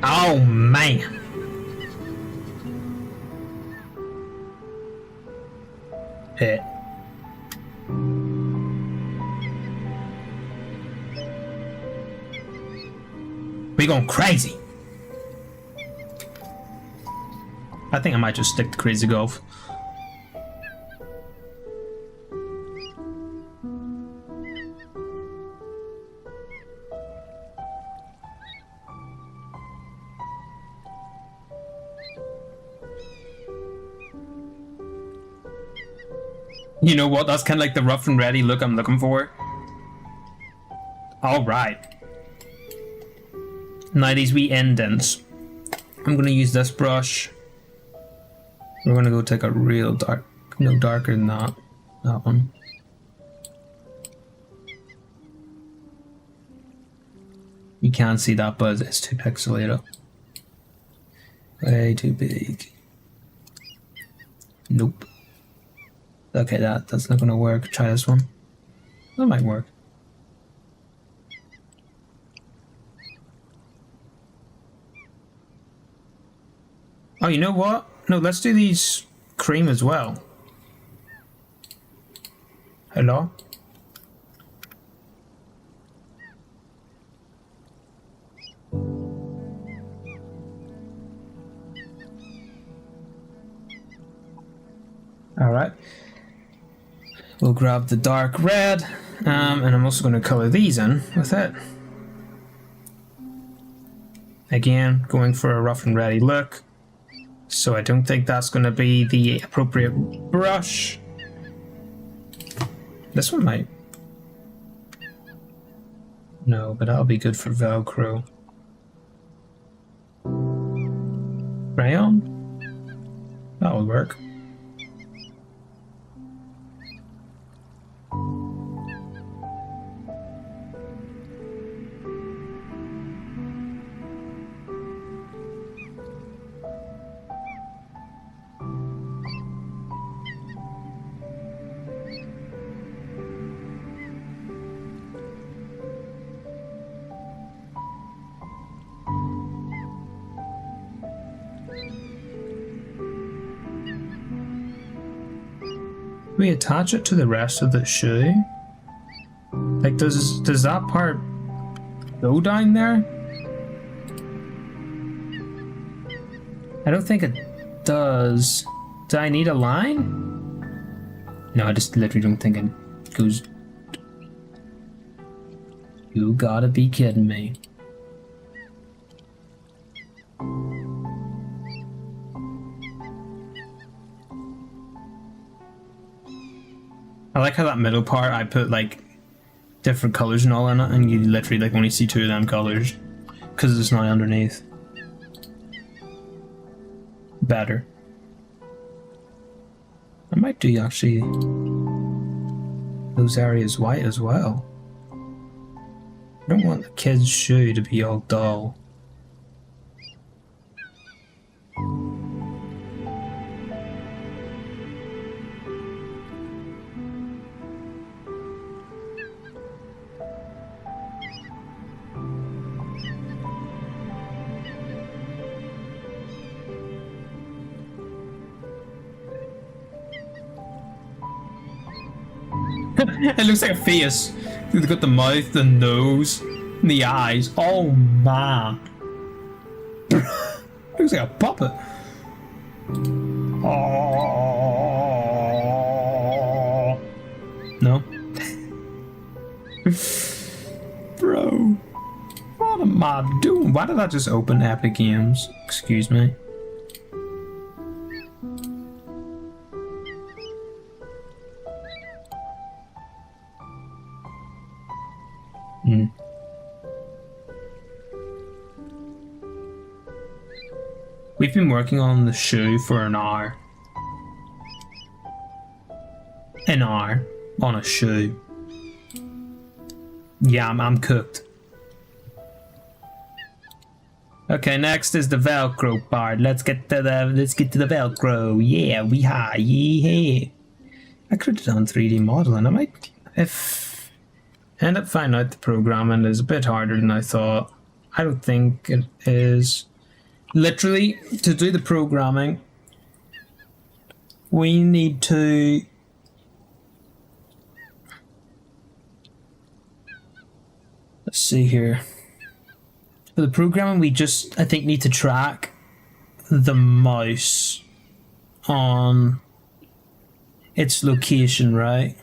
Oh man. Hit. We going crazy. I think I might just stick to crazy golf. You know what? That's kind of like the rough and ready look I'm looking for. All right. Now these wee indents. I'm gonna use this brush. We're gonna go take a real dark, no darker than that. That one. You can't see that, but it's too pixelated. Way too big. Nope. Okay, that's not gonna work. Try this one. That might work. Oh, you know what? No, let's do these cream as well. Hello? Alright. We'll grab the dark red, and I'm also going to color these in with it. Again, going for a rough and ready look. So I don't think that's going to be the appropriate brush. This one might. No, but that'll be good for Velcro. Crayon? That'll work. We attach it to the rest of the shoe? Like, does that part go down there? I don't think it does. Do I need a line? No, I just literally don't think it goes. You gotta be kidding me. I like how that middle part I put like different colors and all in it, and you literally like only see two of them colors because it's not underneath. Better. I might do actually those areas white as well. I don't want the kid's shoe to be all dull. It looks like a face. They've got the mouth, the nose, and the eyes. Oh man. Looks like a puppet. Oh. No. Bro. What am I doing? Why did I just open Epic Games? Excuse me. We've been working on the shoe for an hour. An hour on a shoe. Yeah, I'm cooked. Okay, next is the Velcro part. Let's get to the Velcro. Yeah, we high. Yeah. I could have done 3D modeling. I might, if Ended up finding out the programming is a bit harder than I thought. I don't think it is. Literally, to do the programming, we need to let's see here. For the programming, we just, I think, need to track the mouse on its location, right?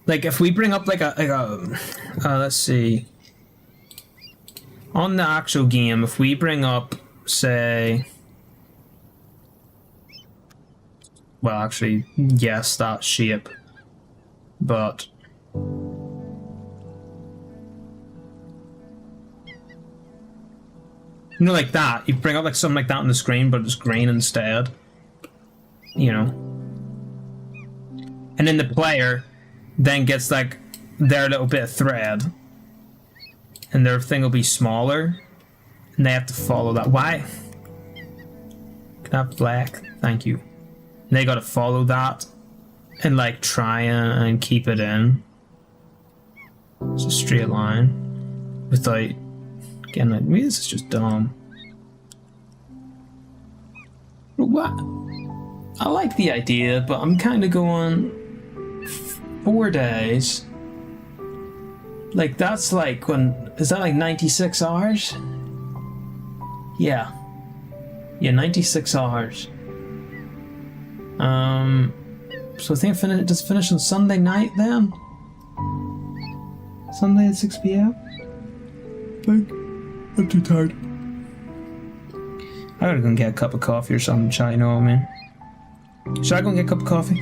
Like if we bring up like a let's see, on the actual game, if we bring up, say, well, actually, yes, that shape, but you know, like that, you bring up like something like that on the screen, but it's green instead, you know, and then the player then gets like their little bit of thread, and their thing will be smaller, and they have to follow that. Why? Can I have black? Thank you. And they got to follow that and like try and keep it in. It's a straight line without getting like, maybe this is just dumb. But what? I like the idea, but I'm kind of going 4 days. Like that's like when, is that like 96 hours? Yeah. Yeah, 96 hours. So I think it does finish on Sunday night then? Sunday at 6 p.m? Like, I'm too tired. I gotta go and get a cup of coffee or something, chat, you know what I mean? Should I go and get a cup of coffee?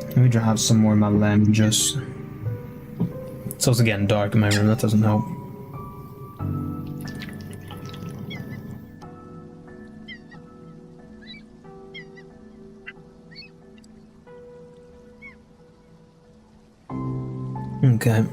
Let me have some more of my lemon juice. It's also getting dark in my room, that doesn't help. Okay.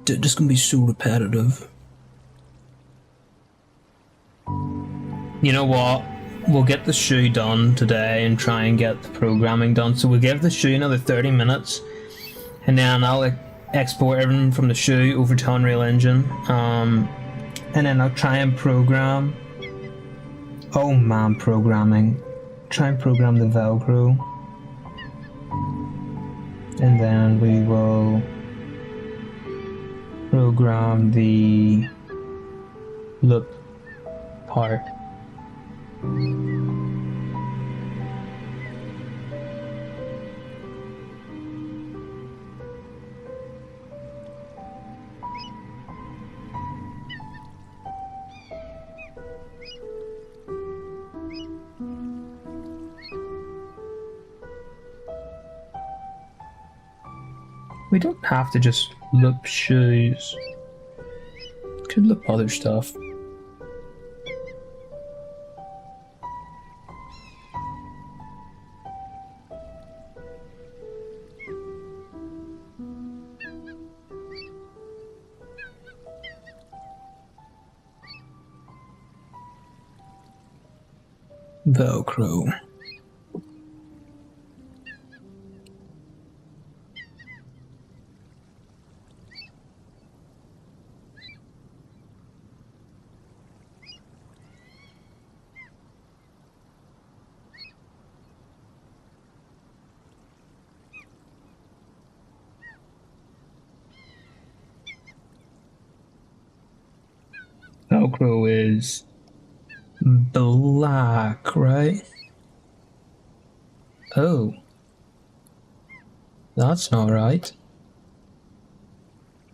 Dude, this is gonna be so repetitive. You know what? We'll get the shoe done today and try and get the programming done. So we'll give the shoe another 30 minutes, and then I'll export everything from the shoe over to Unreal Engine. And then I'll try and program. Oh man, programming. Try and program the Velcro. And then we will program the loop part. We don't have to just loop shoes. Could loop other stuff. Velcro. Velcro is black, right? Oh. That's not right.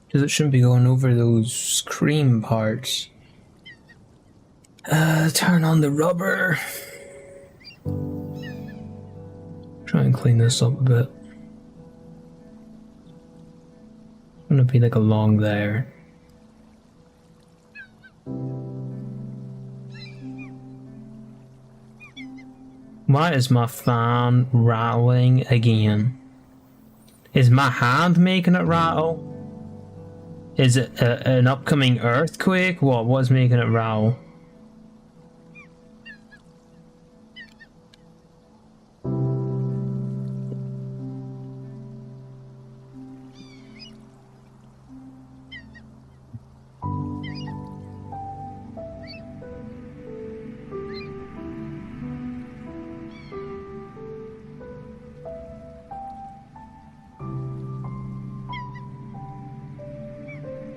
Because it shouldn't be going over those cream parts. Turn on the rubber. Try and clean this up a bit. It's gonna be like along there. Why is my fan rattling again? Is my hand making it rattle? Is it an upcoming earthquake? What's making it rattle?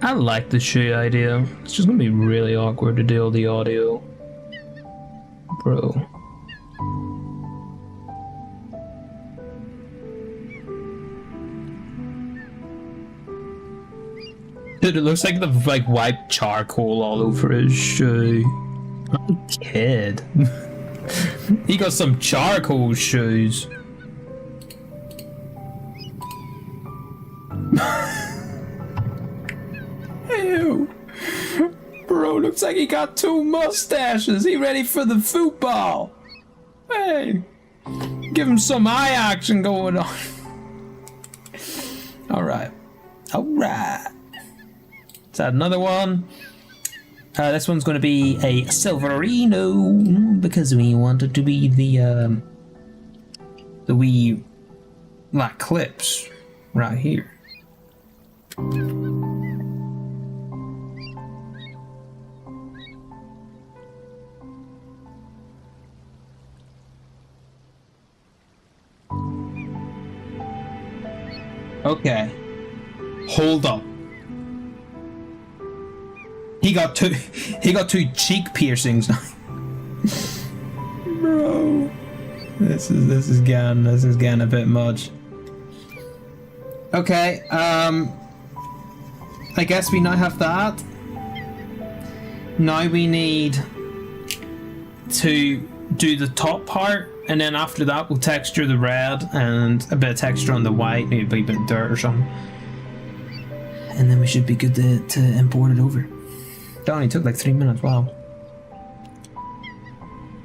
I like the shoe idea. It's just gonna be really awkward to do all the audio. Bro. Dude, it looks like they've like wiped charcoal all over his shoe. I'm a kid. He got some charcoal shoes. Ew. Bro, looks like he got 2 mustaches. He ready for the football. Hey, give him some eye action going on. Alright. Alright. Let's add another one. This one's going to be a Silverino because we want it to be the wee like clips right here. Okay. Hold up. He got two cheek piercings now. Bro. This is getting a bit much. Okay, I guess we now have that. Now we need to do the top part, and then after that we'll texture the red and a bit of texture on the white, maybe a bit of dirt or something. And then we should be good to import it over. That only took like 3 minutes, wow.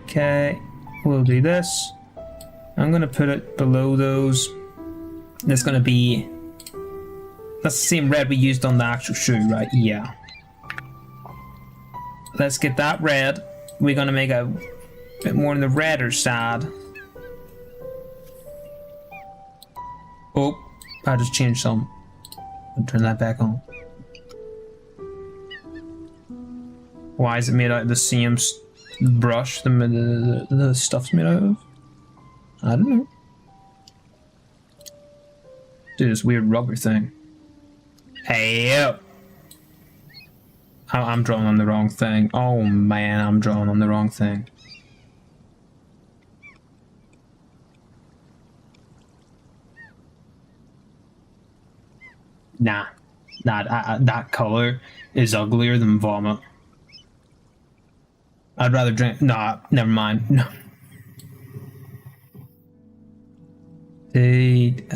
Okay, we'll do this. I'm gonna put it below those. That's gonna be... That's the same red we used on the actual shoe, right? Yeah. Let's get that red. We're gonna make a bit more on the redder side. Oh, I just changed some. I'll turn that back on. Why is it made out of the same brush the stuff's made out of? I don't know. Dude, this weird rubber thing. Hey, yo! I'm drawing on the wrong thing. Oh man, I'm drawing on the wrong thing. Nah, that color is uglier than vomit. I'd rather drink. Nah, never mind. No. Dude,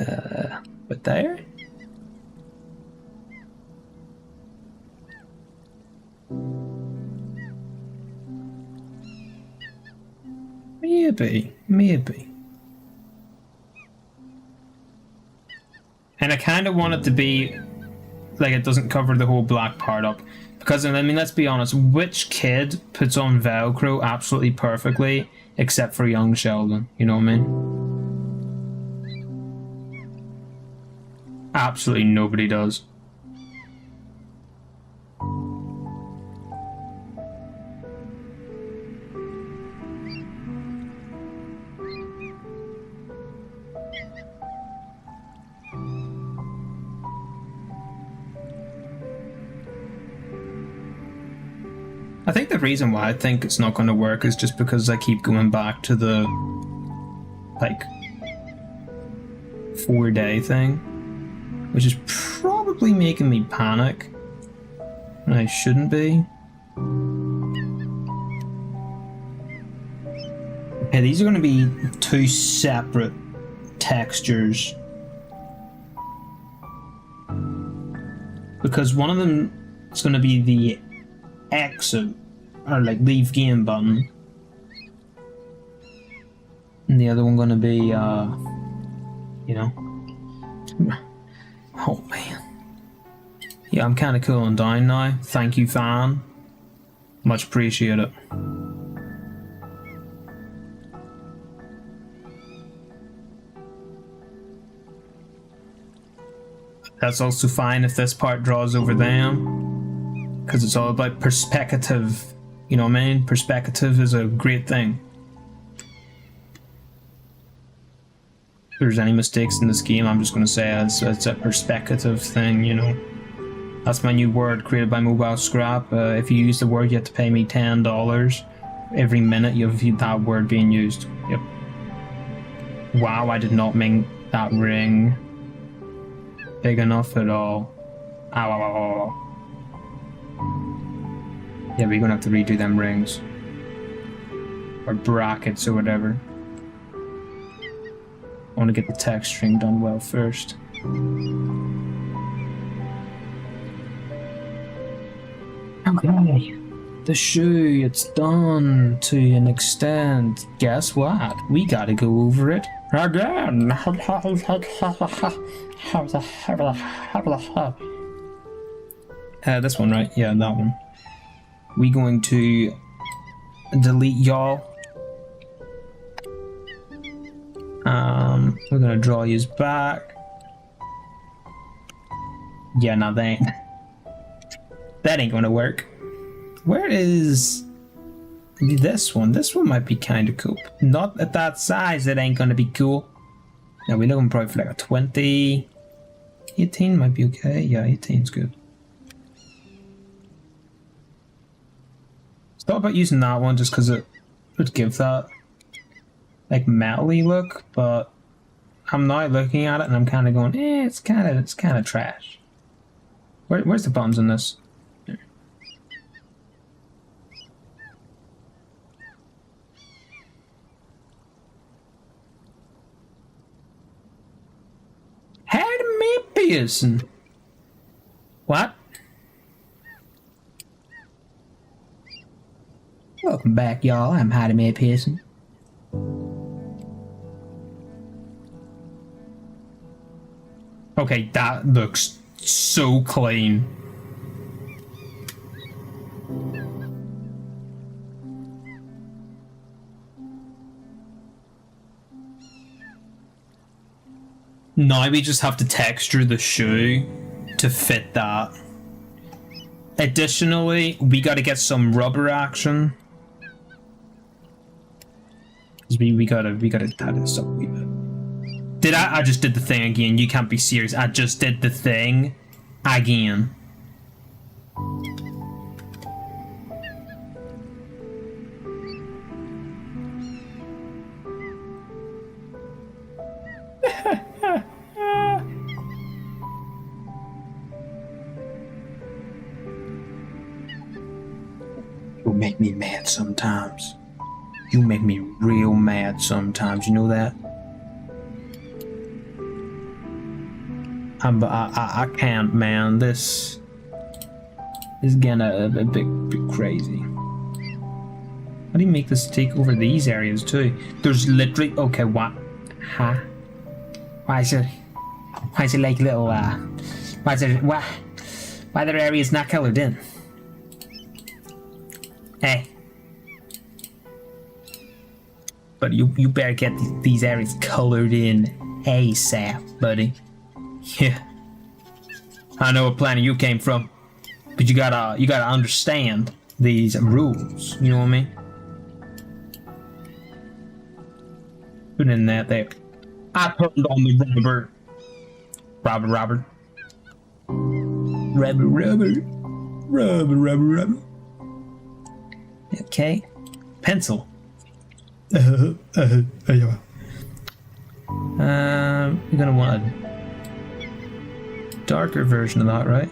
but there? Maybe. And I kind of want it to be like it doesn't cover the whole black part up. Because, I mean, let's be honest, which kid puts on Velcro absolutely perfectly except for young Sheldon? You know what I mean? Absolutely nobody does. I think the reason why I think it's not going to work is just because I keep going back to the, like, 4-day thing, which is probably making me panic, and I shouldn't be. Okay, these are going to be 2 separate textures, because one of them is going to be the exit or like leave game button, other one gonna be, you know? Oh, man. Yeah, I'm kind of cooling down now. Thank you, fan. Much appreciated. That's also fine if this part draws over them, because it's all about perspective. You know what I mean? Perspective is a great thing. If there's any mistakes in this game, I'm just going to say it's a perspective thing, you know? That's my new word created by Mobile Scrap. If you use the word, you have to pay me $10 every minute you have that word being used. Yep. Wow, I did not make that ring big enough at all. Ow, ow, ow, ow. Yeah, we're gonna have to redo them rings. Or brackets or whatever. I want to get the texturing done well first. Okay. The shoe, it's done to an extent. Guess what? We gotta go over it again. This one, right? Yeah, that one. We going to delete y'all. We're gonna draw yous back. Yeah, no, that ain't gonna work. Where is this one? This one might be kind of cool. Not at that size, it ain't gonna be cool. Yeah, we're looking probably for like a 20. 18 might be okay. Yeah, 18's good. Thought about using that one just because it would give that like metal-y look, but I'm now looking at it and I'm kind of going, it's kind of trash. Where's the buttons in this? Pearson. What? Welcome back, y'all. I'm Hadamir Pearson. Okay, that looks so clean. Now we just have to texture the shoe to fit that. Additionally, we gotta get some rubber action. We gotta tie this up a wee bit. I just did the thing again. You can't be serious. I just did the thing again. You make me mad sometimes. You make me real mad sometimes, you know that? I can't, man. This is getting a bit crazy. How do you make this take over these areas too? There's literally, okay, what? Huh? Why is it like little, why are there areas not colored in? Hey. But you better get these areas colored in ASAP, buddy. Yeah. I know what planet you came from, but you gotta understand these rules. You know what I mean? Put in that there. I turned on the rubber. Rubber. Okay. Pencil. You're gonna want a darker version of that, right?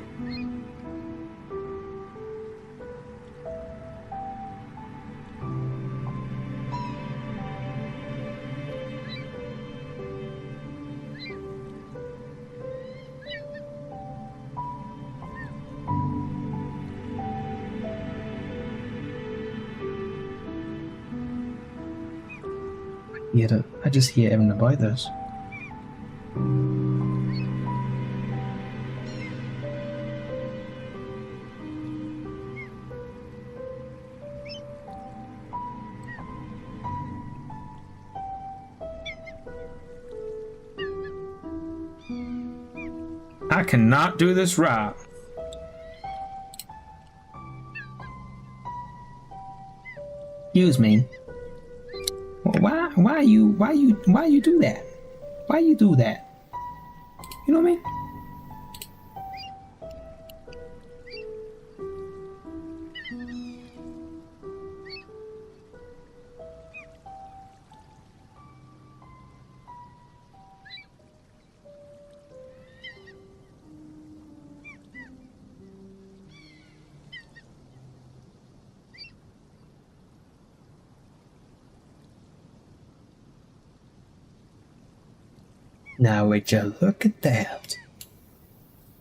hate it. I just hate everything about this. I cannot do this right. Excuse me. Well, why you do that? Why you do that? You know what I mean? Now would you look at that?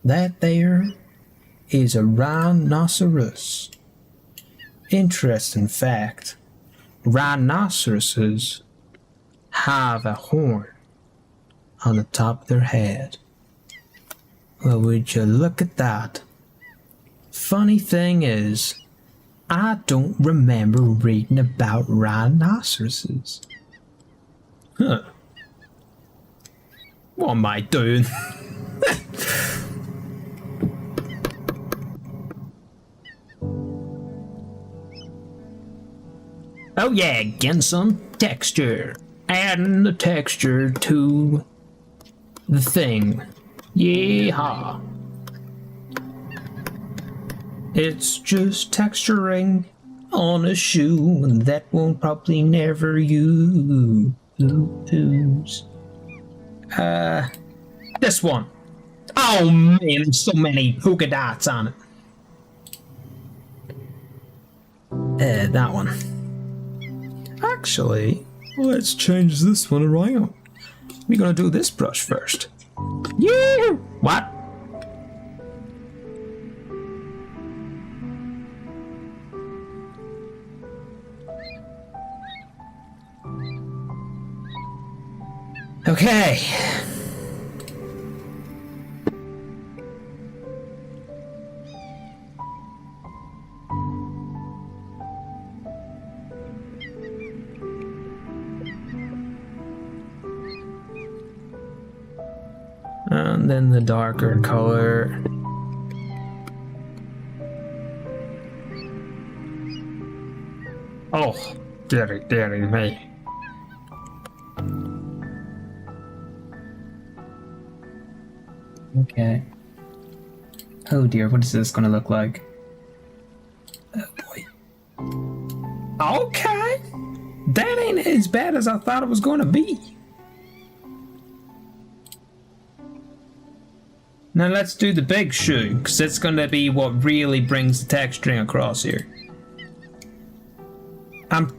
That there is a rhinoceros. Interesting fact, rhinoceroses have a horn on the top of their head. Well, would you look at that? Funny thing is, I don't remember reading about rhinoceroses. Huh. What am I doing? Oh yeah, getting some texture. Adding the texture to the thing. Yeehaw. It's just texturing on a shoe and that won't probably never use. This one. Oh man, there's so many polka dots on it. That one. Actually, let's change this one around. We're gonna do this brush first. Yeah. What? Okay. And then the darker color. Oh, dearie me. Okay. Oh dear, what is this gonna look like? Oh boy. Okay! That ain't as bad as I thought it was gonna be. Now let's do the big shoe, because it's gonna be what really brings the texturing across here. I'm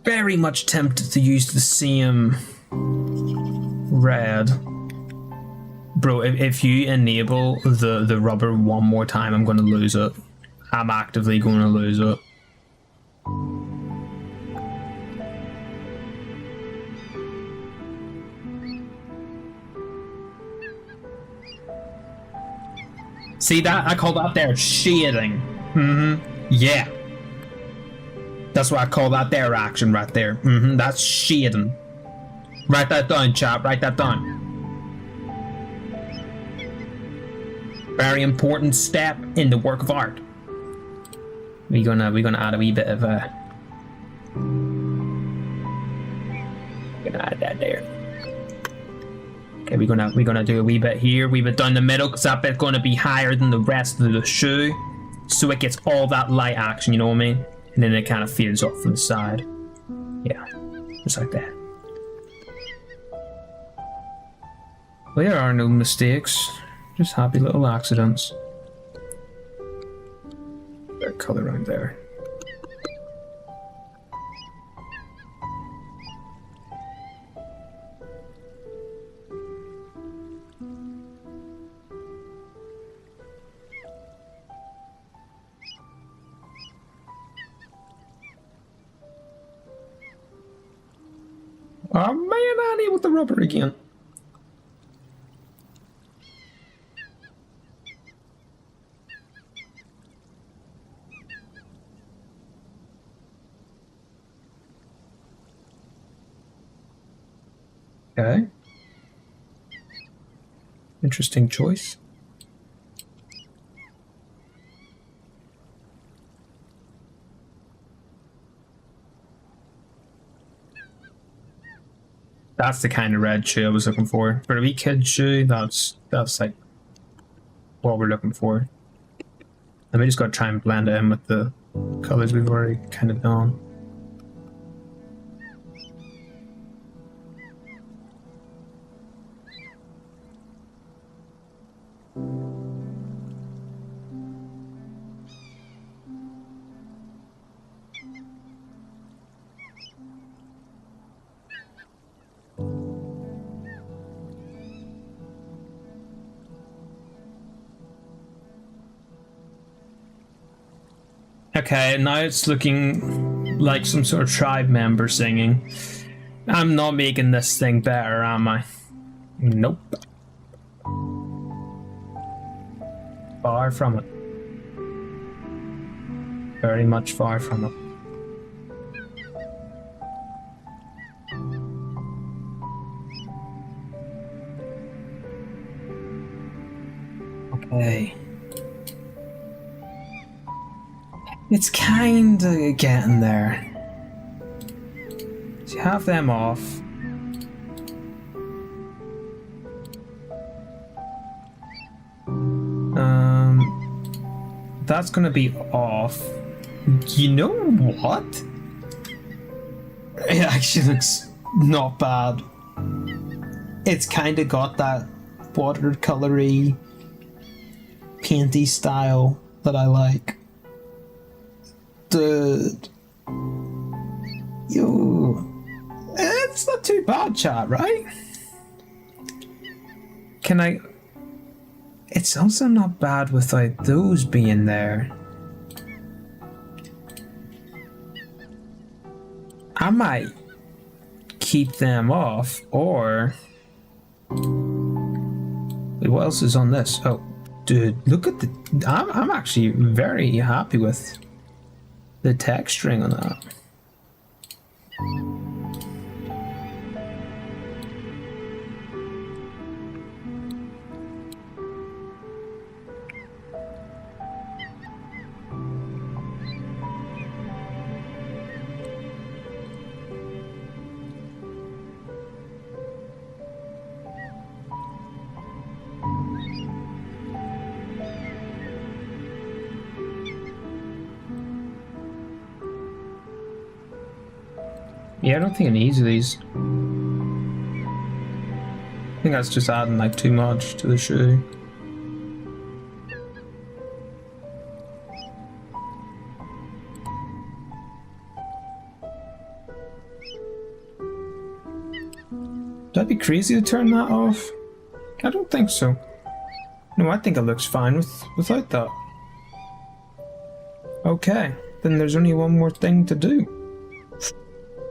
very much tempted to use the same red. Bro, if you enable the rubber one more time, I'm gonna lose it. I'm actively gonna lose it. See that? I call that there shading. Yeah. That's what I call that there action right there. That's shading. Write that down, chap. Write that down. Very important step in the work of art. We're gonna add a wee bit of gonna add that there. Okay, we're gonna do a wee bit here, wee bit down the middle, because that bit's gonna be higher than the rest of the shoe, so it gets all that light action. You know what I mean? And then it kind of fades off from the side. Yeah, just like that. Well, there are no mistakes. Just happy little accidents. That color right there. Oh man, I need with the rubber again. Okay. Interesting choice. That's the kind of red shoe I was looking for. For a wee kid shoe, that's like what we're looking for. And we just got to try and blend it in with the colors we've already kind of done. Okay, now it's looking like some sort of tribe member singing. I'm not making this thing better, am I? Nope. Far from it. Very much far from it. Okay. It's kinda getting there. So you have them off. That's gonna be off. You know what? It actually looks not bad. It's kinda got that watercolory, painty style that I like. Dude. Yo. It's not too bad, chat, right? Can I... It's also not bad without those being there. I might keep them off, or... Wait, what else is on this? Oh, dude, look at the... I'm actually very happy with the texturing on that. Yeah, I don't think it needs these. I think that's just adding like too much to the shoe. Would that be crazy to turn that off? I don't think so. No, I think it looks fine without that. Okay, then there's only one more thing to do.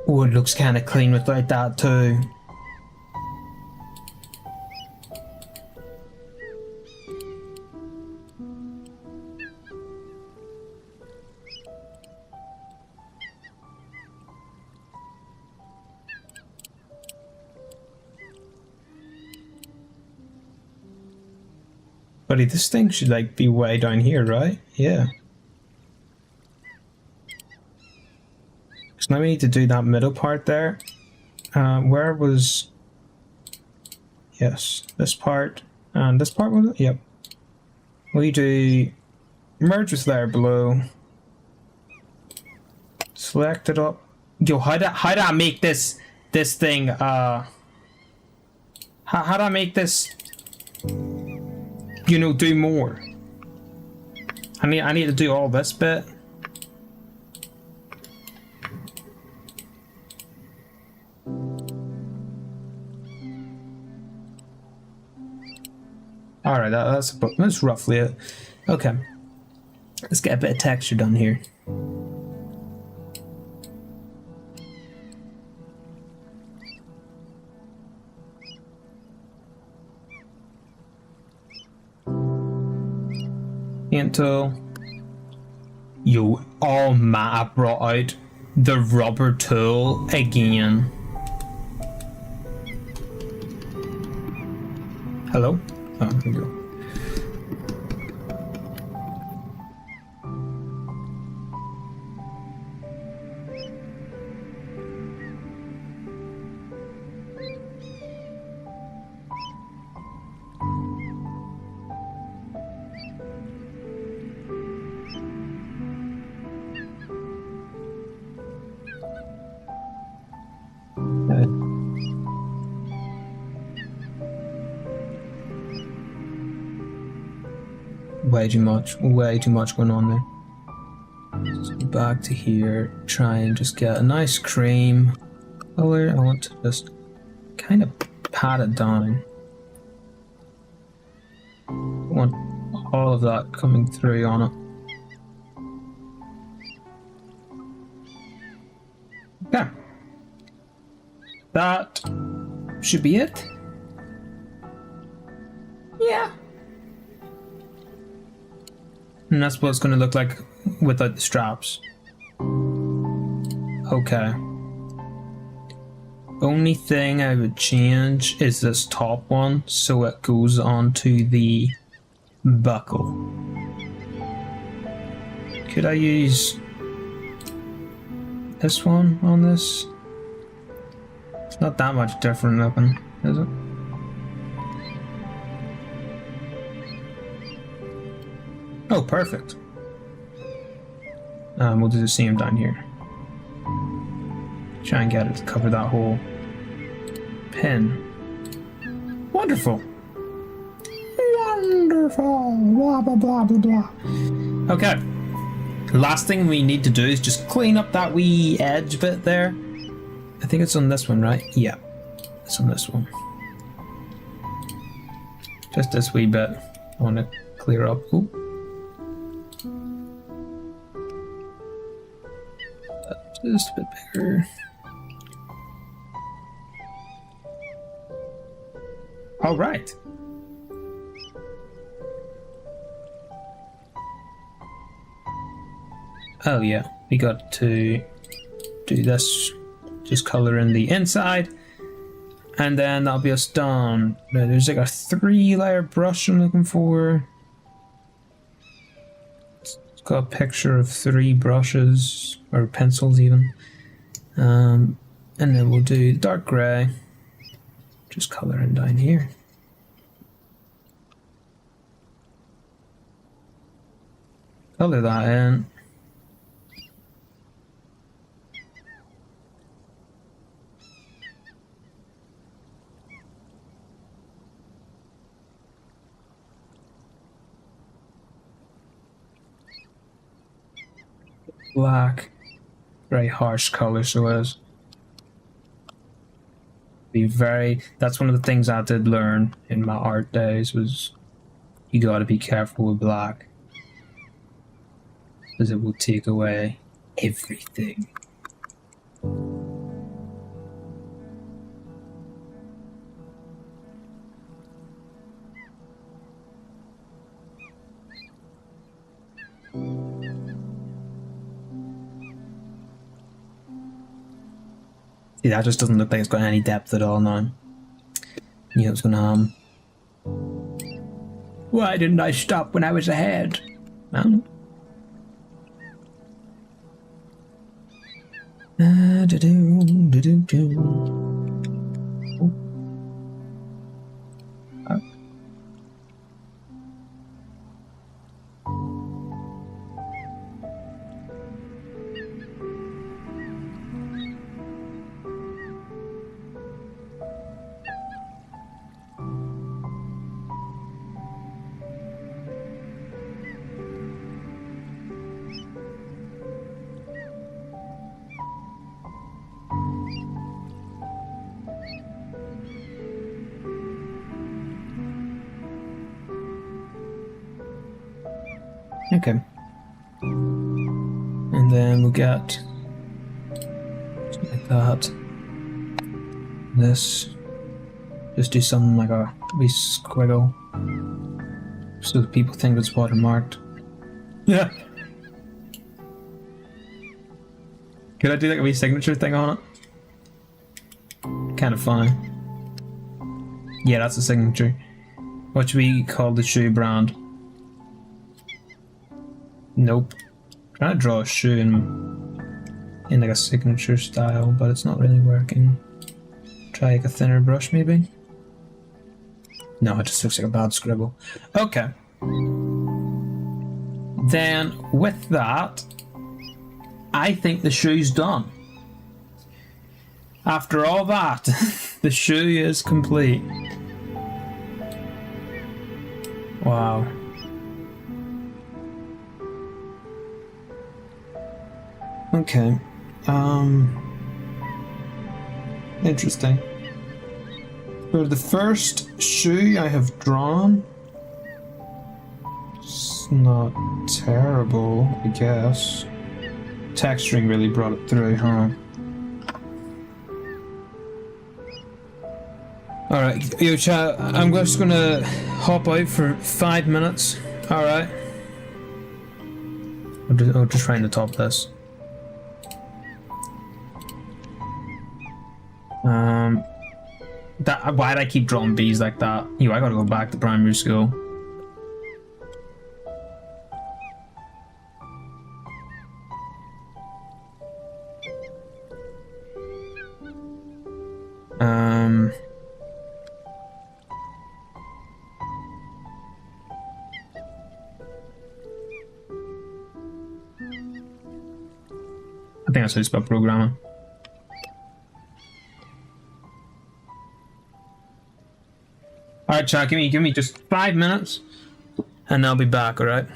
Oh, it looks kind of clean without that too. Buddy, this thing should like be way down here, right? Yeah. So now we need to do that middle part there. Where was... Yes, this part. And this part was it? Yep. We do merge with layer below. Select it up. Yo, how do I make this thing how do I make this, you know, do more? I need to do all this bit. Alright, that's roughly it. Okay. Let's get a bit of texture done here. Paint tool. Yo, oh man, I brought out the rubber tool again. Hello? Oh, there we go. Way too much going on there. Just go back to here, try and just get a nice cream color. I want to just kind of pat it down. I want all of that coming through on it. Yeah. That should be it. Yeah. And that's what it's going to look like without the straps. Okay. Only thing I would change is this top one so it goes onto the buckle. Could I use this one on this? It's not that much different looking, is it? Oh, perfect. We'll do the same down here. Try and get it to cover that whole pin. Wonderful. Wonderful. Blah, blah, blah, blah, blah. Okay. Last thing we need to do is just clean up that wee edge bit there. I think it's on this one, right? Yeah. It's on this one. Just this wee bit. I want to clear up. Ooh. Just a bit bigger. All right. Oh yeah, we got to do this. Just color in the inside, and then that'll be us done. There's like a 3-layer brush I'm looking for. It's got a picture of 3 brushes or pencils even, and then we'll do dark gray. Just color in down here. Color that in. Black, very harsh color, so is. That's one of the things I did learn in my art days was you gotta be careful with black, because it will take away everything. See, that just doesn't look like it's got any depth at all now. Knew it was gonna harm. Why didn't I stop when I was ahead? I don't know. Okay. And then we'll get something like that. This. Just do something like a wee squiggle so that people think it's watermarked. Yeah. Could I do like a wee signature thing on it? Kind of funny. Yeah, that's a signature. What should we call the shoe brand? Nope. I'm trying to draw a shoe in like a signature style, but it's not really working. Try like a thinner brush maybe? No, it just looks like a bad scribble. Okay. Then with that, I think the shoe's done. After all that, the shoe is complete. Wow. Okay. Interesting. So the first shoe I have drawn, it's not terrible, I guess. Texturing really brought it through, huh? Alright, yo chat, I'm just gonna hop out for 5 minutes. Alright. I'll just try and top this. Why'd I keep drawing bees like that? Yo, I gotta go back to primary school. I think that's how you spell programming. Alright, chat, give me just 5 minutes and I'll be back, alright?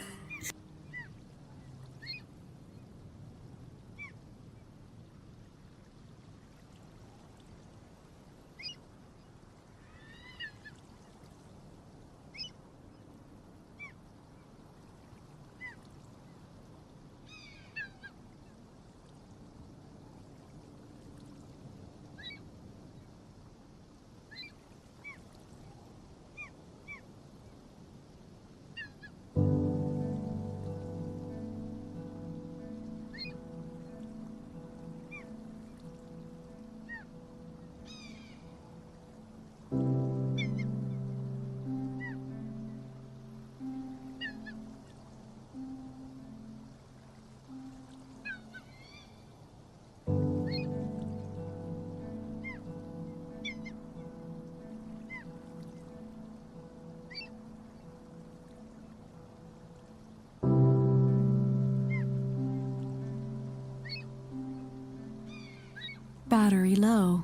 Battery low.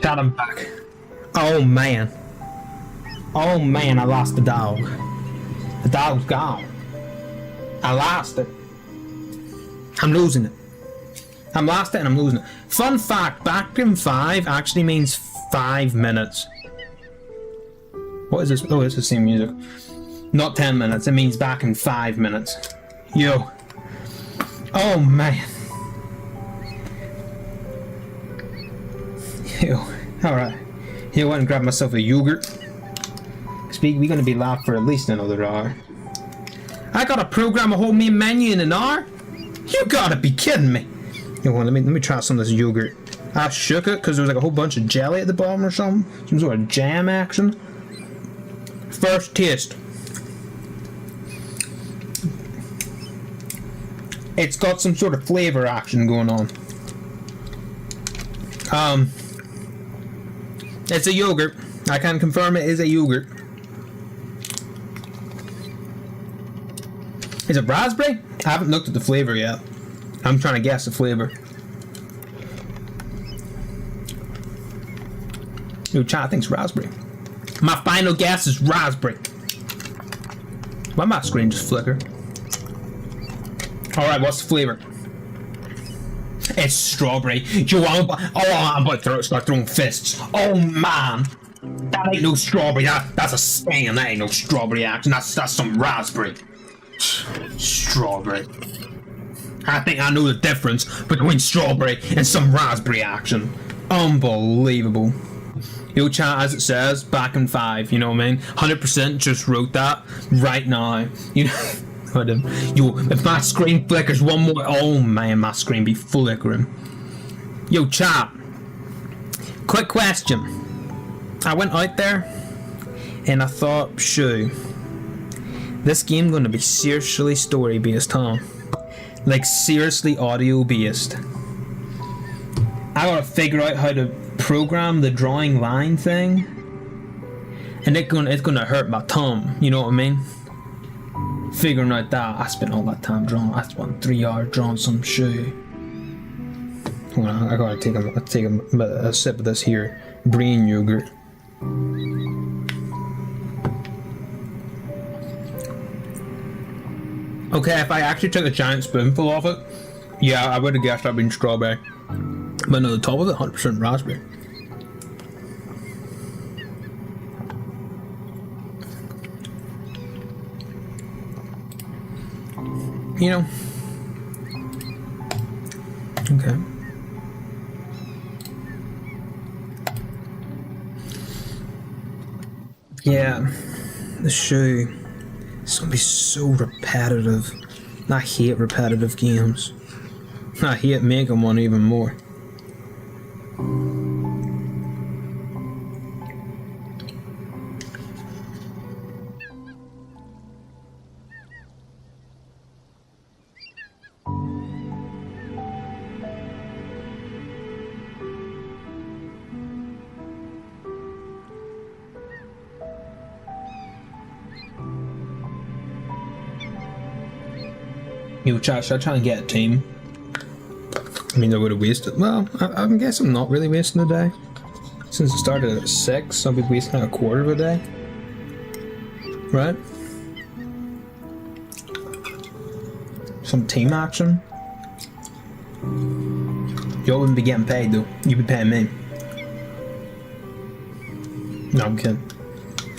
Chat, I'm back. Oh man. Oh man, I lost the dog. The dog's gone. I lost it. I'm losing it. I'm lost it and I'm losing it. Fun fact, back in 5 actually means 5 minutes. What is this? Oh, it's the same music. Not 10 minutes, it means back in 5 minutes. Yo. Oh man. Yo. Alright. Here, I went and grabbed myself a yogurt. We're gonna be live for at least another hour. I gotta program a whole main menu in an hour? You gotta be kidding me. Yo, let me try some of this yogurt. I shook it because there was like a whole bunch of jelly at the bottom or something. Some sort of jam action. First taste. It's got some sort of flavor action going on. It's a yogurt. I can confirm it is a yogurt. Is it raspberry? I haven't looked at the flavor yet. I'm trying to guess the flavor. Ooh, chat thinks raspberry. My final guess is raspberry. Why my screen just flicker? Alright, what's the flavor? It's strawberry. Yo, I'm about to start throwing fists. Oh man! That ain't no strawberry. That's a spam. That ain't no strawberry action. That's some raspberry. Strawberry. I think I know the difference between strawberry and some raspberry action. Unbelievable. Yo, chat, as it says, back in 5, you know what I mean? 100% just wrote that right now. You know, yo, if my screen flickers one more, oh man, my screen be flickering. Yo, chat, quick question. I went out there and I thought, shoo, this game gonna be seriously story based, huh? Like seriously audio based. I gotta figure out how to program the drawing line thing, and it's gonna hurt my thumb. You know what I mean? Figuring out that I spent all that time drawing. I spent 3 hours drawing some shoe. Hold on, I gotta take a sip of this here green yogurt. Okay, if I actually took a giant spoonful of it, yeah, I would have guessed I'd been strawberry. But no, the top of it, 100% raspberry. You know. Okay. Yeah, the shoe. It's gonna be so repetitive. I hate repetitive games. I hate making one even more. Yo, chat, should I try and get a team? I mean, I would have wasted. Well, I guess I'm not really wasting a day. Since it started at 6, I'll be wasting a quarter of a day. Right? Some team action. Y'all wouldn't be getting paid though. You'd be paying me. No, I'm kidding.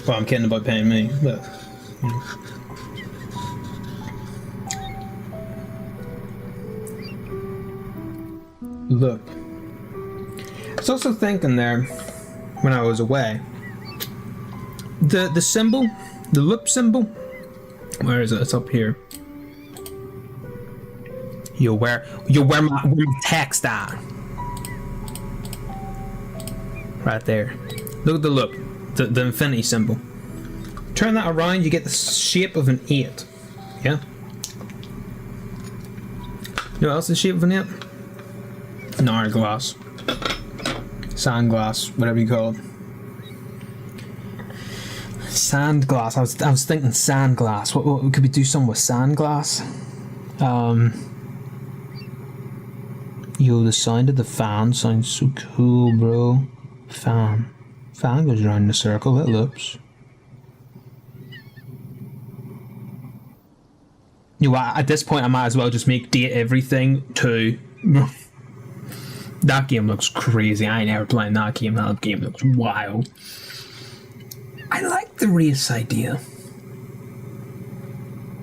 Well, I'm kidding about paying me, but. You know. Look, I was also thinking there when I was away. The symbol, the loop symbol. Where is it? It's up here. Where my text at? Right there. Look at the loop, the infinity symbol. Turn that around, you get the shape of an 8. Yeah. You know what else is the shape of an 8? An hourglass, sandglass, whatever you call it. Sandglass. I was thinking sandglass. What could we do? Something with sandglass? Yo, the sound of the fan sounds so cool, bro. Fan. Fan goes around in a circle, it loops. You know, at this point I might as well just make date everything to... That game looks crazy. I ain't ever playing that game. That game looks wild. I like the race idea.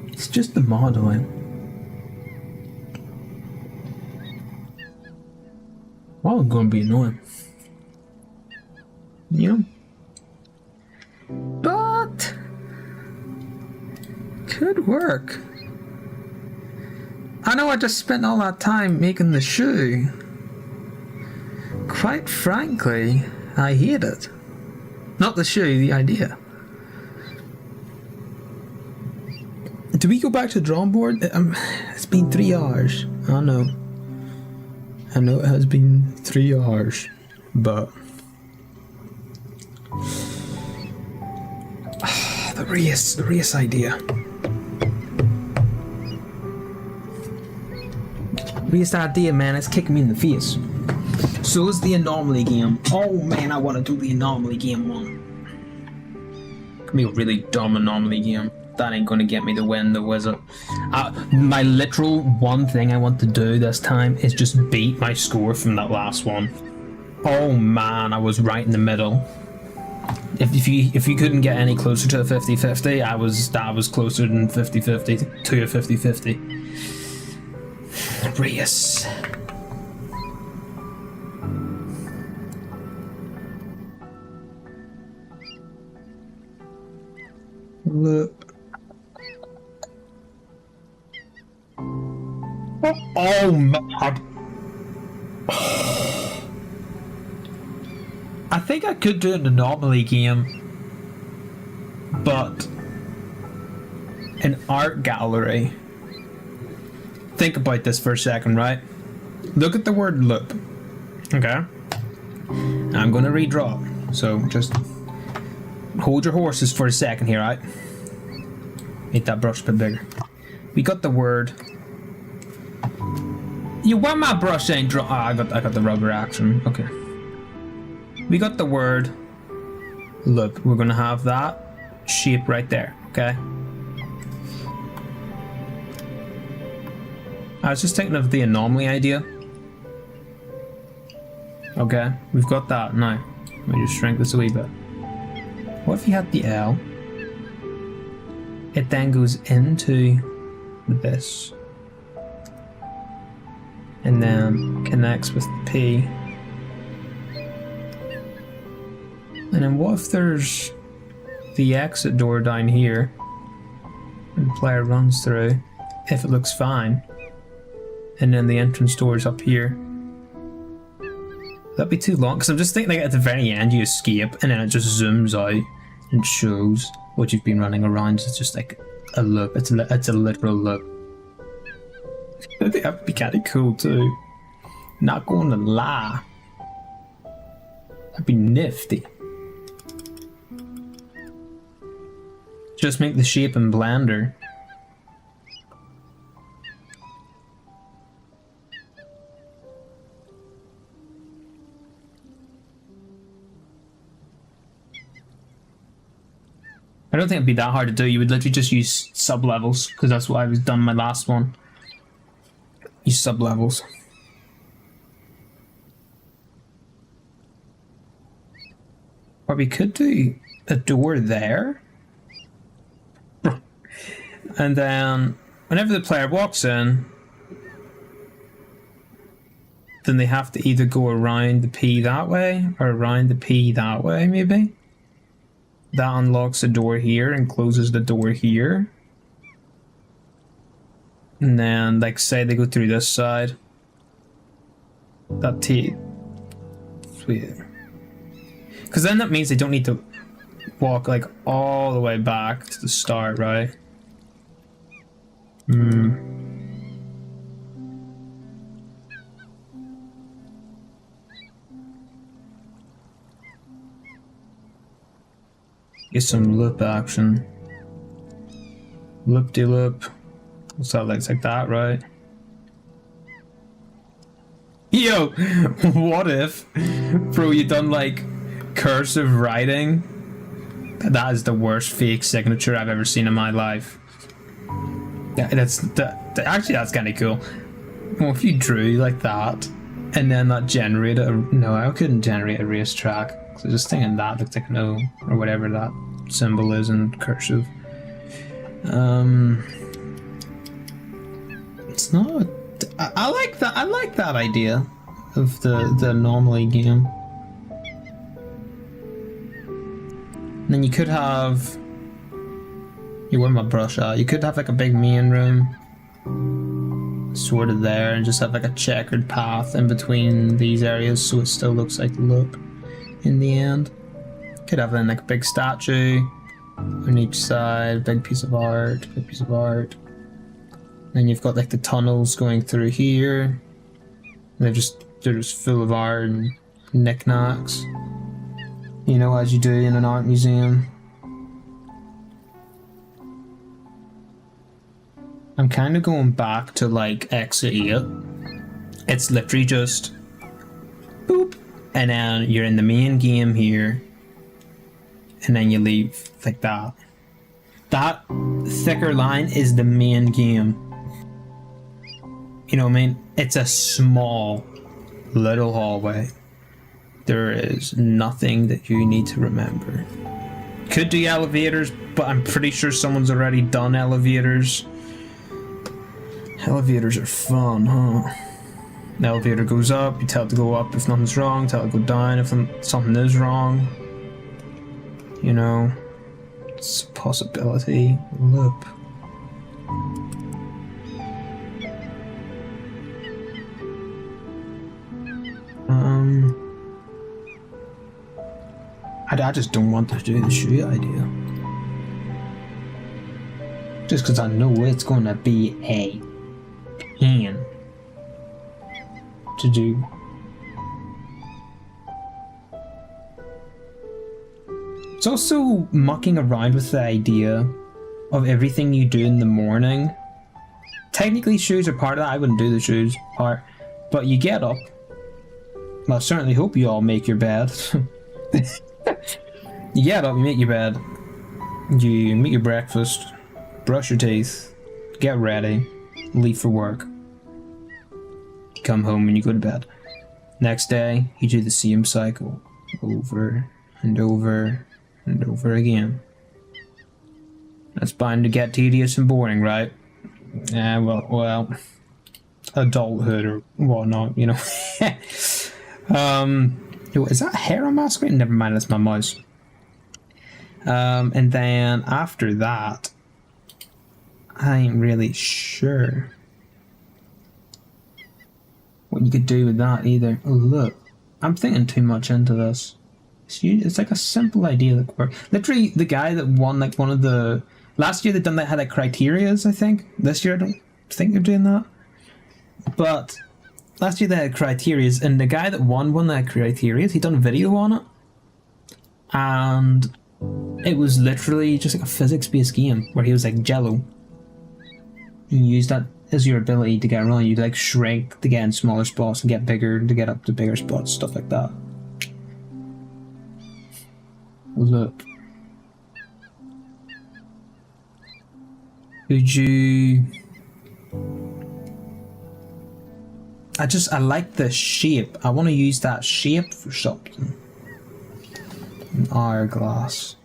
It's just the modeling. Well, it's gonna be annoying. You know? But could work. I know I just spent all that time making the shoe. Quite frankly, I hate it. Not the shoe, the idea. Do we go back to the drawing board? It's been 3 hours. I know. I know it has been 3 hours, but the race idea. Race idea, man, it's kicking me in the face. So is the anomaly game. Oh man, I want to do the anomaly game one. Could be a really dumb anomaly game. That ain't gonna get me to win the wizard. My literal one thing I want to do this time is just beat my score from that last one. Oh man, I was right in the middle. If you couldn't get any closer to a 50-50, that was closer than 50-50 to a 50-50. Race. Look. Oh man. I think I could do an anomaly game, but an art gallery. Think about this for a second, right? Look at the word loop. Okay? I'm gonna redraw. So just hold your horses for a second here, right? Make that brush a bit bigger. We got the word. You want my brush ain't draw? I got the rubber action. Okay. We got the word loop. We're gonna have that shape right there. Okay. I was just thinking of the anomaly idea. Okay, we've got that now. Let me just shrink this a wee bit. What if you had the L? It then goes into this. And then connects with the P. And then what if there's the exit door down here and the player runs through, if it looks fine, and then the entrance door is up here? That'd be too long, because I'm just thinking like at the very end you escape and then it just zooms out and shows what you've been running around. It's just like a loop. It's a literal loop. I think that'd be kind of cool too. Not going to lie. That'd be nifty. Just make the shape in Blender. I don't think it'd be that hard to do. You would literally just use sub-levels, because that's what I was done my last one. Use sub-levels. Or we could do a door there. And then, whenever the player walks in, then they have to either go around the P that way, or around the P that way, maybe? That unlocks the door here and closes the door here. And then, like, say they go through this side. That T. Sweet. Because then that means they don't need to walk, like, all the way back to the start, right? Get some loop action. Loop-de-loop. What's that like? It's like that, right? Yo! What if, bro, you done like cursive writing. That is the worst fake signature I've ever seen in my life. Actually, that's kind of cool. Well, if you drew like that, and then that generated no, I couldn't generate a racetrack. So I was just thinking that looked like an O, or whatever that symbol is in cursive. It's not. I like that. I like that idea of the anomaly game. And then you could have. You with my brush out. You could have like a big main room, sort of there, and just have like a checkered path in between these areas, so it still looks like the loop in the end. Could have then like a big statue on each side, big piece of art, big piece of art. Then you've got like the tunnels going through here. They're just full of art and knickknacks. You know, as you do in an art museum. I'm kind of going back to like Exit 8. It's literally just boop, and then you're in the main game here, and then you leave like that. That thicker line is the main game. You know what I mean? It's a small little hallway. There is nothing that you need to remember. Could do elevators, but I'm pretty sure someone's already done elevators. Elevators are fun, huh? The elevator goes up, you tell it to go up if nothing's wrong, tell it to go down if something is wrong. You know, it's a possibility. Loop. I just don't want to do the shoe idea. Just because I know it's going to be a pain to do. It's also mucking around with the idea of everything you do in the morning. Technically shoes are part of that. I wouldn't do the shoes part. But you get up. Well, I certainly hope you all make your bed. You get up, you make your bed. You make your breakfast. Brush your teeth. Get ready. Leave for work. Come home and you go to bed. Next day, you do the same cycle. Over and over and over again. That's bound to get tedious and boring, right? Well, adulthood or whatnot, you know. Is that hair on my screen? Never mind, that's my mouse. And then after that, I ain't really sure what you could do with that either. Oh, look, I'm thinking too much into this. It's like a simple idea that worked. Literally, the guy that won like one of the last year they done that had like criterias, I think. This year I don't think they're doing that. But last year they had criterias, and the guy that won one of the criterias, he done a video on it, and it was literally just like a physics-based game where he was like Jello. You use that as your ability to get around. You like shrink to get in smaller spots and get bigger to get up to bigger spots, stuff like that. Look. Could you... I like the shape. I want to use that shape for something. An hourglass.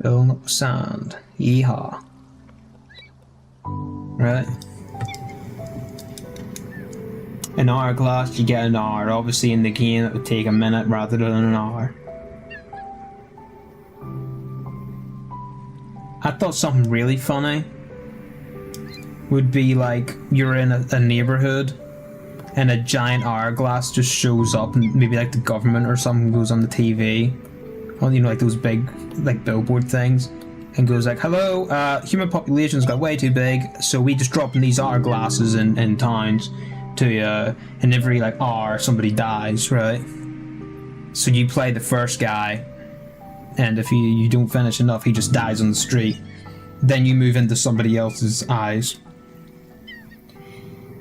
Filling up with sand. Yeehaw. Right. An hourglass, you get an hour. Obviously in the game it would take a minute rather than an hour. I thought something really funny would be like you're in a neighborhood and a giant hourglass just shows up, and maybe like the government or something goes on the TV, on, you know, like those big like billboard things, and goes like, hello, human population's got way too big, so we just dropping these hourglasses in towns to and every like hour somebody dies, right? So you play the first guy, and if you don't finish enough, he just dies on the street. Then you move into somebody else's eyes.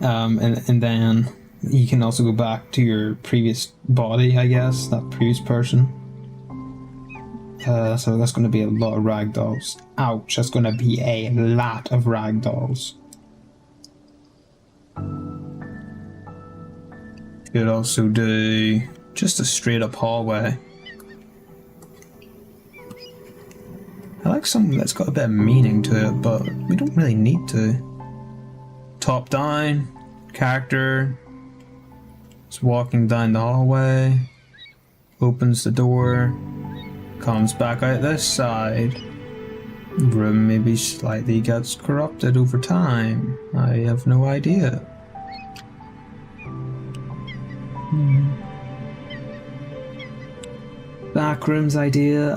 And then you can also go back to your previous body, I guess, that previous person. So that's going to be a lot of ragdolls. Ouch, that's going to be a lot of ragdolls. Could also do just a straight up hallway. I like something that's got a bit of meaning to it, but we don't really need to. Top down, character is walking down the hallway, opens the door, comes back out this side. Room maybe slightly gets corrupted over time. I have no idea. Backrooms idea,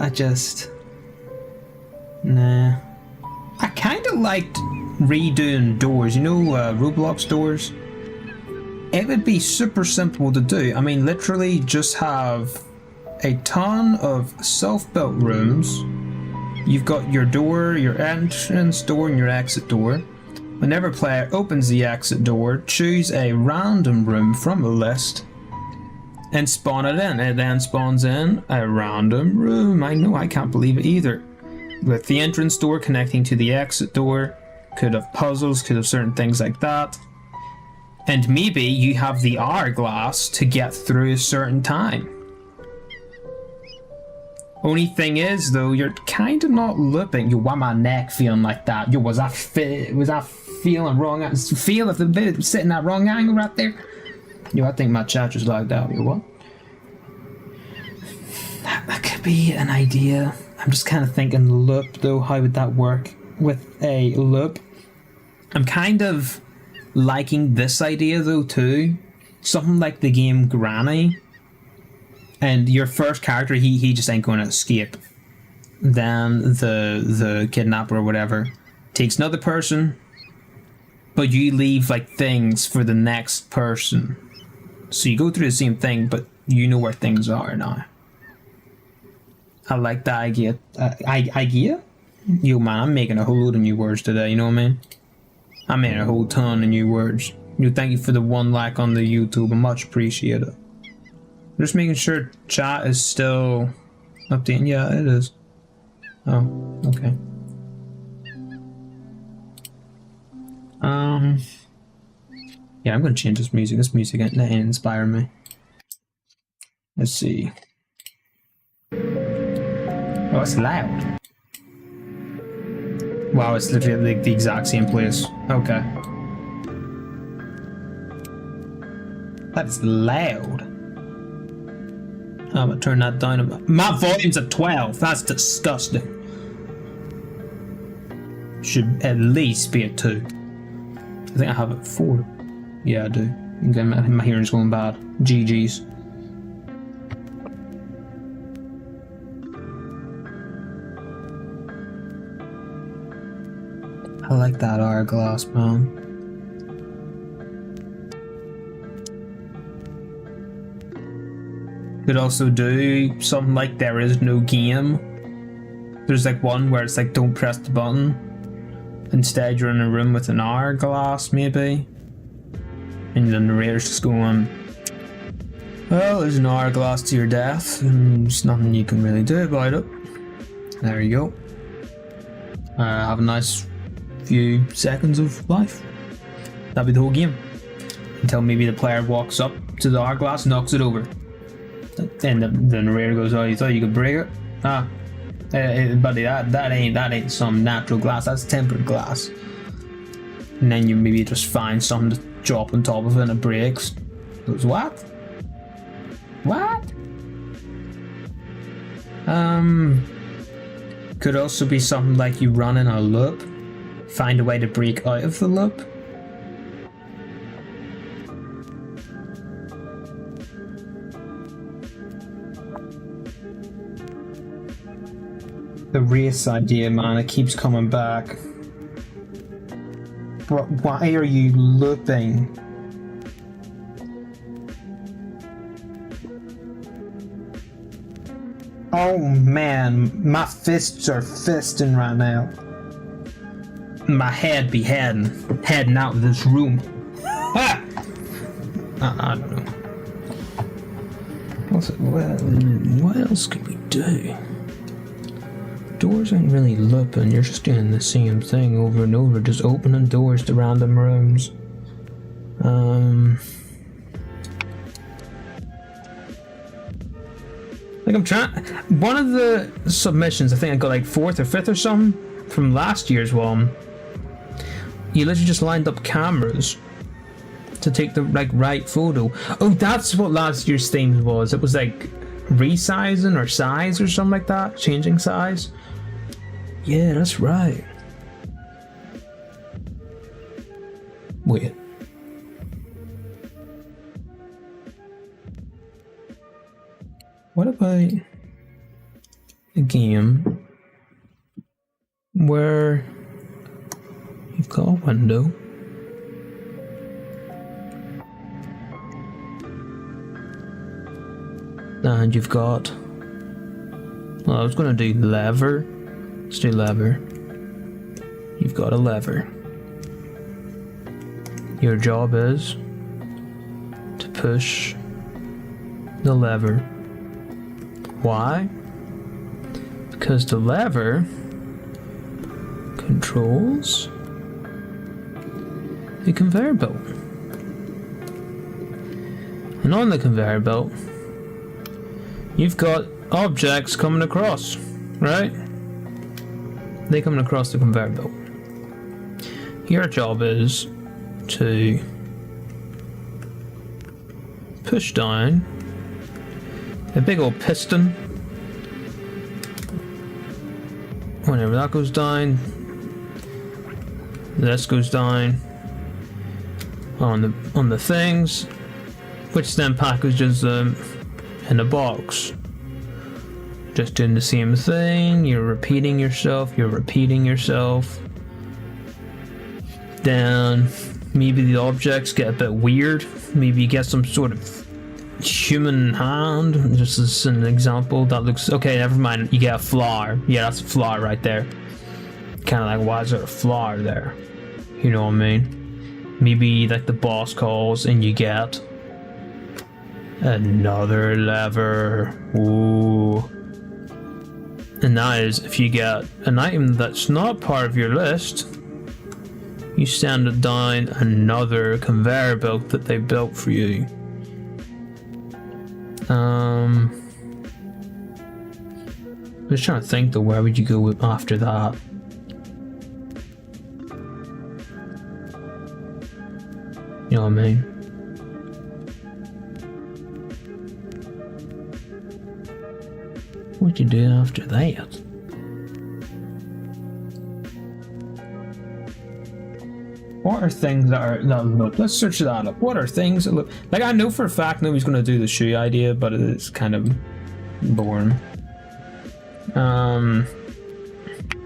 nah. I kinda liked redoing doors, you know, Roblox doors? It would be super simple to do. I mean, literally just have a ton of self-built rooms. You've got your door, your entrance door, and your exit door. Whenever a player opens the exit door, choose a random room from a list and spawn it in. It then spawns in a random room. I know, I can't believe it either. With the entrance door connecting to the exit door, could have puzzles, could have certain things like that. And maybe you have the hourglass to get through a certain time. Only thing is, though, you're kind of not looping. Yo, why my neck feeling like that? Yo, was I feeling wrong? Feel if the bit was sitting that wrong angle right there? Yo, I think my chat just lagged out. Yo, what? That could be an idea. I'm just kind of thinking loop, though. How would that work with a loop? I'm kind of liking this idea, though, too. Something like the game Granny. And your first character, he just ain't going to escape. Then the kidnapper or whatever takes another person, but you leave like things for the next person. So you go through the same thing, but you know where things are now. I like that idea. Idea? Yo, man, I'm making a whole load of new words today, you know what I mean? I'm making a whole ton of new words. Yo, thank you for the 1 like on the YouTube. I much appreciate it. Just making sure chat is still updating. Yeah, it is. Oh, okay. Yeah, I'm gonna change this music. This music ain't inspiring me. Let's see. Oh, it's loud. Wow, it's literally like the exact same place. Okay. That's loud. I'm gonna turn that down. My volume's at 12. That's disgusting. Should at least be at 2. I think I have it at 4. Yeah, I do. Okay, my hearing's going bad. GG's. I like that hourglass, man. Could also do something like there is no game. There's like one where it's like don't press the button. Instead you're in a room with an hourglass maybe. And the narrator's just going, well, there's an hourglass to your death and there's nothing you can really do about it. There you go. Have a nice few seconds of life. That'll be the whole game. Until maybe the player walks up to the hourglass and knocks it over. And the narrator goes, oh, you thought you could break it? Ah, buddy, that ain't some natural glass, that's tempered glass. And then you maybe just find something to drop on top of it and it breaks. Goes, what? What? Could also be something like you run in a loop, find a way to break out of the loop. The race idea, man, it keeps coming back. But why are you looping? Oh man, my fists are fisting right now. My head be heading out of this room. Ha! I don't know. What else could we do? Doors ain't really looping, you're just doing the same thing over and over, just opening doors to random rooms. Like I'm trying. One of the submissions, I think I got like 4th or 5th or something from last year's one. You literally just lined up cameras to take the right photo. Oh, that's what last year's theme was. It was like resizing or size or something like that, changing size. Yeah, that's right. Wait. What about a game where you've got a window and you've got, well, I was going to do lever. Let's do lever. You've got a lever. Your job is to push the lever. Why? Because the lever controls the conveyor belt. And on the conveyor belt, you've got objects coming across, right? They coming across the conveyor belt. Your job is to push down a big old piston. Whenever that goes down, this goes down on the things, which then packages them in a box. Just doing the same thing. You're repeating yourself. Then maybe the objects get a bit weird. Maybe you get some sort of human hand, just as an example. That looks okay. Never mind. You get a flower. Yeah, that's a flower right there. Kind of like, why is there a flower there? You know what I mean? Maybe like the boss calls and you get another lever. Ooh. And that is, if you get an item that's not part of your list, you send it down another conveyor belt that they built for you. I'm just trying to think though, where would you go after that? You know what I mean? What'd you do after that? What are things that look? Let's search that up. What are things that look like? I know for a fact nobody's going to do the shoe idea, but it's kind of boring.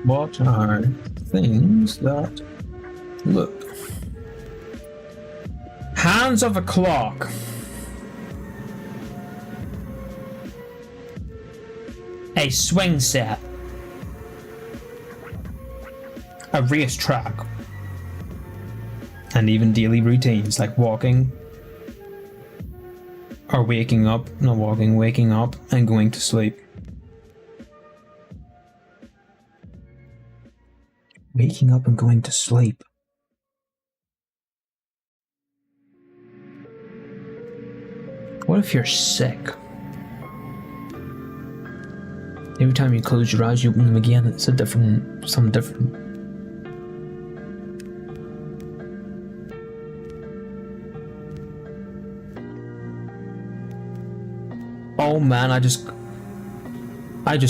What are things that look? Hands of a clock. A swing set. A racetrack. And even daily routines like walking or waking up, not walking, waking up and going to sleep. Waking up and going to sleep. What if you're sick? Every time you close your eyes, you open them again, it's something different. Oh man, I just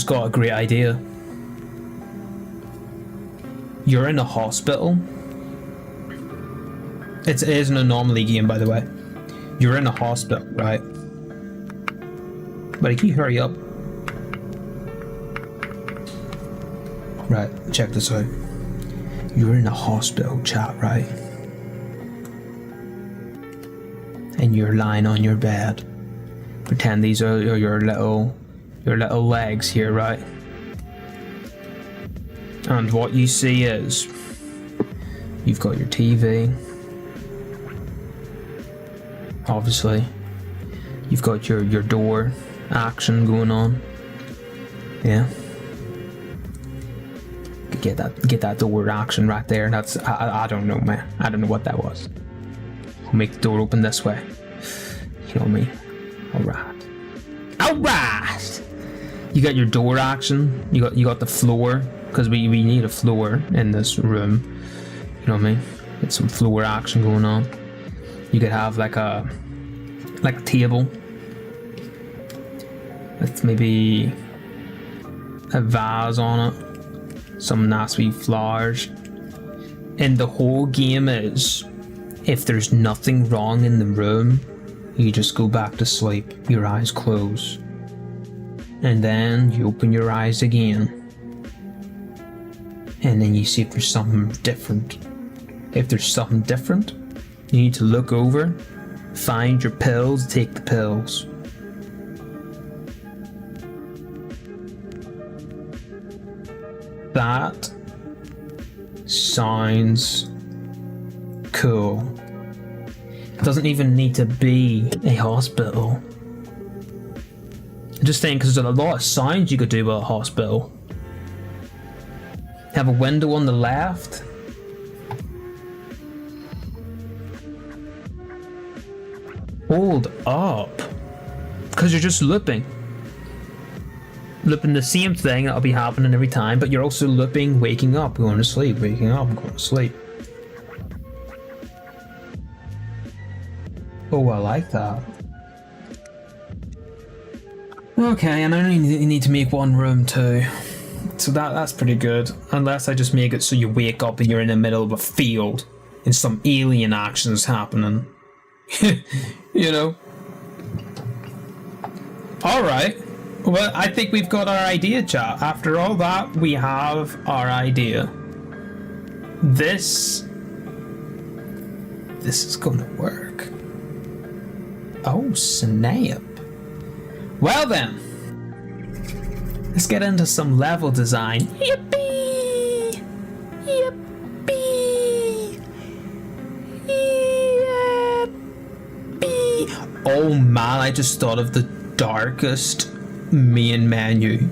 got a great idea. You're in a hospital. It is an anomaly game, by the way. You're in a hospital, right? But if you hurry up. Right, check this out. You're in a hospital, chat, right? And you're lying on your bed. Pretend these are your little legs here, right? And what you see is you've got your TV. obviously. You've got your door action going on. Yeah. Get that door action right there. That's I don't know, man. I don't know what that was. We'll make the door open this way. You know me. Alright. Alright! You got your door action. You got the floor. Because we need a floor in this room. You know what I mean? Get some floor action going on. You could have like a table. With maybe a vase on it. Some nice wee flowers. And the whole game is, if there's nothing wrong in the room, you just go back to sleep. Your eyes close. And then you open your eyes again. And then you see if there's something different. If there's something different, you need to look over, find your pills, take the pills. That sounds cool. It doesn't even need to be a hospital. I'm just saying, because there's a lot of sounds you could do with a hospital. Have a window on the left. Hold up. Because you're just looping. Looping the same thing that'll be happening every time, but you're also looping, waking up, going to sleep, waking up, going to sleep. Oh, I like that. Okay, and I only need to make one room too. So that's pretty good. Unless I just make it so you wake up and you're in the middle of a field and some alien action's happening. You know? Alright. Well, I think we've got our idea, chat. After all that, we have our idea. This is gonna work. Oh, snap. Well then. Let's get into some level design. Yippee! Yippee! Yippee! Oh man, I just thought of the darkest main menu.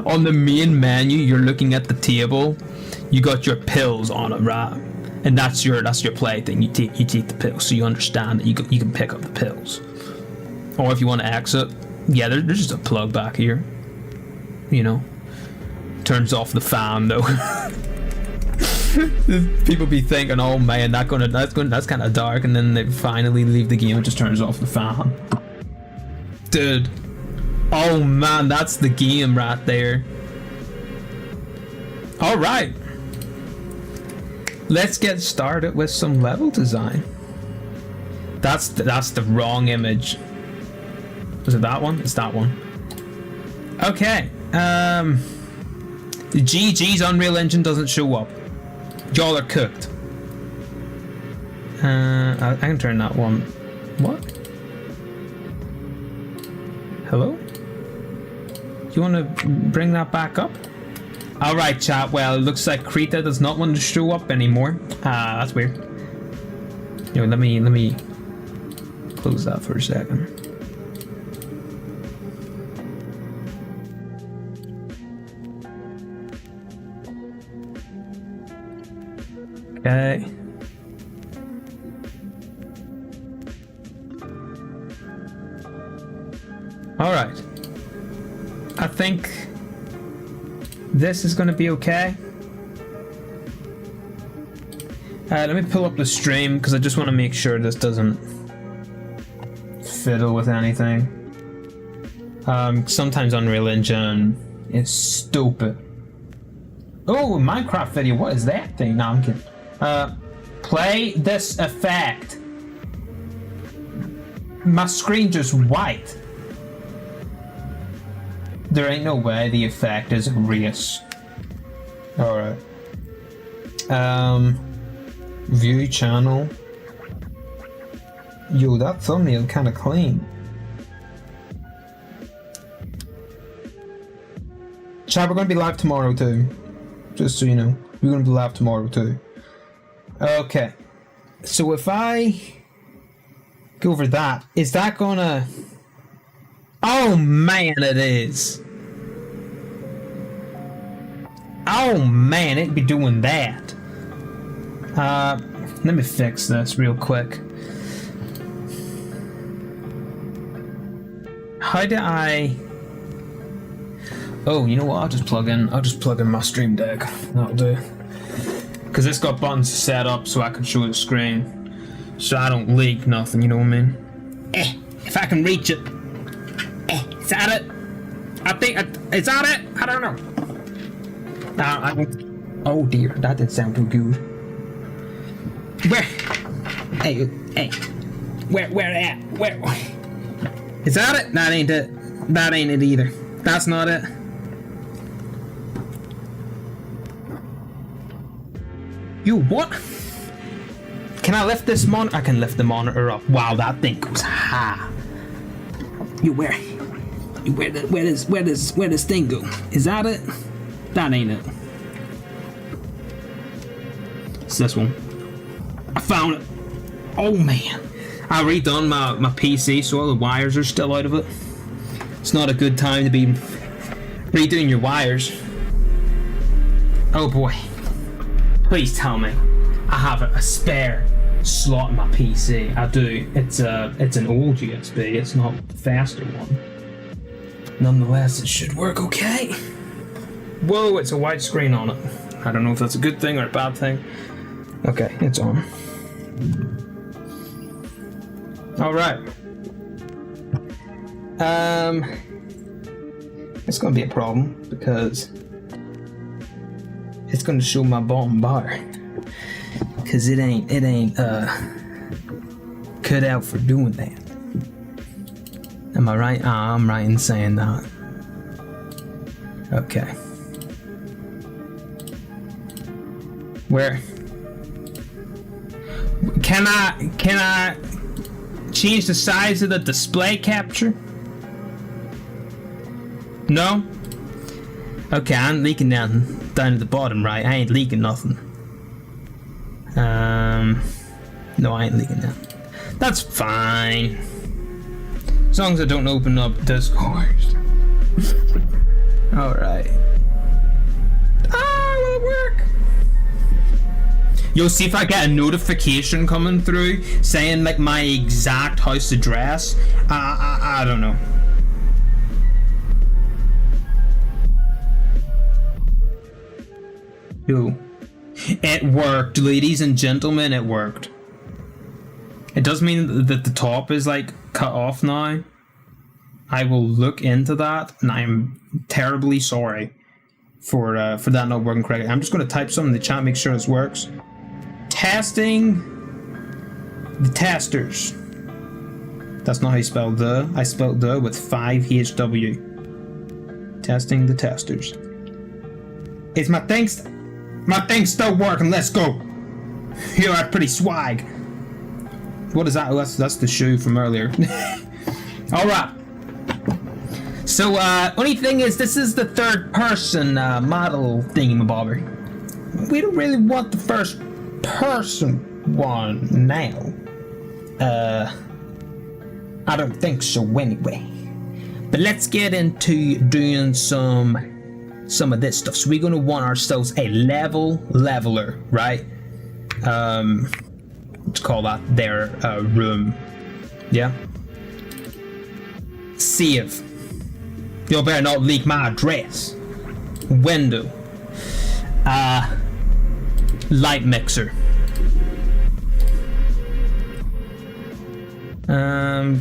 On the main menu, you're looking at the table. You got your pills on it, right? And that's your play thing. You take the pills, so you understand that you can pick up the pills. Or if you want to exit, yeah, there's just a plug back here. You know, turns off the fan though. People be thinking, oh man, that's kind of dark, and then they finally leave the game. It just turns off the fan. Dude, oh man, that's the game right there. All right, let's get started with some level design. That's the wrong image. Was it that one? It's that one. Okay. The GG's Unreal Engine doesn't show up. Y'all are cooked. I can turn that one. What? Hello? You want to bring that back up? Alright, chat. Well, it looks like Krita does not want to show up anymore. That's weird. You know, let me close that for a second. Okay. Alright. I think this is going to be okay. Let me pull up the stream because I just want to make sure this doesn't fiddle with anything. Sometimes Unreal Engine is stupid. Oh, Minecraft video, what is that thing? No, I'm kidding. Play this effect. My screen just white. There ain't no way the effect is a race. Alright. View channel. Yo, that thumbnail kinda clean. Chat, we're gonna be live tomorrow too. Just so you know. We're gonna be live tomorrow too. Okay. So if I go over that. Is that gonna... Oh man, it is. Oh man, it'd be doing that. Let me fix this real quick. How do I... Oh, you know what? I'll just plug in my stream deck. That'll do. Because it's got buttons set up so I can show the screen. So I don't leak nothing, you know what I mean? If I can reach it. Is that it? I think, is that it? I don't know. I don't... Oh dear, that didn't sound too good. Where? Hey. Where at? Where? Is that it? That ain't it. That ain't it either. That's not it. You what? Can I lift this monitor? I can lift the monitor up. Wow, that thing goes high. Where does thing go? Is that it? That ain't it. It's this one. I found it. Oh man. I redone my PC so all the wires are still out of it. It's not a good time to be redoing your wires. Oh boy. Please tell me I have a spare slot in my PC. I do. It's an old USB. It's not a faster one. Nonetheless, it should work okay. Whoa, it's a widescreen on it. I don't know if that's a good thing or a bad thing. Okay, it's on. Alright. It's gonna be a problem because it's gonna show my bottom bar. Cause it ain't cut out for doing that. Am I right? I'm right in saying that. Okay. Where? Can I change the size of the display capture? No? Okay, I'm leaking down at the bottom, right? I ain't leaking nothing. No, I ain't leaking that. That's fine. As long as I don't open up Discord. Alright. Ah, will it work? You'll see if I get a notification coming through saying like my exact house address. I don't know. Yo. It worked, ladies and gentlemen, it worked. It does mean that the top is like cut off now. I will look into that, and I'm terribly sorry for that not working correctly. I'm just going to type something in the chat, make sure this works. Testing the testers. That's not how you spell the. I spelled the with 5 HW. Testing the testers. Is my thing's still working? Let's go. Yo, that's pretty swag. What is that? Oh, that's the shoe from earlier. All right. So, only thing is, this is the third person model thingamabobber. We don't really want the first person one now. I don't think so anyway. But let's get into doing some of this stuff. So we're gonna want ourselves a leveler, right? Let's call that their room. Yeah. Save. You better not leak my address. Window. Light mixer.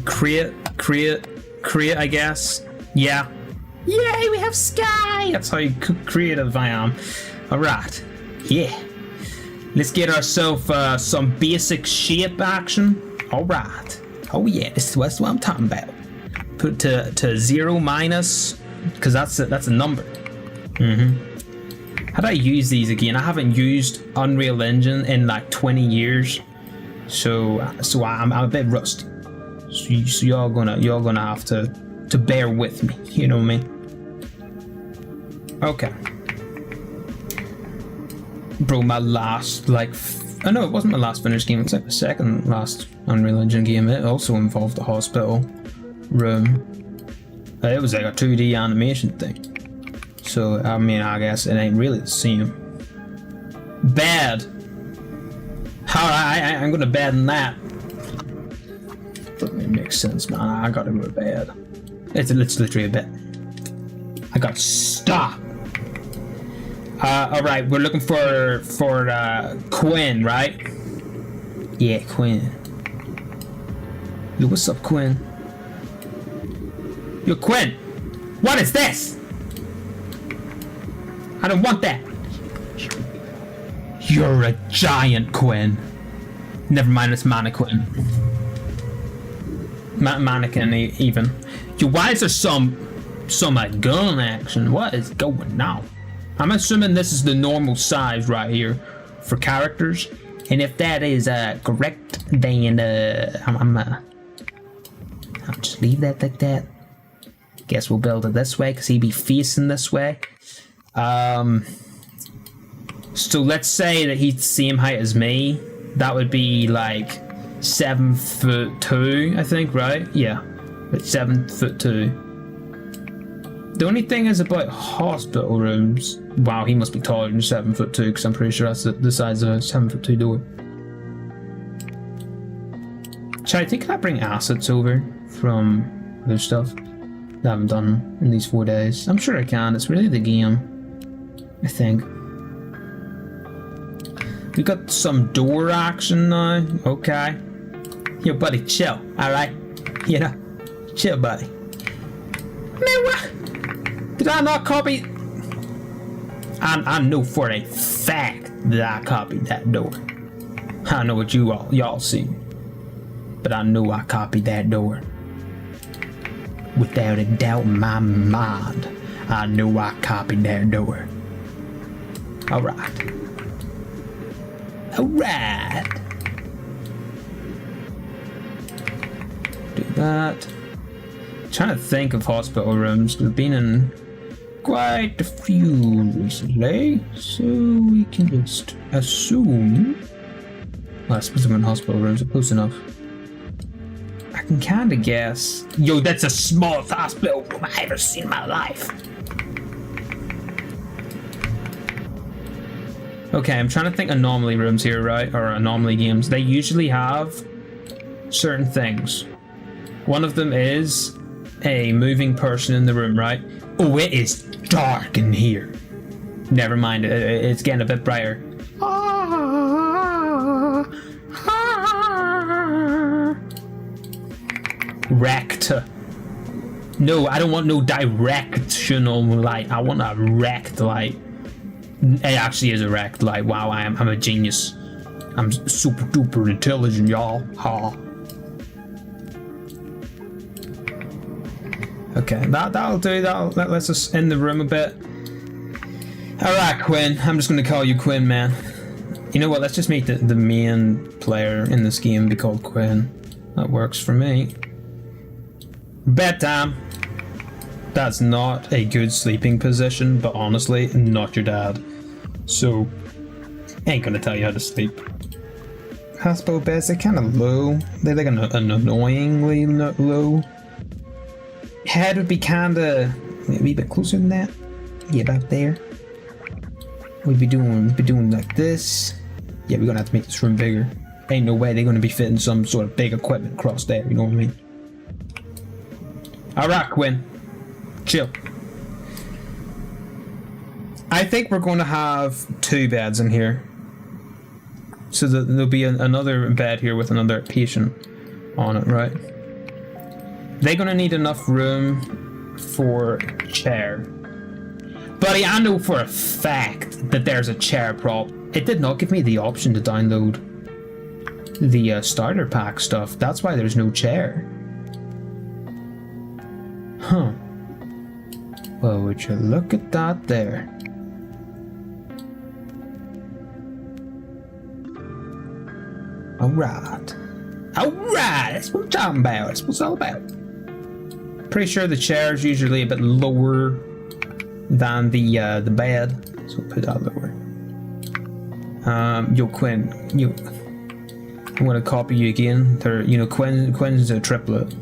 Create, I guess. Yeah. Yay, we have sky! That's how creative I am. Alright. Yeah. Let's get ourselves some basic shape action. Alright. Oh yeah, that's what I'm talking about. Put to 0 minus, because that's a number. How do I use these again? I haven't used Unreal Engine in like 20 years, so I'm a bit rusty. So y'all gonna have to bear with me. You know what I mean? Okay. Bro, my last like Oh no, it wasn't my last finished game. It's like the second last Unreal Engine game. It also involved a hospital room. It was like a 2D animation thing. So, I mean, I guess it ain't really the same. Bad. I'm gonna bad in that. Doesn't make sense, man. I gotta go to bed. It's literally a bit. I gotta stop. Alright, we're looking for Quinn, right? Yeah, Quinn. Yo, what's up, Quinn? Yo, Quinn! What is this? I don't want that. You're a giant, Quinn. Never mind, it's mannequin. Mannequin, even. Yo, why is there some gun action? What is going on? I'm assuming this is the normal size right here for characters, and if that is correct, then I'll just leave that like that. Guess we'll build it this way because he'd be facing this way. So let's say that he's the same height as me. That would be like 7'2", I think, right? Yeah, it's 7'2". The only thing is about hospital rooms. Wow, he must be taller than 7'2", because I'm pretty sure that's the size of a 7'2" door. I think I bring assets over from other stuff that I haven't done in these 4 days. I'm sure I can. It's really the game, I think. We got some door action now. Okay. Yo, buddy, chill. Alright? You know? Chill, buddy. Man, what? Did I not copy? I know for a fact that I copied that door. I don't know what y'all see, but I know I copied that door. Without a doubt in my mind, I know I copied that door. Alright. Alright. Do that. Trying to think of hospital rooms. We've been in quite a few recently, so we can just assume. Well, I suppose I'm in hospital rooms are close enough. I can kind of guess. Yo, that's the smallest hospital room I've ever seen in my life. Okay, I'm trying to think anomaly rooms here, right? Or anomaly games. They usually have certain things. One of them is a moving person in the room, right? Oh, it is dark in here. Never mind, it's getting a bit brighter. Wrecked. No, I don't want no directional light. I want a wrecked light. It actually is a wrecked light. Wow, I'm a genius. I'm super duper intelligent, y'all. Ha. Okay, that'll do. Let's just end the room a bit. Alright, Quinn. I'm just gonna call you Quinn, man. You know what? Let's just make the main player in this game be called Quinn. That works for me. Bedtime. That's not a good sleeping position, but honestly, not your dad. So, ain't gonna tell you how to sleep. Hospital beds, they're kind of low. They're like an annoyingly low. Head would be kind of a wee bit closer than that. Yeah, about there. We'd be doing like this. Yeah, we're gonna have to make this room bigger. Ain't no way they're gonna be fitting some sort of big equipment across there. You know what I mean? All right, Quinn. Chill. I think we're going to have 2 beds in here. So there'll be another bed here with another patient on it, right? They're going to need enough room for a chair. Buddy, I know for a fact that there's a chair prop. It did not give me the option to download the starter pack stuff. That's why there's no chair. Huh. Well, would you look at that there? Alright. Alright! That's what I'm talking about. That's what it's all about. Pretty sure the chair is usually a bit lower than the bed. So we'll put that lower. Yo, Quinn, I'm gonna copy you again. Quinn's a triplet.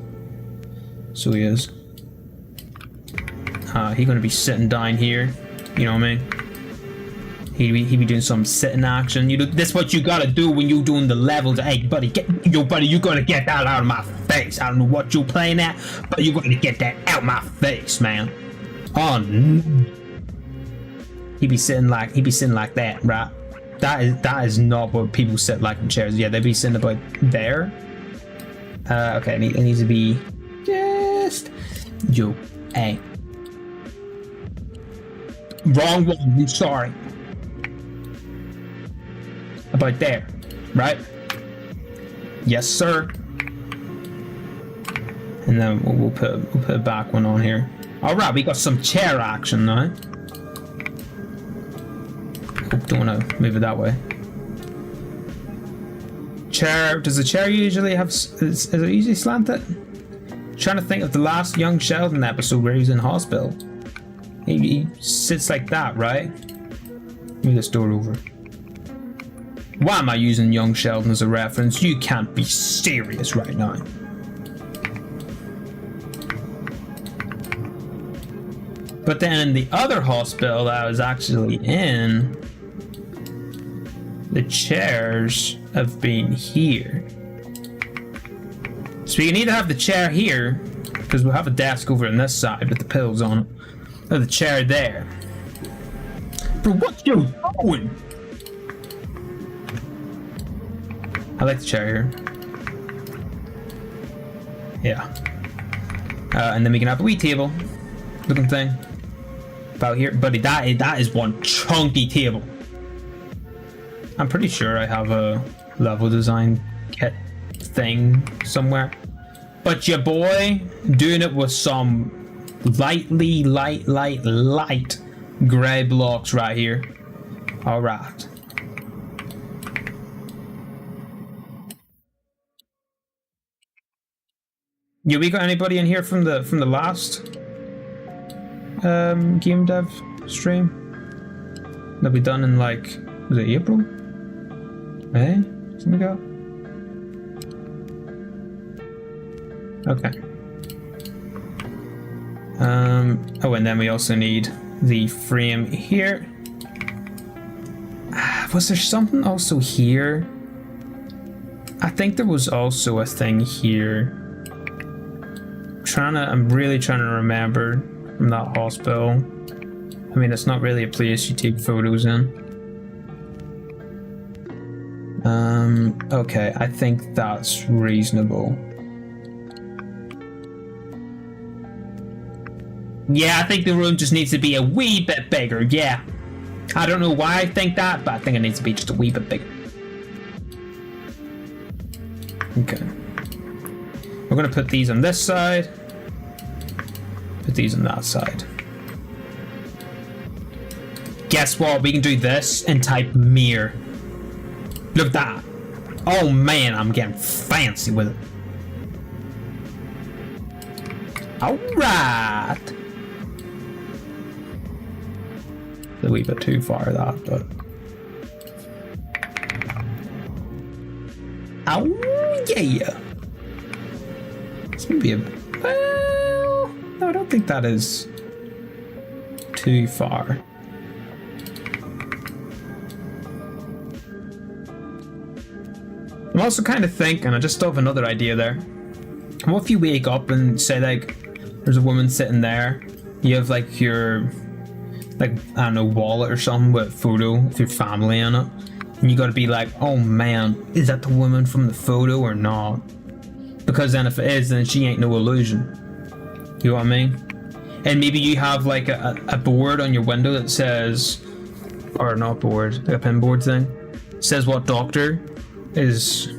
So he is. He's gonna be sitting down here. You know what I mean? He be doing some sitting action. That's what you gotta do when you doing the levels. Hey, buddy, you gotta get that out of my face. I don't know what you playing at, but you gotta get that out of my face, man. Oh no. He be sitting like that, right? That is not what people sit like in chairs. Yeah, they be sitting about there. Okay, it needs to be just hey. Wrong one. I'm sorry. About there, right? Yes, sir. And then we'll put a back one on here. All right, we got some chair action now. Don't want to move it that way. Chair. Does the chair usually have? Is it usually slanted? Trying to think of the last young Sheldon episode where he's in hospital. He sits like that, right? Move this door over. Why am I using young Sheldon as a reference? You can't be serious right now. But then in the other hospital that I was actually in, the chairs have been here. So we need to have the chair here, because we'll have a desk over on this side with the pills on it. Or the chair there. Bro, what you doing? I like the chair here. Yeah. And then we can have a wee table looking thing about here. Buddy, that is one chunky table. I'm pretty sure I have a level design kit thing somewhere. But your boy doing it with some light gray blocks right here. All right. Yeah, we got anybody in here from the last game dev stream that we done in, like, was it April? May? Something like that? Okay. Oh, and then we also need the frame here. Was there something also here? I think there was also a thing here. I'm really trying to remember from that hospital. I mean, it's not really a place you take photos in. Okay, I think that's reasonable. Yeah, I think the room just needs to be a wee bit bigger, yeah. I don't know why I think that, but I think it needs to be just a wee bit bigger. Okay. We're gonna put these on this side. Put these on that side. Guess what? We can do this and type mirror. Look at that. Oh man, I'm getting fancy with it. Alright. A wee bit too far that, but. Oh yeah. It's gonna be a. Well, no, I don't think that is too far. I'm also kind of thinking, I just thought of another idea there. What if you wake up and say, like, there's a woman sitting there, you have like your, like, I don't know, wallet or something with a photo of your family in it, and you gotta be like, oh man, is that the woman from the photo or not? Because then if it is, then she ain't no illusion. You know what I mean? And maybe you have like a board on your window that says, or not board, like a pin board thing, says what doctor is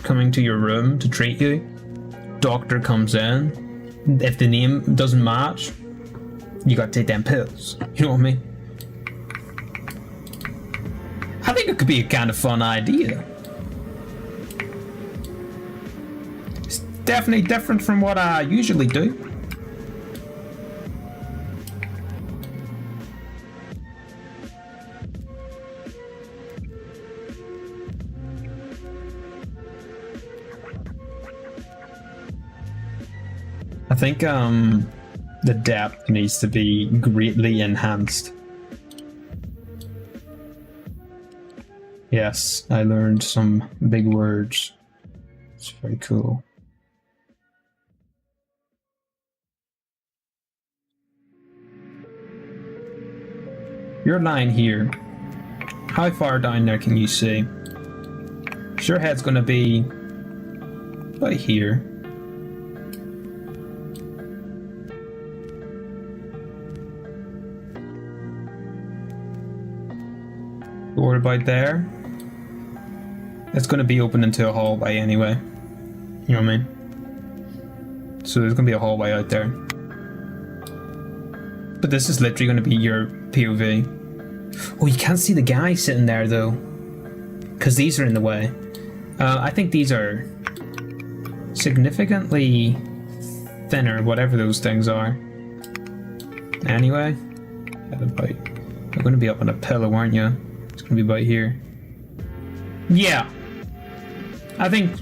coming to your room to treat you. Doctor comes in. If the name doesn't match, you gotta take them pills. You know what I mean? I think it could be a kind of fun idea. It's definitely different from what I usually do. think the depth needs to be greatly enhanced. Yes, I learned some big words. It's very cool. You're lying here. How far down there can you see? Your head's gonna be about here. Or about there. It's gonna be open into a hallway anyway. You know what I mean? So there's gonna be a hallway out there. But this is literally gonna be your POV. Oh, you can't see the guy sitting there though, because these are in the way. I think these are significantly thinner, whatever those things are. Anyway, you're going to be up on a pillow, aren't you? It's going to be about here. Yeah, I think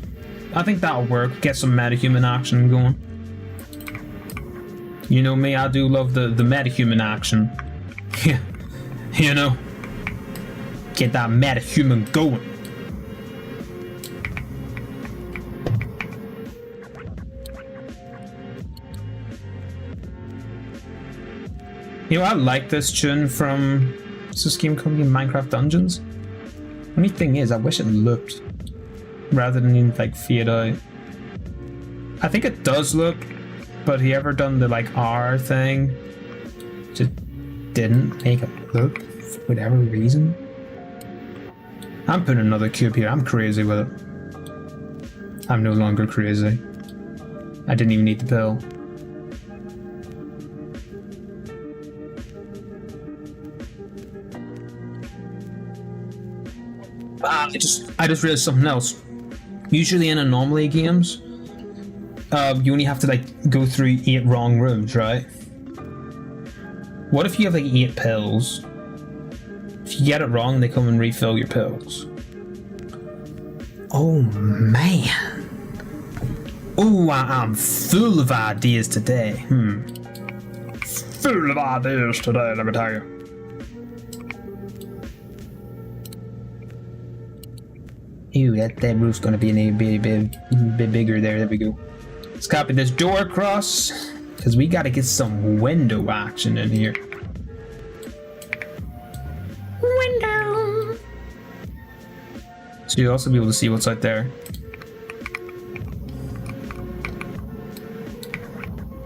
that'll work. Get some metahuman action going. You know me, I do love the metahuman action. Yeah. You know, get that metahuman going. You know, I like this tune from this game company, Minecraft Dungeons. Only thing is, I wish it looped rather than like fade out. I think it does loop, but he ever done the like R thing? Just didn't make it loop for whatever reason. I'm putting another cube here. I'm crazy with it. I'm no longer crazy. I didn't even need the pill. I just realized something else. Usually in anomaly games, you only have to like go through 8 wrong rooms, right? What if you have like 8 pills? If you get it wrong, they come and refill your pills. Oh man. Oh, I'm full of ideas today. Full of ideas today, let me tell you. Ew, that roof's gonna be a bit bigger there. There we go. Let's copy this door across, because we gotta get some window action in here. Window! So you'll also be able to see what's out there.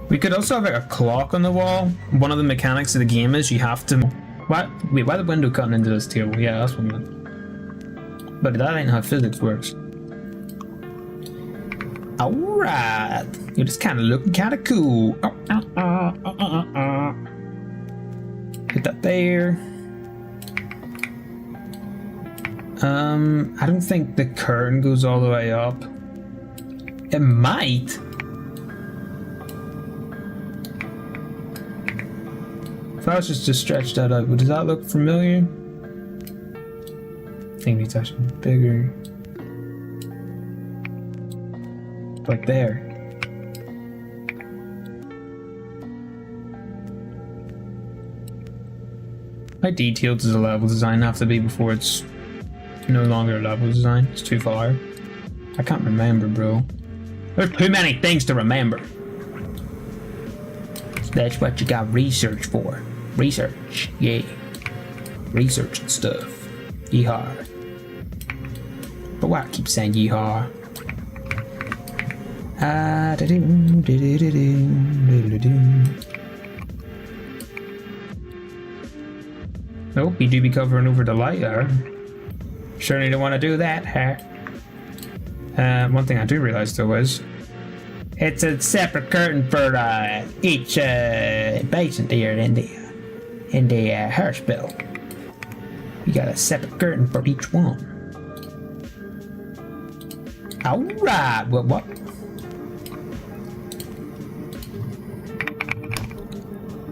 We could also have like a clock on the wall. One of the mechanics of the game is you have to... What? Wait, why the window cutting into this table? Yeah, that's what I meant. But that ain't how physics works. Alright. You're just kind of looking kind of cool. Put that there. I don't think the curtain goes all the way up. It might. If I was just to stretch that out, does that look familiar? I think it's actually bigger. Like there. How detailed does a level design have to be before it's no longer a level design? It's too far. I can't remember, bro. There's too many things to remember. So that's what you got research for. Research, yeah. Research and stuff. Yeehaw. But why I keep saying yeehaw? Nope, you do be covering over the light there. Certainly don't want to do that, huh? One thing I do realize though is it's a separate curtain for each patient here in the hospital. You got a separate curtain for each one. Alright, what?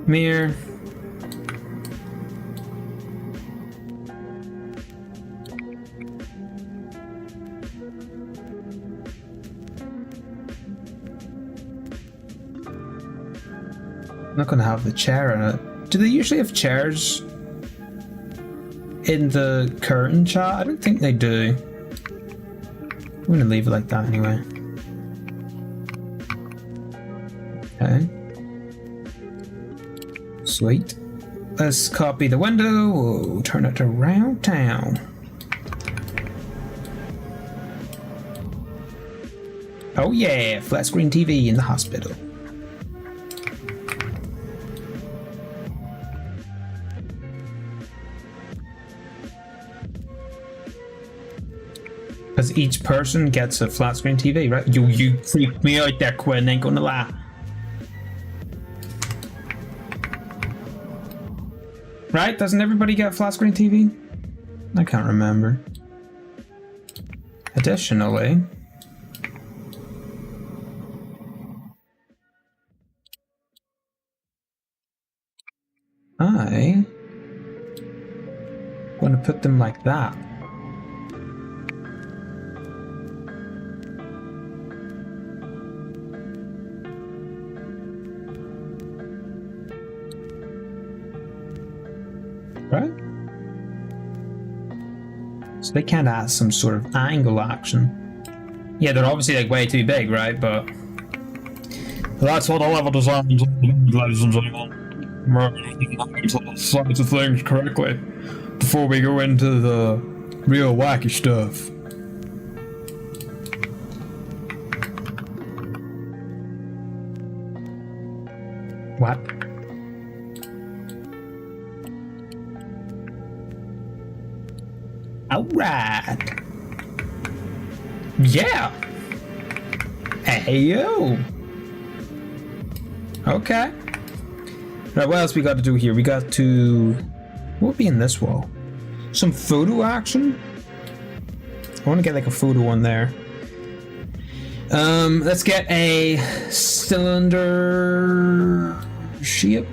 Mirror. I'm not gonna have the chair in it. Do they usually have chairs in the curtain chat? I don't think they do. I'm gonna leave it like that anyway. Okay. Sweet. Let's copy the window. We'll turn it to round town. Oh yeah, flat screen TV in the hospital. Because each person gets a flat screen TV, right? You freaked me out there, Quinn, ain't gonna lie. Right? Doesn't everybody get flat screen TV? I can't remember. Additionally, I'm gonna put them like that. Right? So they can't add some sort of angle action. Yeah, they're obviously like way too big, right? But that's what the level design is, ladies and gentlemen. Sides of things correctly before we go into the real wacky stuff. What? Alright. Yeah. Hey yo. Okay. Right, what else we got to do here? We got to... What would be in this wall? Some photo action? I want to get like a photo one there. Let's get a cylinder shape.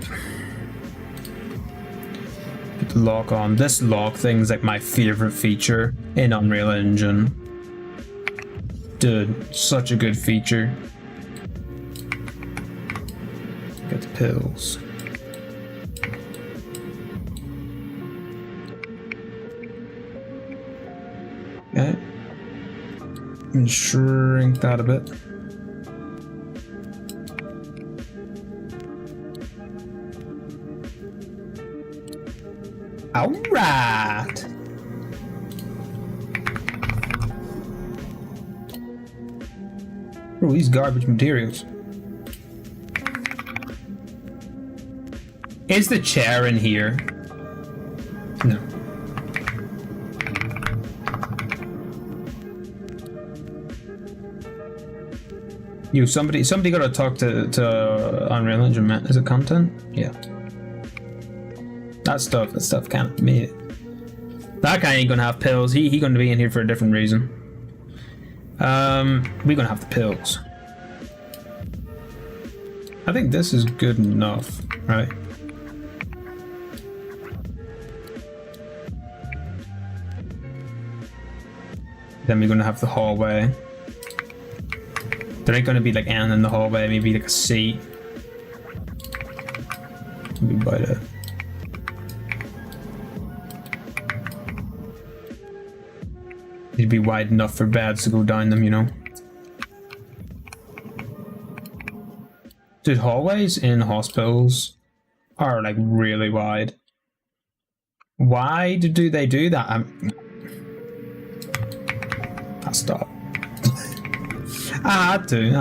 Put the lock on. This lock thing is like my favorite feature in Unreal Engine. Dude, such a good feature. Get the pills. Okay. And shrink that a bit. Alright! Oh, these garbage materials. Is the chair in here? No. You, somebody gotta talk to Unreal Engine, man. Is it content? Yeah. That stuff can't be it. That guy ain't gonna have pills. He gonna be in here for a different reason. We're gonna have the pills. I think this is good enough, right? Then we're gonna have the hallway. There ain't gonna be like N in the hallway, maybe like a C. Maybe by the... It'd be wide enough for beds to go down them, you know? Dude, hallways in hospitals are like really wide. Why do they do that? I'll stop. I had to.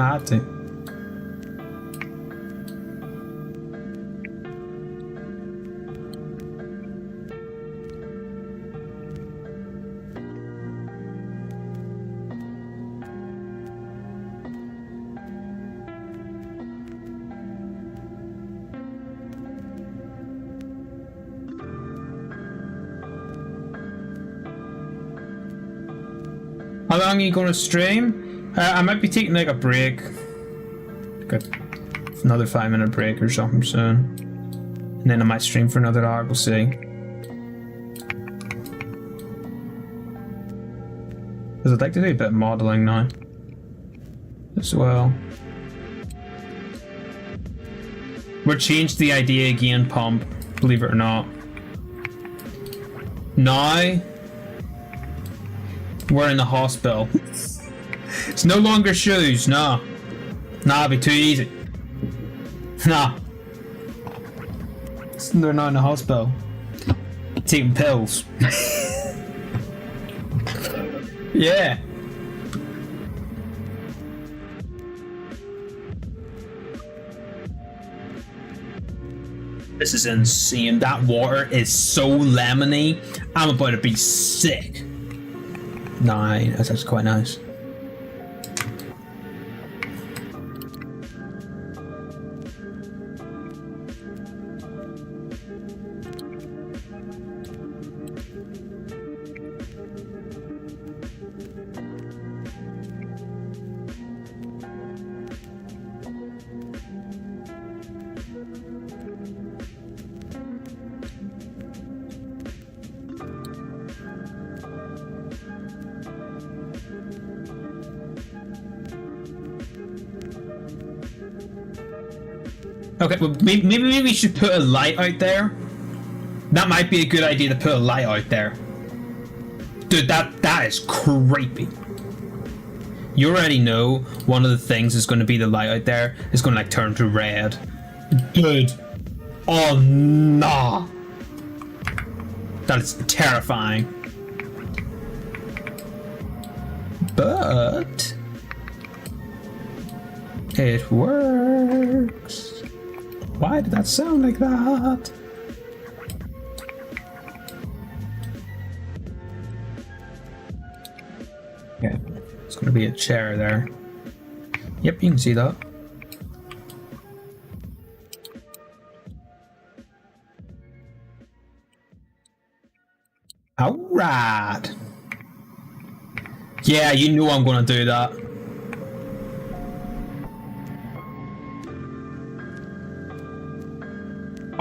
How long are you gonna stream? I might be taking like a break. Like another 5-minute break or something soon. And then I might stream for another hour, we'll see. Because I'd like to do a bit of modeling now. As well. We're changed the idea again, Pump. Believe it or not. Now we're in the hospital. It's no longer shoes, nah. Nah, it'd be too easy. Nah. They're not in the hospital. Taking pills. Yeah. This is insane. That water is so lemony. I'm about to be sick. 9. That's actually quite nice. Okay, well, maybe we should put a light out there. That might be a good idea to put a light out there. Dude, that is creepy. You already know one of the things is going to be the light out there is going to like turn to red. Dude. Oh, nah. That is terrifying. But it works. Why did that sound like that? Okay, it's gonna be a chair there. Yep, you can see that. Alright. Yeah, you knew I'm gonna do that.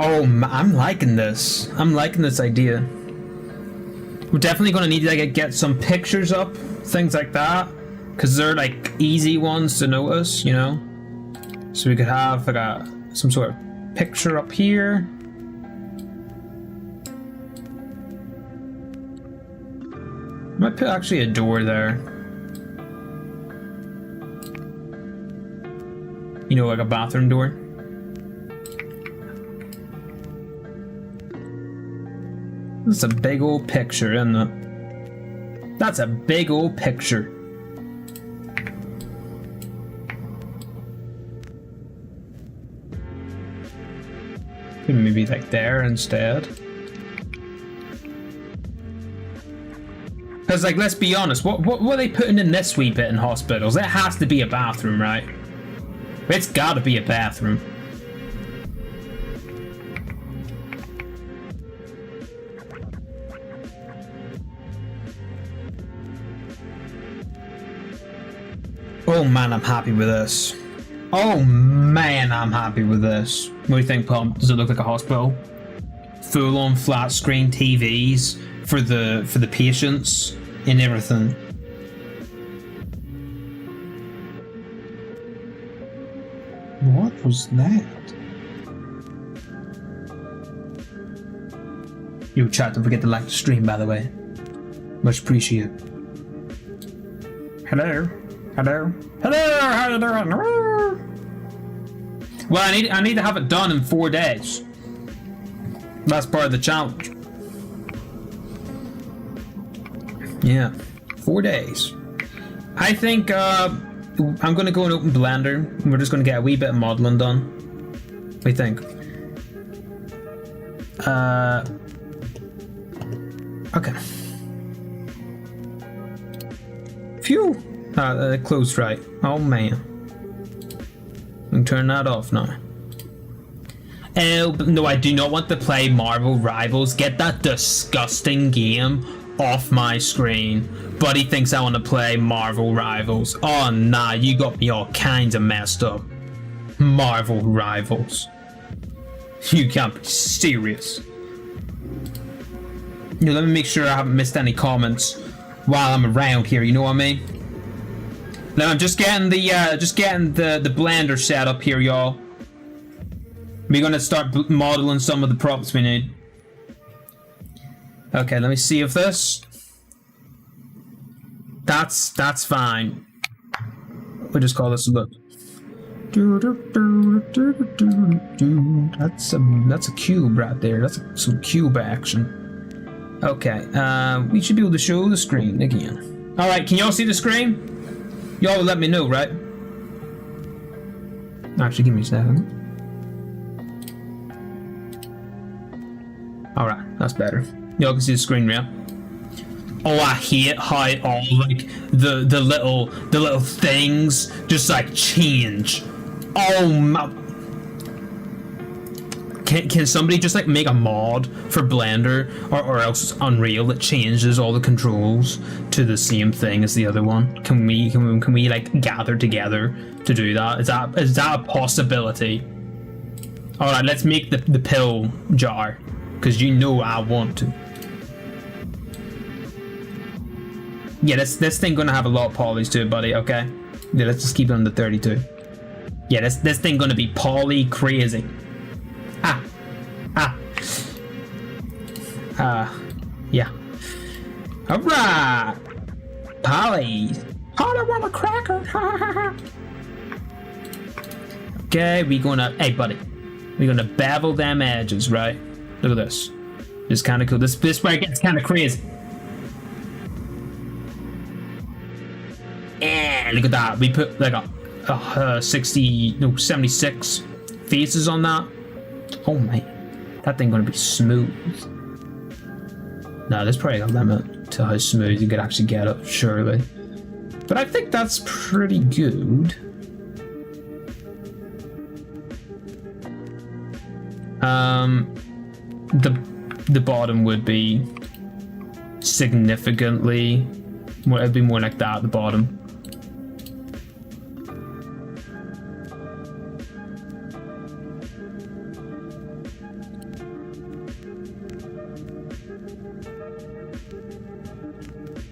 Oh, I'm liking this. I'm liking this idea. We're definitely gonna need to like, get some pictures up, things like that, because they're like easy ones to notice, you know. So we could have like some sort of picture up here. Might put actually a door there. You know, like a bathroom door. That's a big old picture, isn't it? That's a big old picture. Could maybe like there instead. Because like, let's be honest, what are they putting in this wee bit in hospitals? It has to be a bathroom, right? It's gotta be a bathroom. Oh man, I'm happy with this. Oh man, I'm happy with this. What do you think, Pump? Does it look like a hospital? Full-on flat screen TVs for the patients and everything. What was that? Yo, chat, don't forget to like the stream, by the way. Much appreciated. Hello? Hello? Hello? How you doing? Well, I need to have it done in 4 days. That's part of the challenge. Yeah, 4 days. I think I'm gonna go and open Blender. We're just gonna get a wee bit of modeling done. What do you think? Okay. Phew. Closed right. Oh man. We can turn that off now. Oh, no, I do not want to play Marvel Rivals. Get that disgusting game off my screen. Buddy thinks I want to play Marvel Rivals. Oh nah, you got me all kinds of messed up. Marvel Rivals. You can't be serious. You know, let me make sure I haven't missed any comments while I'm around here, you know what I mean? Now I'm just getting the blender set up here, y'all. We're gonna start modeling some of the props we need. Okay, let me see if this. That's fine. We'll just call this a look. That's a cube right there. That's some cube action. Okay, we should be able to show the screen again. All right, can y'all see the screen? Y'all will let me know, right? Actually, give me a second. All right, that's better. Y'all can see the screen now. Oh, I hate how all like the little things just like change. Oh my! Can somebody just like make a mod for Blender or else Unreal that changes all the controls to the same thing as the other one? Can we like gather together to do that? Is that a possibility? All right, let's make the pill jar because you know I want to. Yeah, this thing gonna have a lot of polys to it, buddy. Okay, yeah, let's just keep it on the 32. Yeah, this thing gonna be poly crazy. Yeah. All right, poly. I want a cracker. Okay, hey, buddy, we're gonna bevel them edges, right? Look at this. This is kind of cool. This way it gets kind of crazy. Yeah, look at that. We put like a 76 faces on that. Oh man, that thing gonna be smooth. No, there's probably a limit to how smooth you could actually get it, surely. But I think that's pretty good. The bottom would be significantly more. It'd be more like that at the bottom.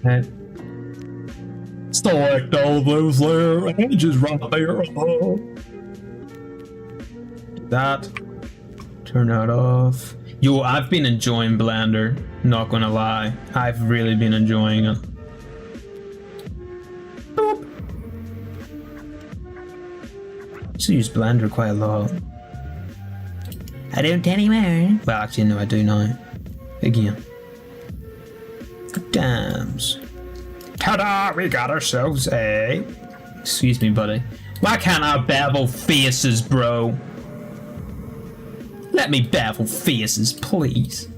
Okay. Select all those layer edges right there. That. Turn that off. Yo, I've been enjoying Blender. Not gonna lie, I've really been enjoying it. Boop. I used to use Blender quite a lot. I don't anymore. Well, actually, no, I do now. Again. Good times. Ta-da! We got ourselves a... Excuse me, buddy. Why can't I bevel faces, bro? Let me bevel faces, please.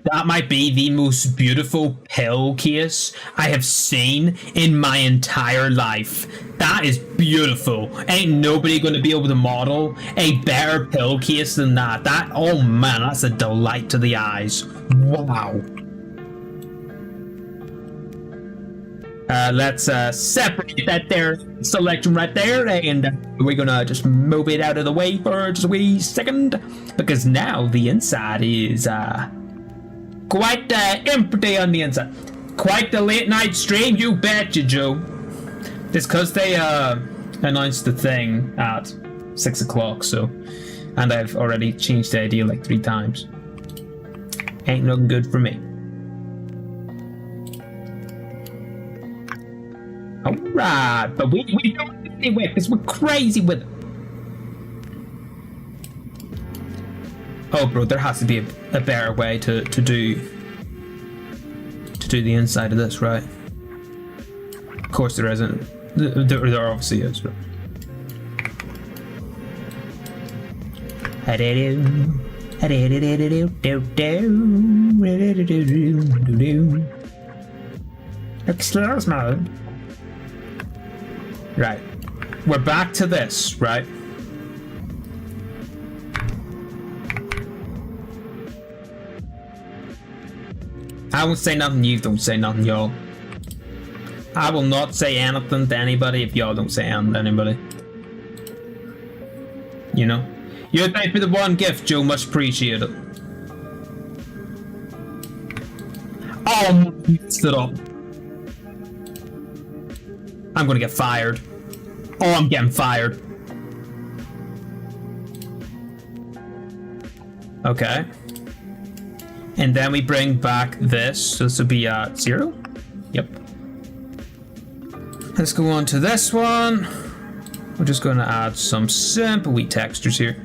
That might be the most beautiful pill case I have seen in my entire life. That is beautiful. Ain't nobody going to be able to model a better pill case than that. Oh man, that's a delight to the eyes. Wow. Let's separate that there selection right there, and we're gonna just move it out of the way for just a wee second, because now the inside is quite empty on the inside. Quite the late night stream, you betcha, Joe. It's because they announced the thing at 6 o'clock, so, and I've already changed the idea like 3 times. Ain't looking good for me. Alright, but we don't do anyway because we're crazy with it. Oh, bro, there has to be a better way to do the inside of this, right? Of course there isn't. There obviously is, but... Excuse me. Right. We're back to this, right? I won't say nothing, you don't say nothing, y'all. I will not say anything to anybody if y'all don't say anything to anybody. You know? You're thank for the one gift, Joe. Much appreciated. Oh, messed it up. I'm gonna get fired. Oh, I'm getting fired. Okay. And then we bring back this. So this will be 0. Yep. Let's go on to this one. We're just going to add some simple wee textures here.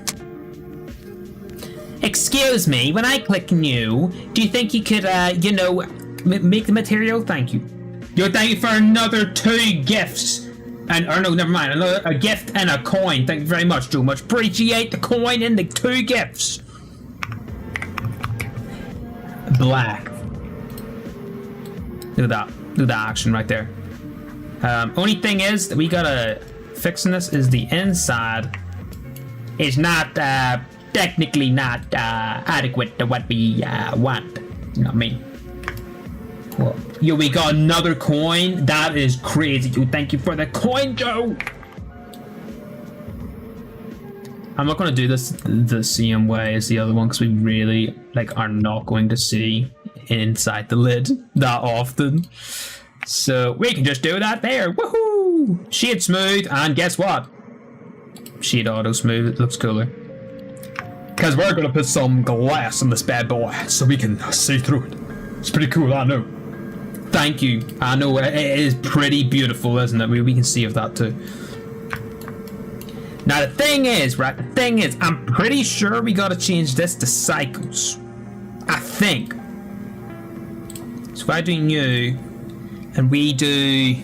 Excuse me, when I click new, do you think you could, you know, make the material? Thank you. Yo, thank you for another 2 gifts. Or no, never mind. A gift and a coin. Thank you very much, Joe. Much appreciate the coin and the 2 gifts. Black. Look at that. Look at that action right there. Only thing is that we gotta fixing this is the inside is not technically not adequate to what we want. You know what I mean? Well, yo, we got another coin. That is crazy. Yo, thank you for the coin, Joe. I'm not going to do this the same way as the other one because we really are not going to see inside the lid that often. So we can just do that there. Woohoo! Shade smooth, and guess what? Shade auto smooth. It looks cooler. Because we're going to put some glass in this bad boy so we can see through it. It's pretty cool, I know. Thank you. I know it is pretty beautiful, isn't it? We can see of that too. Now the thing is, right? The thing is, I'm pretty sure we gotta change this to cycles. I think. So if I do new, and we do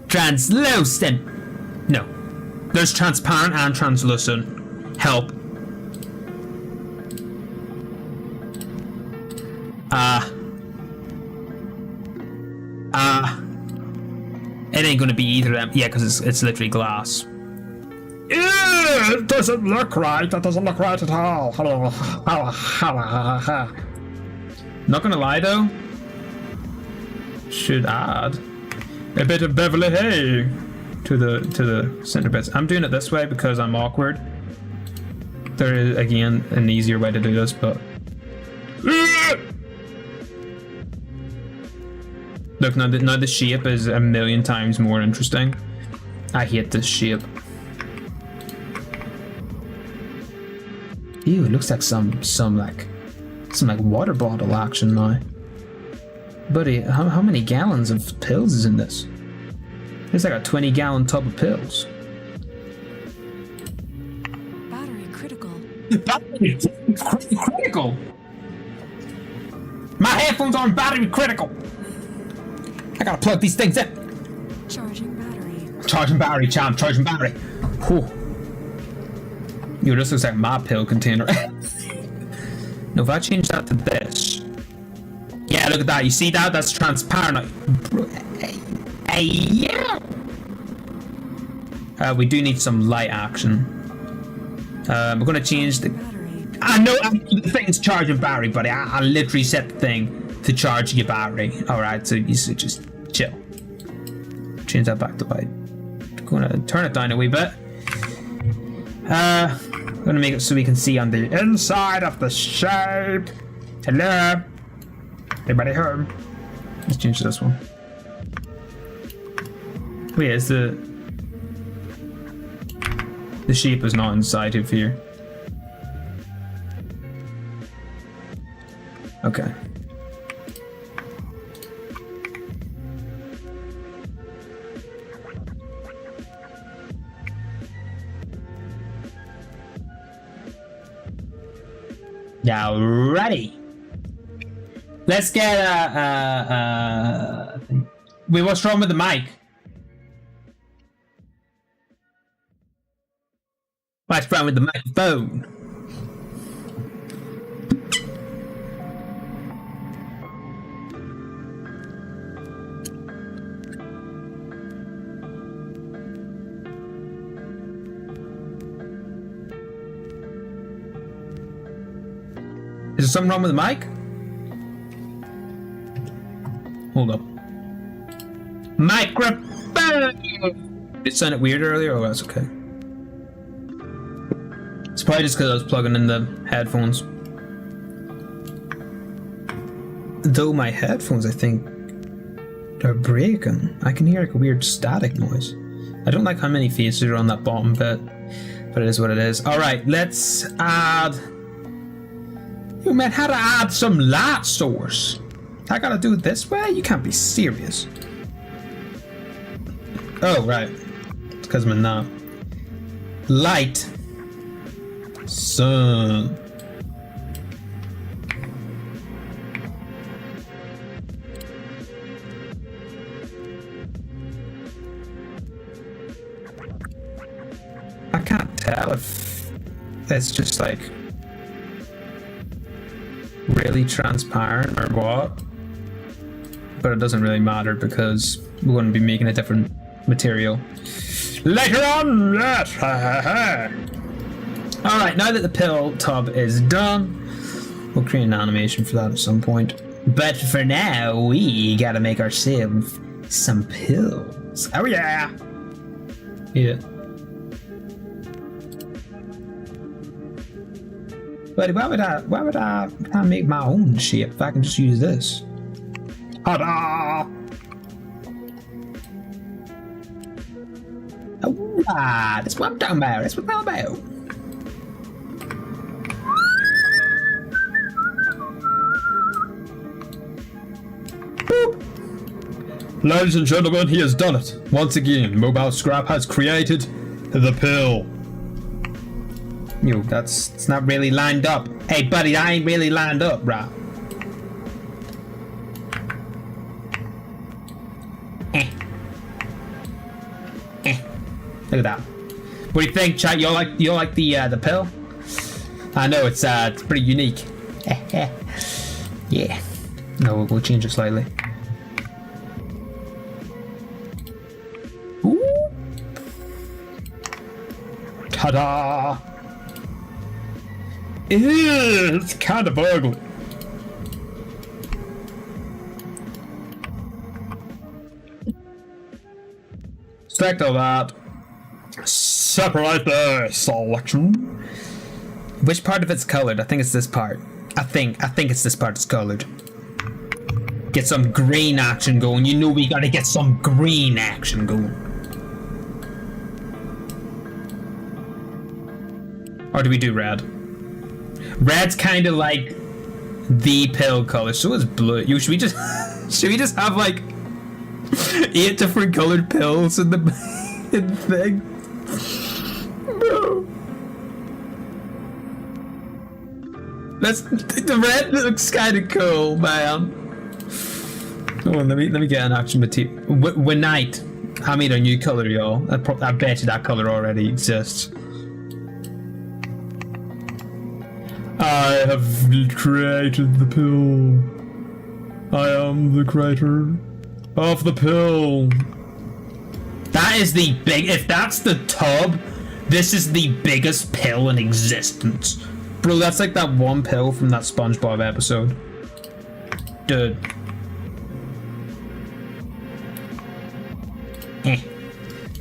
translucent. No, there's transparent and translucent. Help. It ain't gonna be either of them. Yeah, because it's literally glass. It doesn't look right. That doesn't look right at all. Not gonna lie though. Should add a bit of Beverly Hay to the center bits. I'm doing it this way because I'm awkward. There is again an easier way to do this, but look, now the shape is a million times more interesting. I hate this shape. Ew, it looks like some water bottle action now. Buddy, how many gallons of pills is in this? It's like a 20-gallon tub of pills. Battery critical. Battery critical? My headphones aren't battery critical. I gotta plug these things in. Charging battery. Charging battery, champ. Charging battery. Whew. Yo, this looks like my pill container. Now, if I change that to this. Yeah, look at that. You see that? That's transparent. Yeah. We do need some light action. We're going to change the... I know the thing's charging battery, buddy. I literally set the thing to charge your battery. Alright, so you should just chill. Change that back to light. Going to turn it down a wee bit. I'm gonna make it so we can see on the inside of the shape. Hello? Anybody home? Let's change this one. Wait, is the shape is not inside of here. Okay. Now ready. Let's get wait, what's wrong with the mic? What's wrong with the microphone? Is there something wrong with the mic? Hold up. Microphone! Did it sound weird earlier? Oh, that's okay. It's probably just because I was plugging in the headphones. Though my headphones, I think, They're breaking. I can hear like a weird static noise. I don't like how many faces are on that bottom bit, but it is what it is. Alright, let's add... You man, how to add some light source? I gotta do it this way? You can't be serious. Oh, right. It's because I'm in now. Light. Sun. I can't tell if it's just like really transparent or what, but it doesn't really matter because we wouldn't be making a different material later on. Yes. All right, now that the pill tub is done, we'll create an animation for that at some point, but for now we gotta make ourselves some pills. Oh yeah. But why would I make my own shape if I can just use this? Ta-da! Alright, that's what I'm talking about. That's what I'm talking about. Boop. Ladies and gentlemen, he has done it. Once again, Mobile Scrap has created the pill. Yo, it's not really lined up. Hey, buddy, I ain't really lined up, right? Look at that. What do you think, chat? You like the pill? I know it's pretty unique. Yeah. No, we'll change it slightly. Ooh. Ta-da! It's kind of ugly. Select all that. Separate the selection. Which part of it's colored? I think it's this part. I think it's this part that's colored. Get some green action going. You know we gotta get some green action going. Or do we do red? Red's kind of like the pill color. So is blue. Should we just have like 8 different colored pills in the thing? No. The red looks kind of cool, man. Come on, let me get an action material. When night, I made a new color, y'all. I bet you that color already exists. I have created the pill. I am the creator of the pill. That is the big... If that's the tub, this is the biggest pill in existence. Bro, that's like that one pill from that SpongeBob episode. Dude.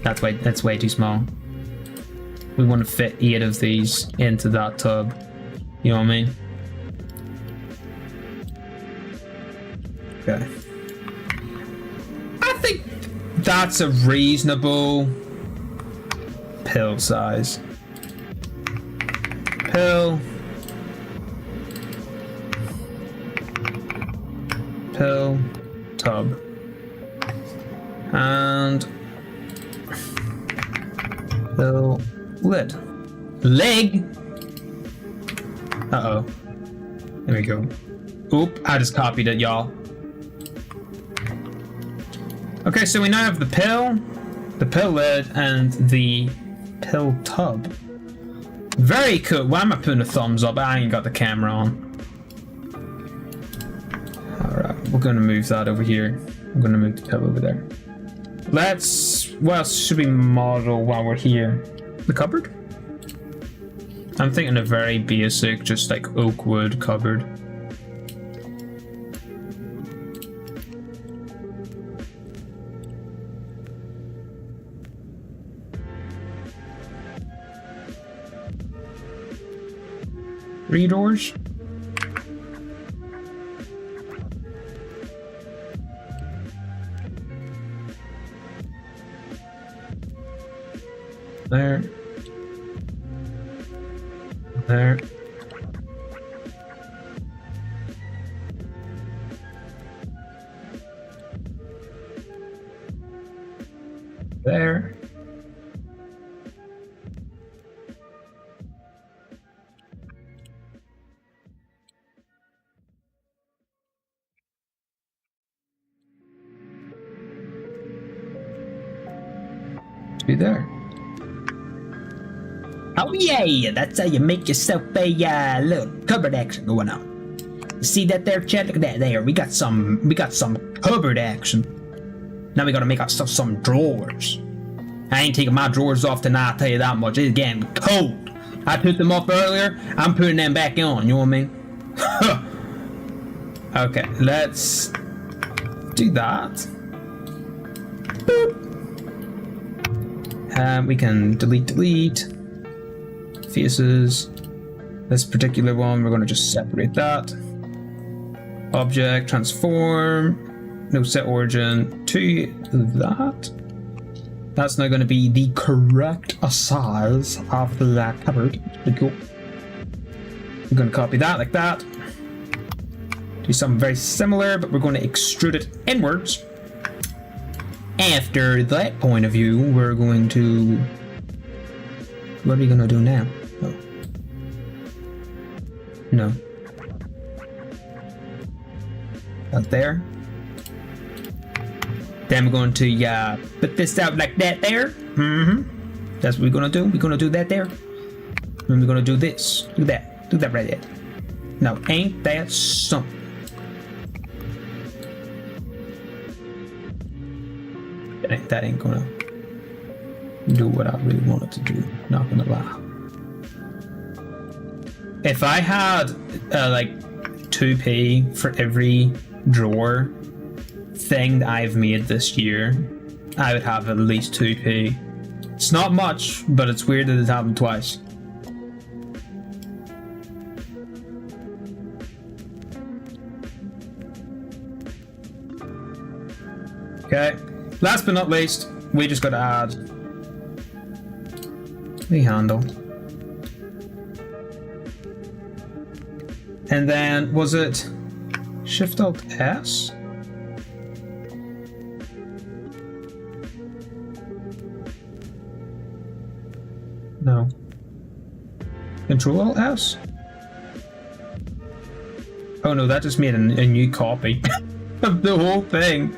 That's way too small. We want to fit 8 of these into that tub. You know what I mean? Okay. I think that's a reasonable pill size. Pill. Tub. And pill lid. Leg. Uh-oh. There we go. Oop, I just copied it, y'all. Okay, so we now have the pill lid, and the pill tub. Very cool. Why am I putting a thumbs up? I ain't got the camera on. Alright, we're gonna move that over here. I'm gonna move the pill over there. What else should we model while we're here? The cupboard? I'm thinking a very basic, just like oak wood cupboard. Three doors? There. There. There. Be there. Oh yeah, that's how you make yourself a little cupboard action going on. You see that there, Chad? Look at that there. We got some cupboard action. Now we gotta make ourselves some drawers. I ain't taking my drawers off tonight, I'll tell you that much. It's getting cold. I took them off earlier, I'm putting them back on, you know what I mean? Okay, let's do that. Boop. We can delete faces. This particular one, we're going to just separate that. Object, transform, no set origin to that. That's now going to be the correct size of the cupboard. Pretty cool. I'm going to copy that like that. Do something very similar, but we're going to extrude it inwards. After that point of view, we're going to... What are we going to do now? Oh. No. Out there. Then we're going to put this out like that there. That's what we're going to do. We're going to do that there. And we're going to do this. Do that. Do that right there. Now, ain't that something? That ain't gonna do what I really wanted to do, not gonna lie. If I had like 2p for every drawer thing that I've made this year, I would have at least 2p. It's not much, but it's weird that it's happened twice. Okay. Last but not least, we just got to add the handle. And then, was it Shift-Alt-S? No. Control-Alt-S? Oh no, that just made a new copy of the whole thing.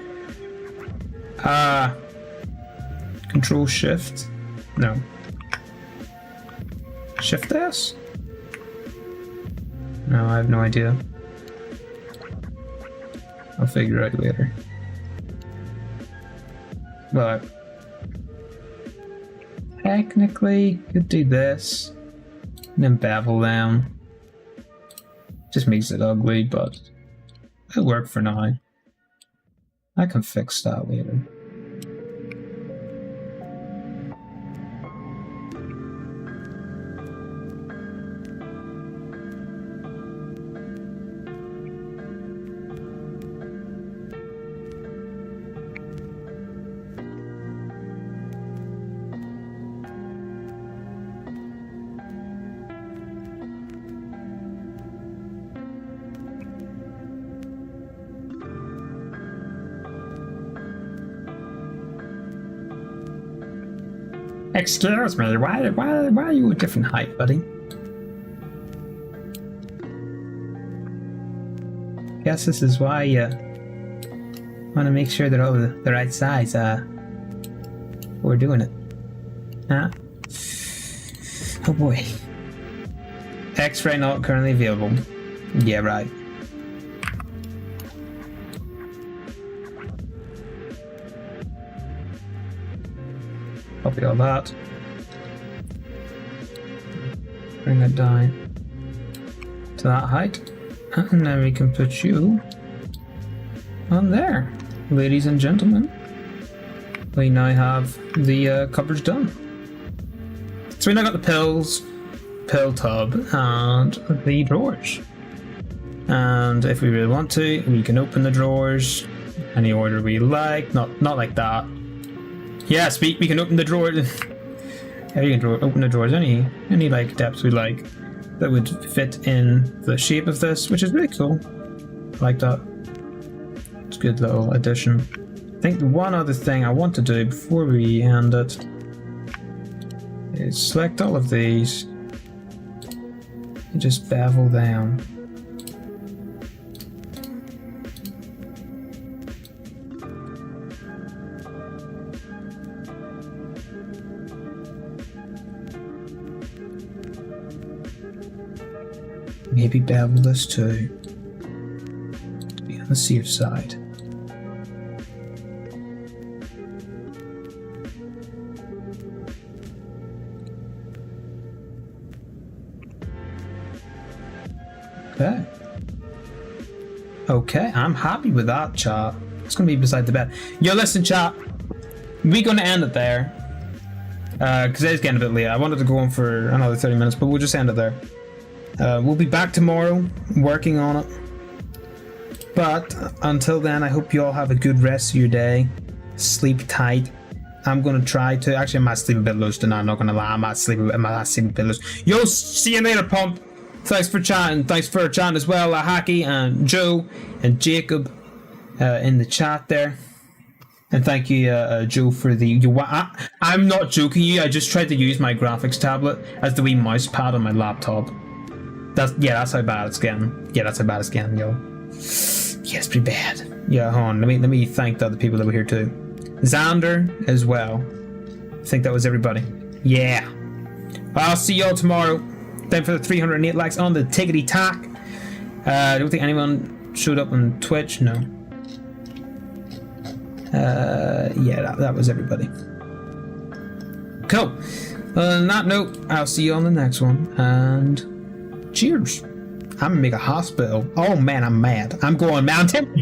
Control Shift? No. Shift S? No, I have no idea. I'll figure it out later. But technically, could do this and then bevel them. Just makes it ugly, but it'll work for now. I can fix that later. Excuse me, why are you a different height, buddy? Guess this is why you want to make sure they're all the right size. We're doing it. Huh? Oh boy. X-ray not currently available. Yeah, right. Copy all that. Bring that down to that height. And then we can put you on there. Ladies and gentlemen, we now have the cupboards done. So we now got the pills, pill tub, and the drawers. And if we really want to, we can open the drawers any order we like. Not like that. Yes, we can open the drawer. Yeah, you can open the drawers any like depth we like that would fit in the shape of this, which is really cool. I like that. It's a good little addition. I think the one other thing I want to do before we end it is select all of these and just bevel them. Maybe bevel this too, to be on the safe side. Okay. Okay, I'm happy with that, chat. It's gonna be beside the bed. Yo, listen, chat. We're gonna end it there. Because it's getting a bit late. I wanted to go on for another 30 minutes, but we'll just end it there. We'll be back tomorrow working on it. But until then, I hope you all have a good rest of your day. Sleep tight. I'm gonna try to. Actually, I might sleep a bit loose tonight. I'm not gonna lie. I might sleep a bit loose. Yo, see you later, Pump. Thanks for chatting. Thanks for chatting as well, Hacky and Joe and Jacob in the chat there. And thank you, Joe, for the. I'm not joking you. I just tried to use my graphics tablet as the wee mouse pad on my laptop. That's how bad it's getting. Yeah, that's how bad it's getting, yo. Yeah, it's pretty bad. Yeah, hold on. Let me thank the other people that were here too. Xander as well. I think that was everybody. Yeah. I'll see y'all tomorrow. Time for the 308 likes on the tickety tack. I don't think anyone showed up on Twitch. No. Yeah, that was everybody. Cool. On that note, I'll see you on the next one. And cheers. I'm gonna make a hospital. Oh man, I'm mad. I'm going mountain.